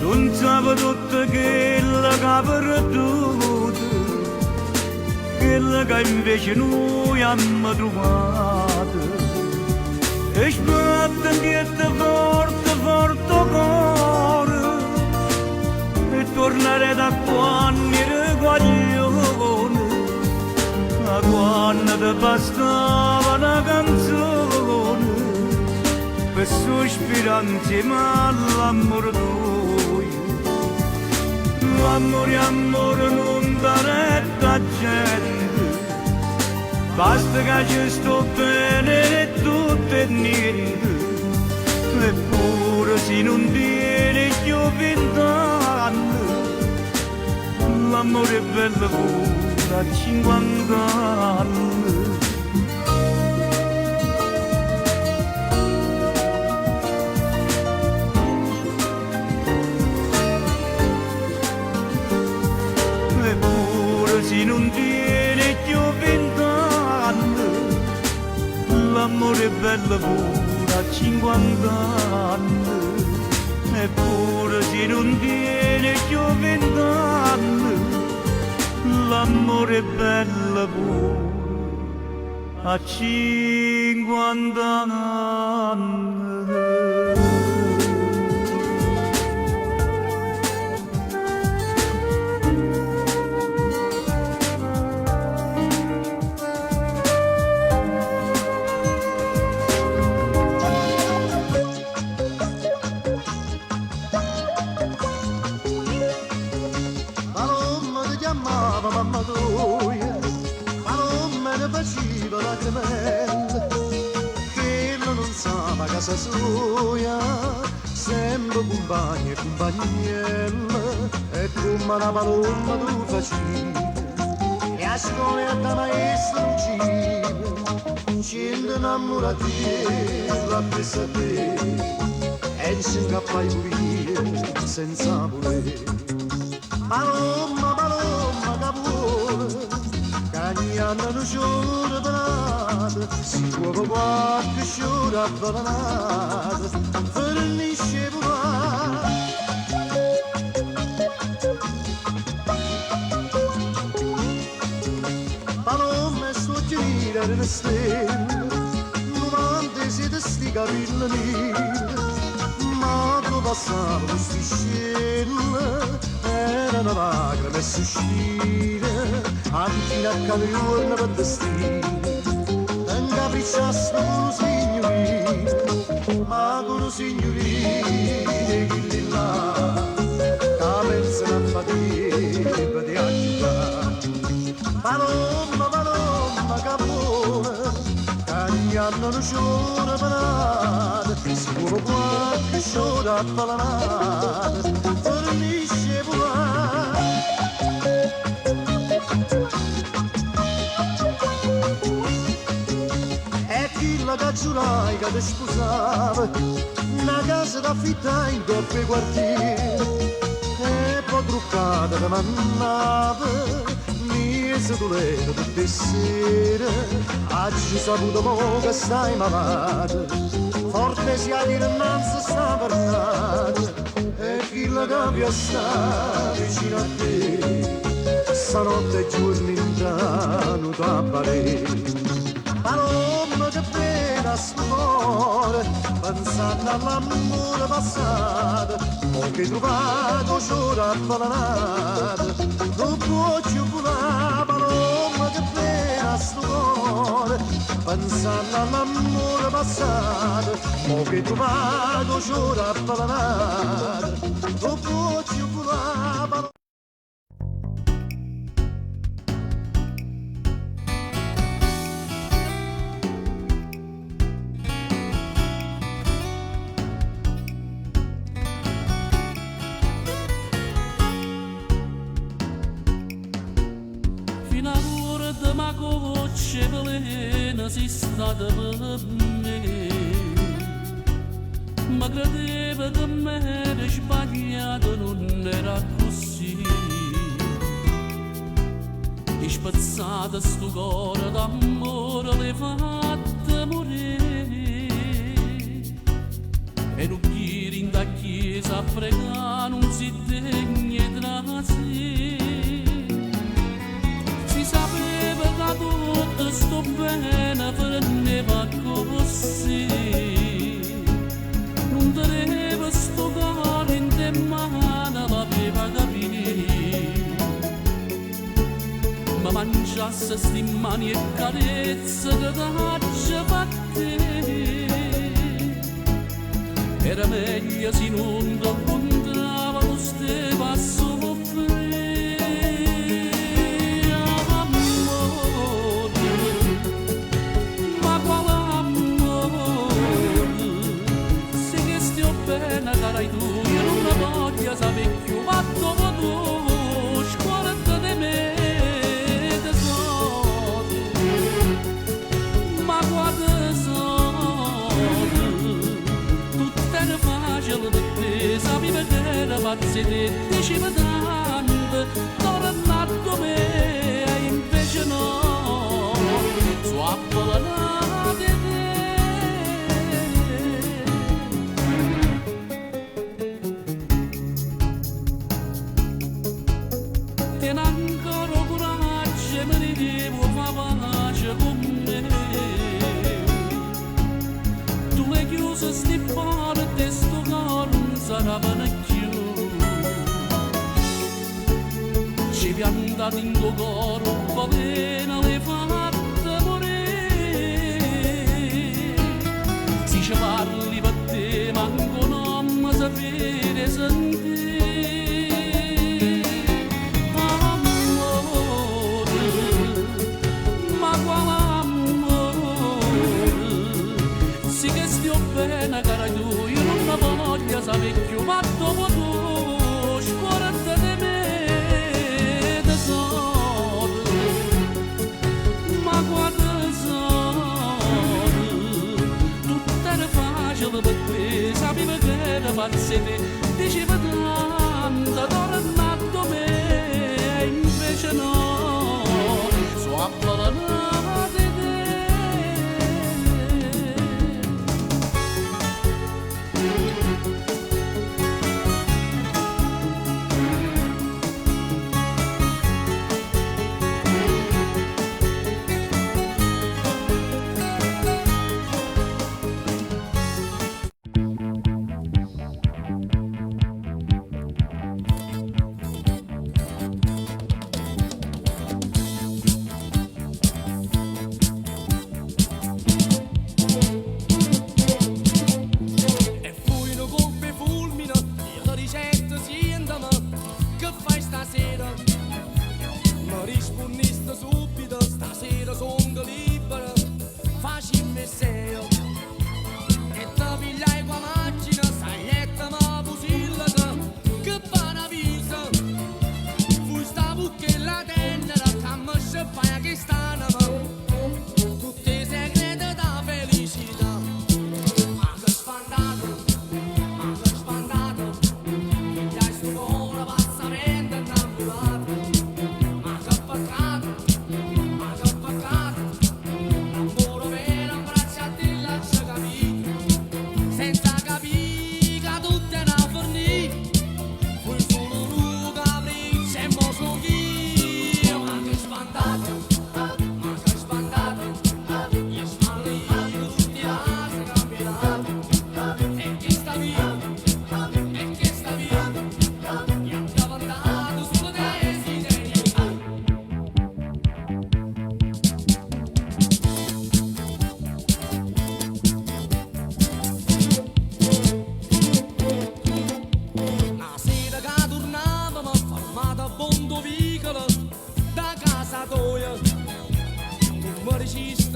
Non sape tutto quello che ha perduto, quello che invece noi abbiamo trovato. E sbatte dietro forte, forte cuore, e tornare da quando ero guaglione, a quando ti bastava una canzone, per sospirare insieme all'amore tuo. Amore, amore, non dare retta gente, basta che ci sto bene e tutto e niente. Eppure se non tiene più 20 anni, l'amore è bello pure a 50 anni. Se non tiene più 20 anni, l'amore è bello pure a 50 anni. Eppure se non tiene più 20 anni, l'amore è bello pure a 50 anni. Mamma tua, ma non me ne faceva lacrimelle, che non sa casa sua, sempre compagni e compagnelle, e come una paloma tu facevi, e a scuola da maestro uccive, ci innamorati la presa a te, e ci incappai pure senza volere. Paloma, paloma, capone, cagnano non c'è penata, si muove qualche sciora avvelenata, fornisce pure. Paloma, sto girare le stelle, non mandi siete sti capelli neri, ma tu passavo questi scelle, era una lacrima e suscina, anche a caglione per destino, non capisciasse con un signorino, ma con un signorino che lì là, che pensano a fatica di aiutare. Paloma, paloma, capone, cagnano non c'è penata, si muove qualche sciora avvelenata, fornisce pure. E chi la cacciolai che ti sposava, una casa d'affittai in doppio quartiere, e poi truccata che mannava, mise tu letto tutte sere, oggi saputo mo che stai malata, forte sia di innanzi sta parlata, e chi la cambia sta vicino a te, stanotte e giorni lontano da parere. Paloma che pena sto cuore, pensando all'amore passato, ho che trovato c'ora avvelenata, non può più volare. Paloma che pena sto cuore, pensando all'amore passato, ho che trovato c'ora avvelenata, non può più volare. bella sei stata per me, ma credeva che m'era sbagliato, non era così. E spazzata sto cuore d'amore l'hai fatta morire, e non chiedi in da chiesa a pregare, non si degna tra sé. Si sapeva che tutto sto bene prendeva così, non teneva sto cuore in te mano, l'aveva capito. Ma mangiasse sti mani e carezze che t'accia fatte, era meglio se non ti incontrava lo stesso a soffrire. Amore, ma quale amore, se che stia bene carai tu, io non la voglio sapere più, ma dopo tu scorda di me. Ma guarda sono, tutte ne facile per te, sapevi che era pazzi te, diceva tanto, tornato me, e invece no, sono appellata di te. Tieni ancora coraggio, me ne devo fare pace con me. Tu hai chiuso sti porte, sto cuore non sarà più. Ci piantato in tuo cuore, un po' pena l'hai fatta morire. Se ci parli per te, manco non mi sapere sentire. Bene cara tu, io non la voglio sapere più, ma dopo tu scorda di me, tesoro, ma guarda sono, tutte ne facile per te, sapevi che era pazzi te, diceva tanto, tornato me, e invece no, sono appellata di te.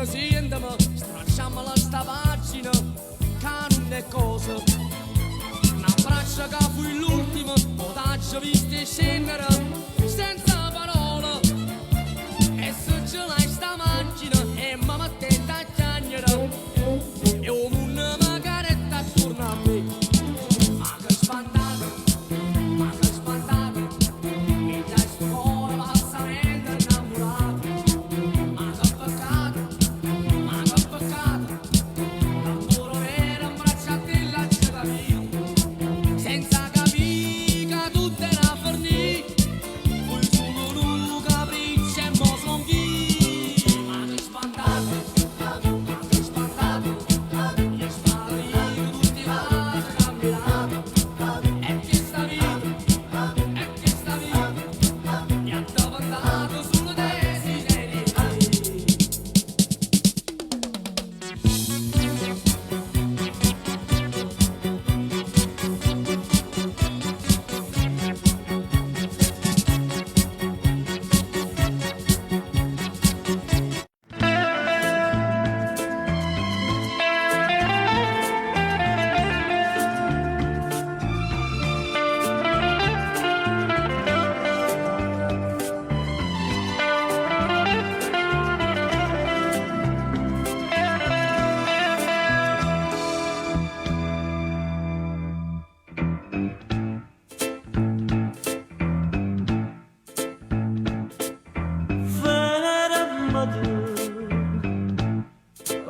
sta sentendo, stracciamola sta pagina, che non è cosa. Un abbraccio che fu l'ultimo, potaggio visto e scendere, senza parole. E se ce l'hai sta macchina, e mamma attenta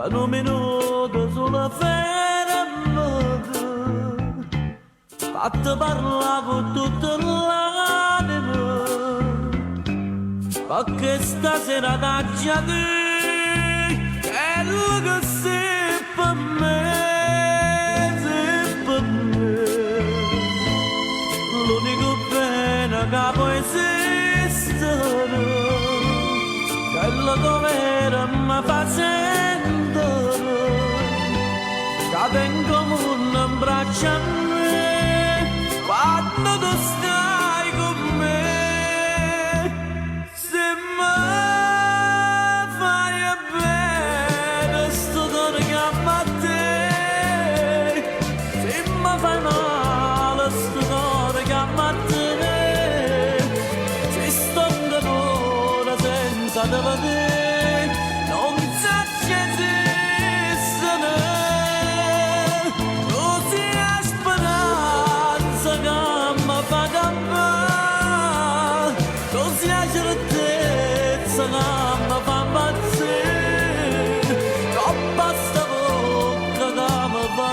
per un minuto solo fermate, fatti parlare con tutta l'anima, perché stasera taggia te, quello che sei per me, sei per me. L'unico bene che può esistere, quello dove mi fa sentire, che tengo un braccio a me, quando tu stai con me. Se mi fai bene, sto cuore che ama a te, se mi fai male, sto cuore che ama a te, se sto in dolore senza te vedere, non sa che esistere, così a speranza che mi fa campare, così a certezza che mi fa impazzire, troppa sta bocca che mi fa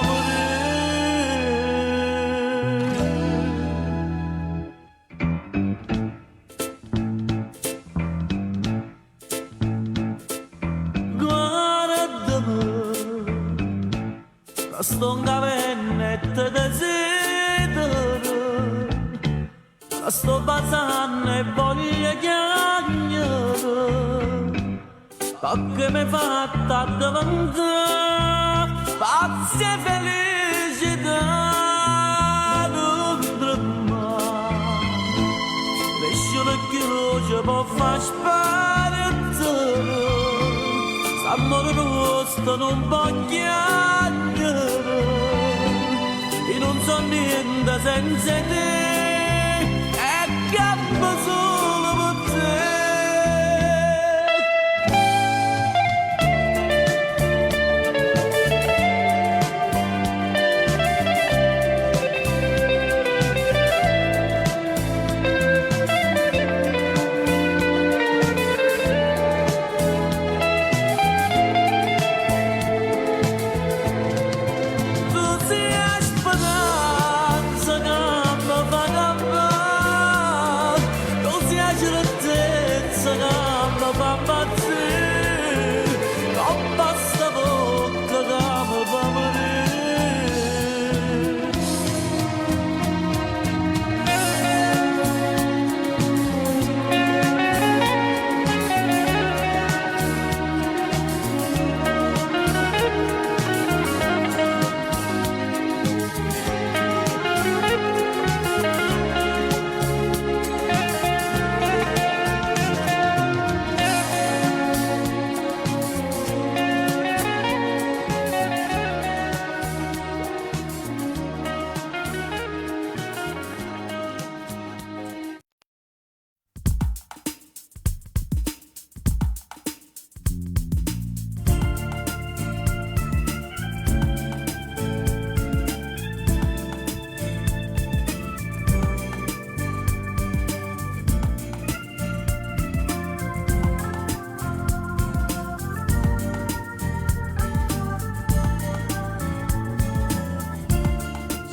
sto un gavennetto desidero, sto basando e voglio chiagnare, perché mi fatta diventare pazzi e felicità non tremare. Nessuno che ci può far sparezzare, s'amore nostro non può chiagnare, e non so niente senza te, e campo solo per te.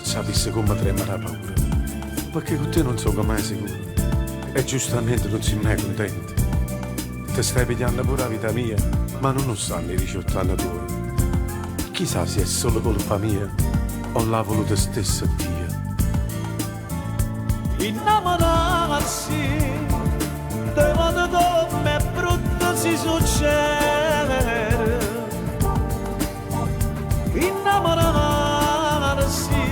Sapessi come trema la paura, perché con te non sono mai sicuro, e giustamente non sei mai contento. Ti stai pigliando pure la vita mia, ma non lo sanno i 18 anni tuoi. Chissà se è solo colpa mia o l'ha voluto stesso Dio. Innamorarsi te vado come brutto si succede. Innamorarsi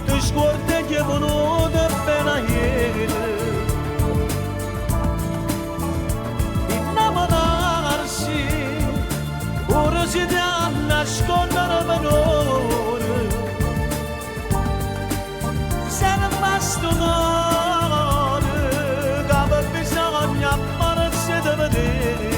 ti scordi che è venuto appena ieri. Innamorarsi ora si dà a nascondere valore. Sei rimasto cuore che per bisogno ammarsi di vedere.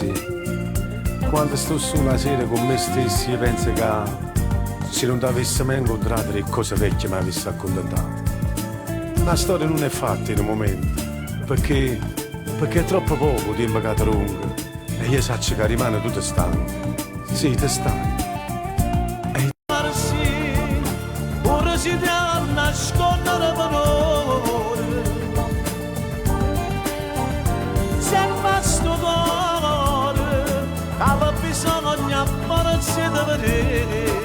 sì. Quando sto su una sera con me stessi, io penso che se non ti avessi mai incontrato le cose vecchie mi avessi accontentato. La storia non è fatta in un momento, perché è troppo poco tempo che ti lungo e io so che rimane tutto stanco. Sì, ti stanco. Ora si deve nascondere valore. Serva sto cuore, aveva bisogno di vedere.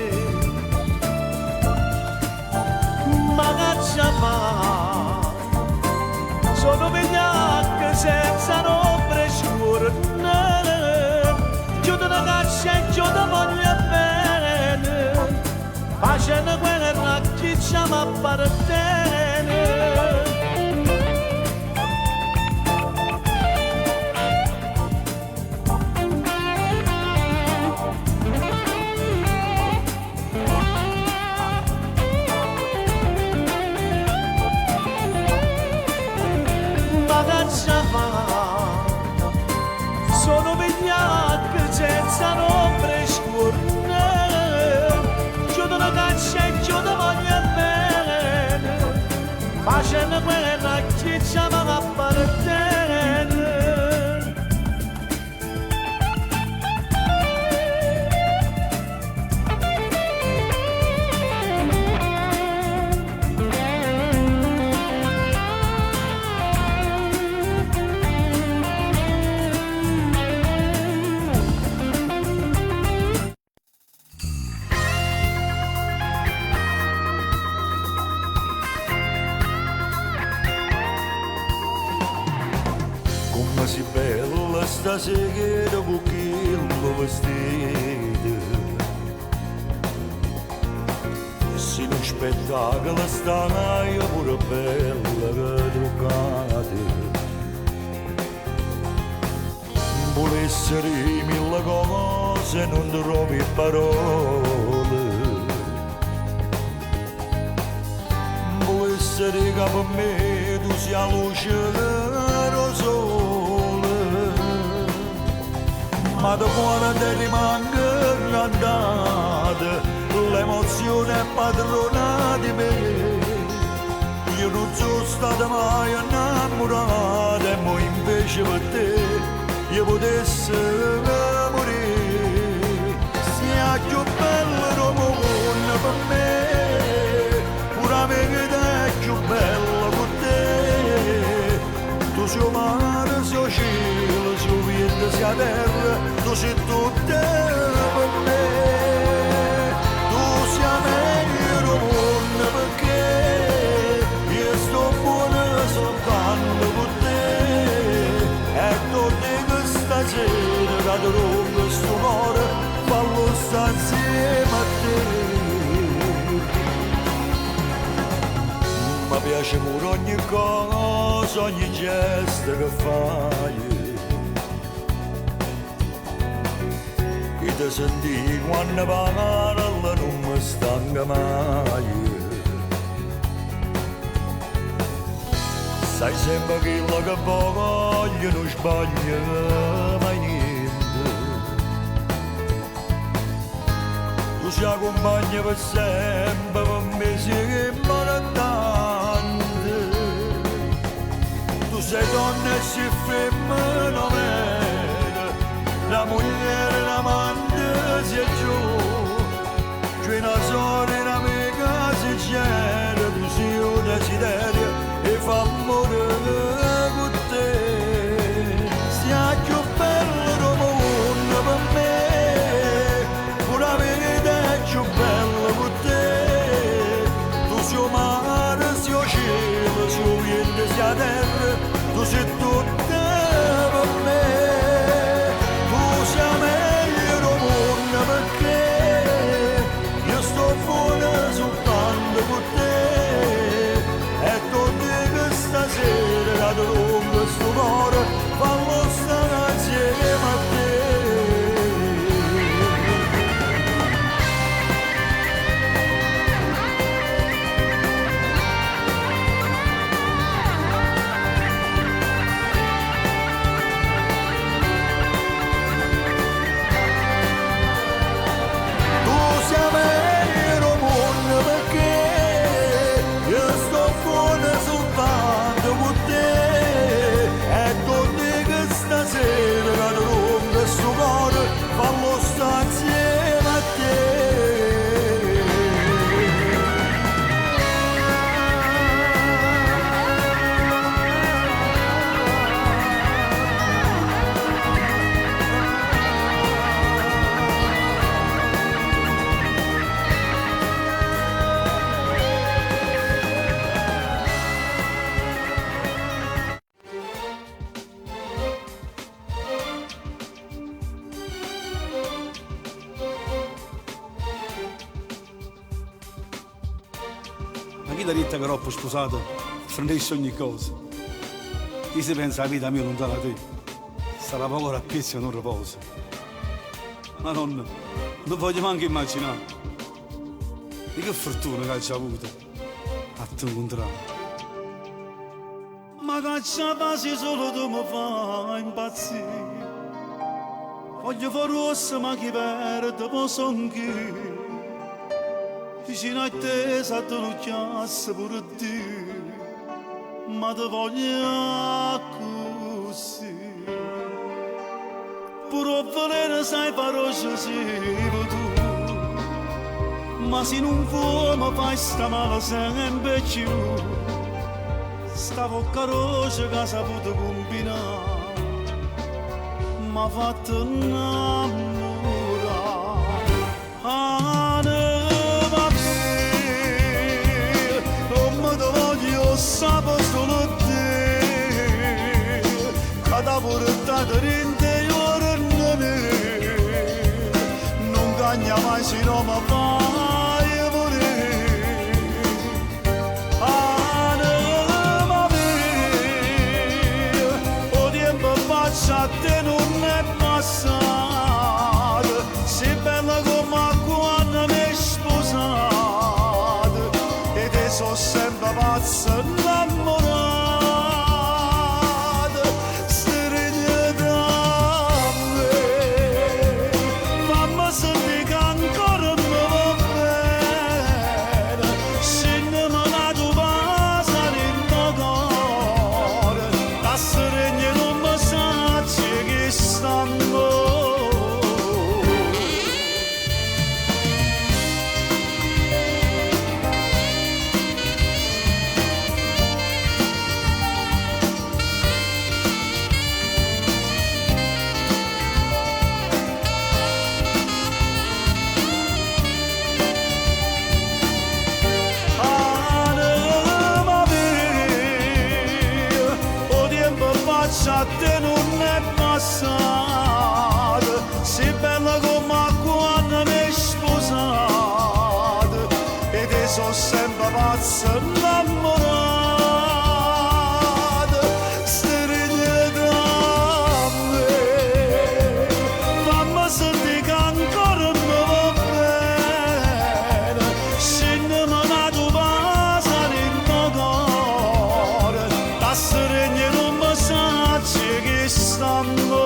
Ma che ci fa? Sono vigliacche senza ombre scure. Chiudo una caccia e chiudo voglio bene. Facendo guerra chi ci appartiene. Sono vigliacche senza ombre scure. Chiudo una caccia e chiudo voglio bene. Facendo guerra chi ci appartiene. Come si bella stasera con quello vestito. Se non spettacolo stai pure bella truccata. Vuole essere mille cose, non trovi parole. Vuole essere che per me tu sia luce del sole. Ma da cuore ti rimane andata, l'emozione è padrona di me. Io non sono stata mai innamorata e mo invece per te io potessi morire. Sia più bello il mondo per me, pure la verità è più bella con te. Tu sei mare, sei cielo, sei vento, sei terra, tu sei tutto per me. Tu sei meglio il mondo perché io sto buono soltanto con te. E torni stasera da lungo sto cuore, fallo sta insieme a te. Mi piace pure ogni cosa, ogni gesto che fai. Che ti senti quando parla non mi stanca mai. Sai sempre quello che voglio, non sbaglio mai niente. Tu sei compagna per sempre, per me sei importante. Tu sei donna e sei femmina vera, la moglie, l'amante sei giù. C'è una sorella, un'amica sincera, tu sei un desiderio e fa morire con te. Sia più bello il mondo per me, pure la verità è più bella con te. Tu sei mare, sei cielo, sei vento, sei terra, tu sei tutto per me. chi ti ha detto che troppo sposato frenesce ogni cosa? Chi si pensa la vita mia lontana da te? Sarà poco rappiezza e non riposa. Madonna, non voglio neanche immaginare. Di che fortuna che hai avuto a te incontrare. Ma caccia base solo tu mi fai impazzire. Voglio fare rossa ma chi perde posso anche. Vicino a te sa tu non chiasse pure te. Ma ti voglio così. Pure volere sai parole sei tu. Ma se non vuoi mi fai sta male sempre più. Stavo caroce che ha saputo combinare, m'ha fatto innamorare. Anima te, non mi ti voglio sapere solo te, che ti ha portato l'interiore in me, non cagna mai se non mi fai morire. A te non è passato, sei bella come quando mi hai sposato, e te sono sempre pazza innamorata, stringe da me, fammi sentire che ancora mi va bene, se non me la tu passa nel mio cuore, la stringe non mi sa che stanno. Anima mia, o tempo faccia a te non è passato, sei bella come quando mi hai sposato, e te sono sempre pazza innamorata, stringe da me, fammi sentire che ancora mi va bene, se non me la tu passa nel mio cuore, la stringe non mi sa che stanno.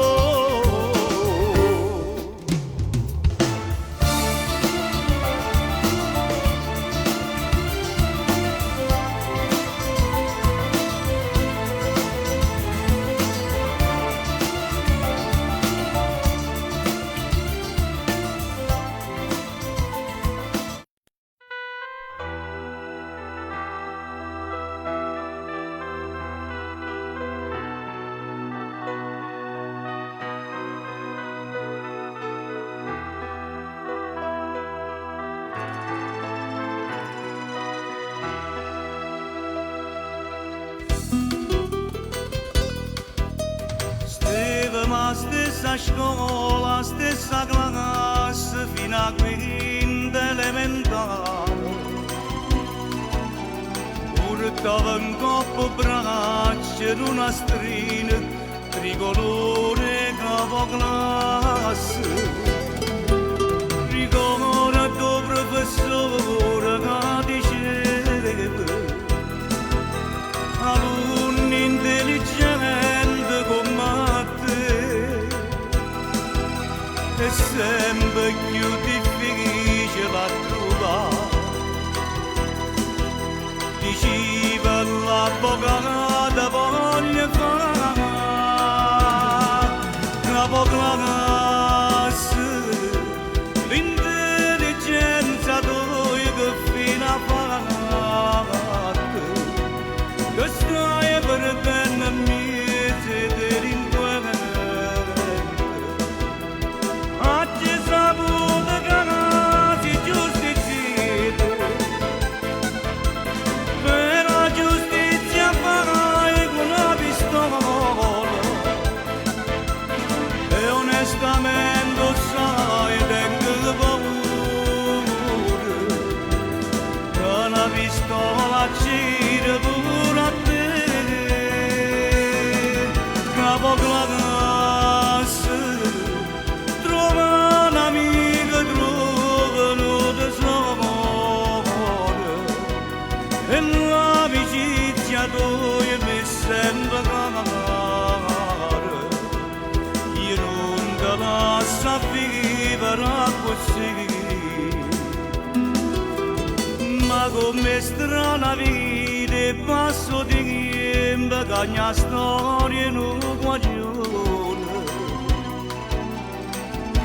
Ma stessa scuola, stessa classe fino a quinta elementare. Portava in coppa braccia in una strina tricolore capoclasse. Ricordo il tuo professore che diceva alunni intelligenti come te è sempre più difficile da trovare. Diceva l'avvocato voglio fare capo classe, l'intera come strana vita passo di tempo che ogni storia non guagione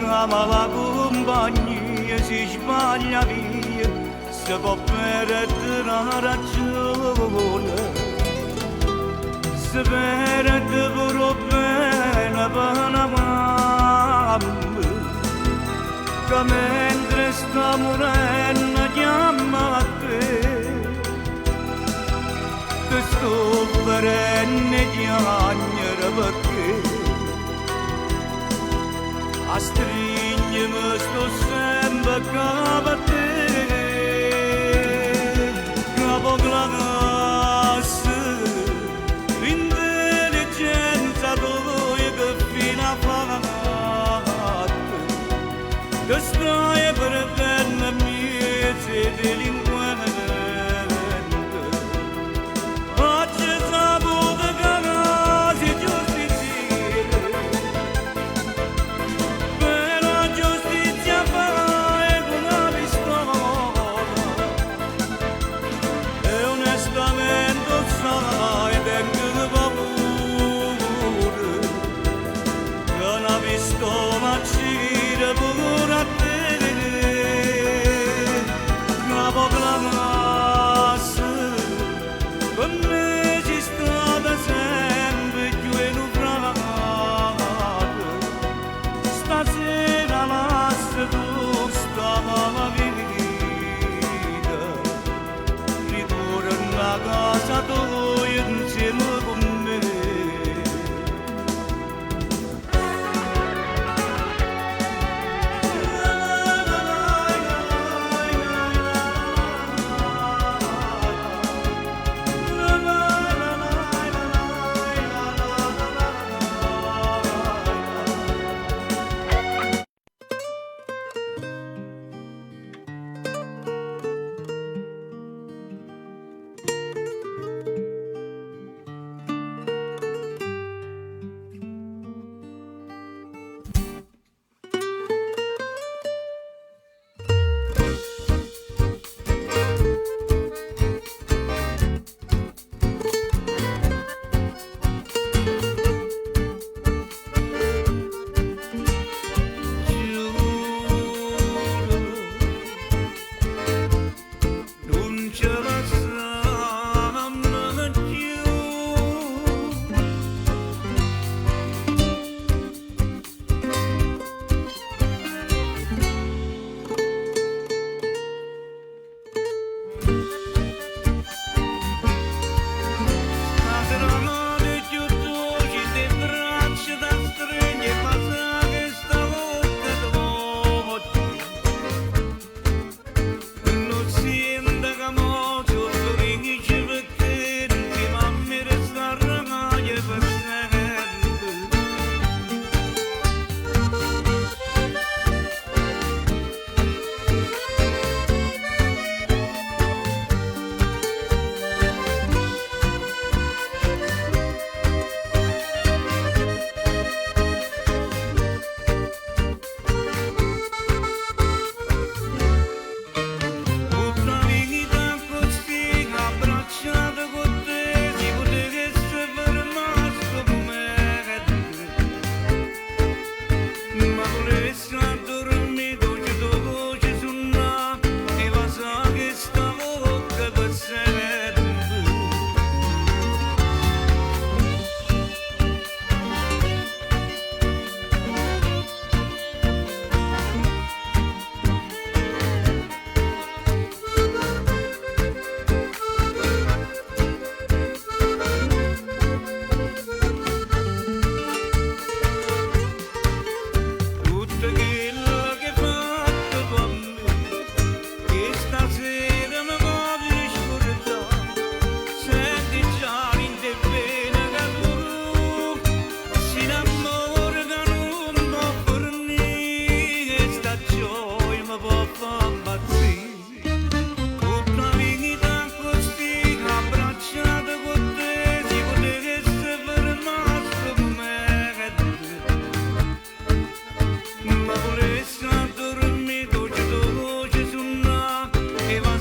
ma la compagnia si sbaglia via si può perdere la ragione si perde pure bene per una mamma che mentre sta morendo chiama a te che sto perenne piangere perché a stringermi sto sempre capo a te capo classe l'intelligenza tua che fino a fatte che stai perdendo miei delinquenti oggi saputo che non si giustizia per la giustizia fai con una pistola e onestamente sai tengo paura che una pistola gira pure a te capo classe con me ci state sempre più enubrate stasera lascia tu sta la vita ritorna a casa tua insieme con me ma volessi dormire dolce dolce su una e va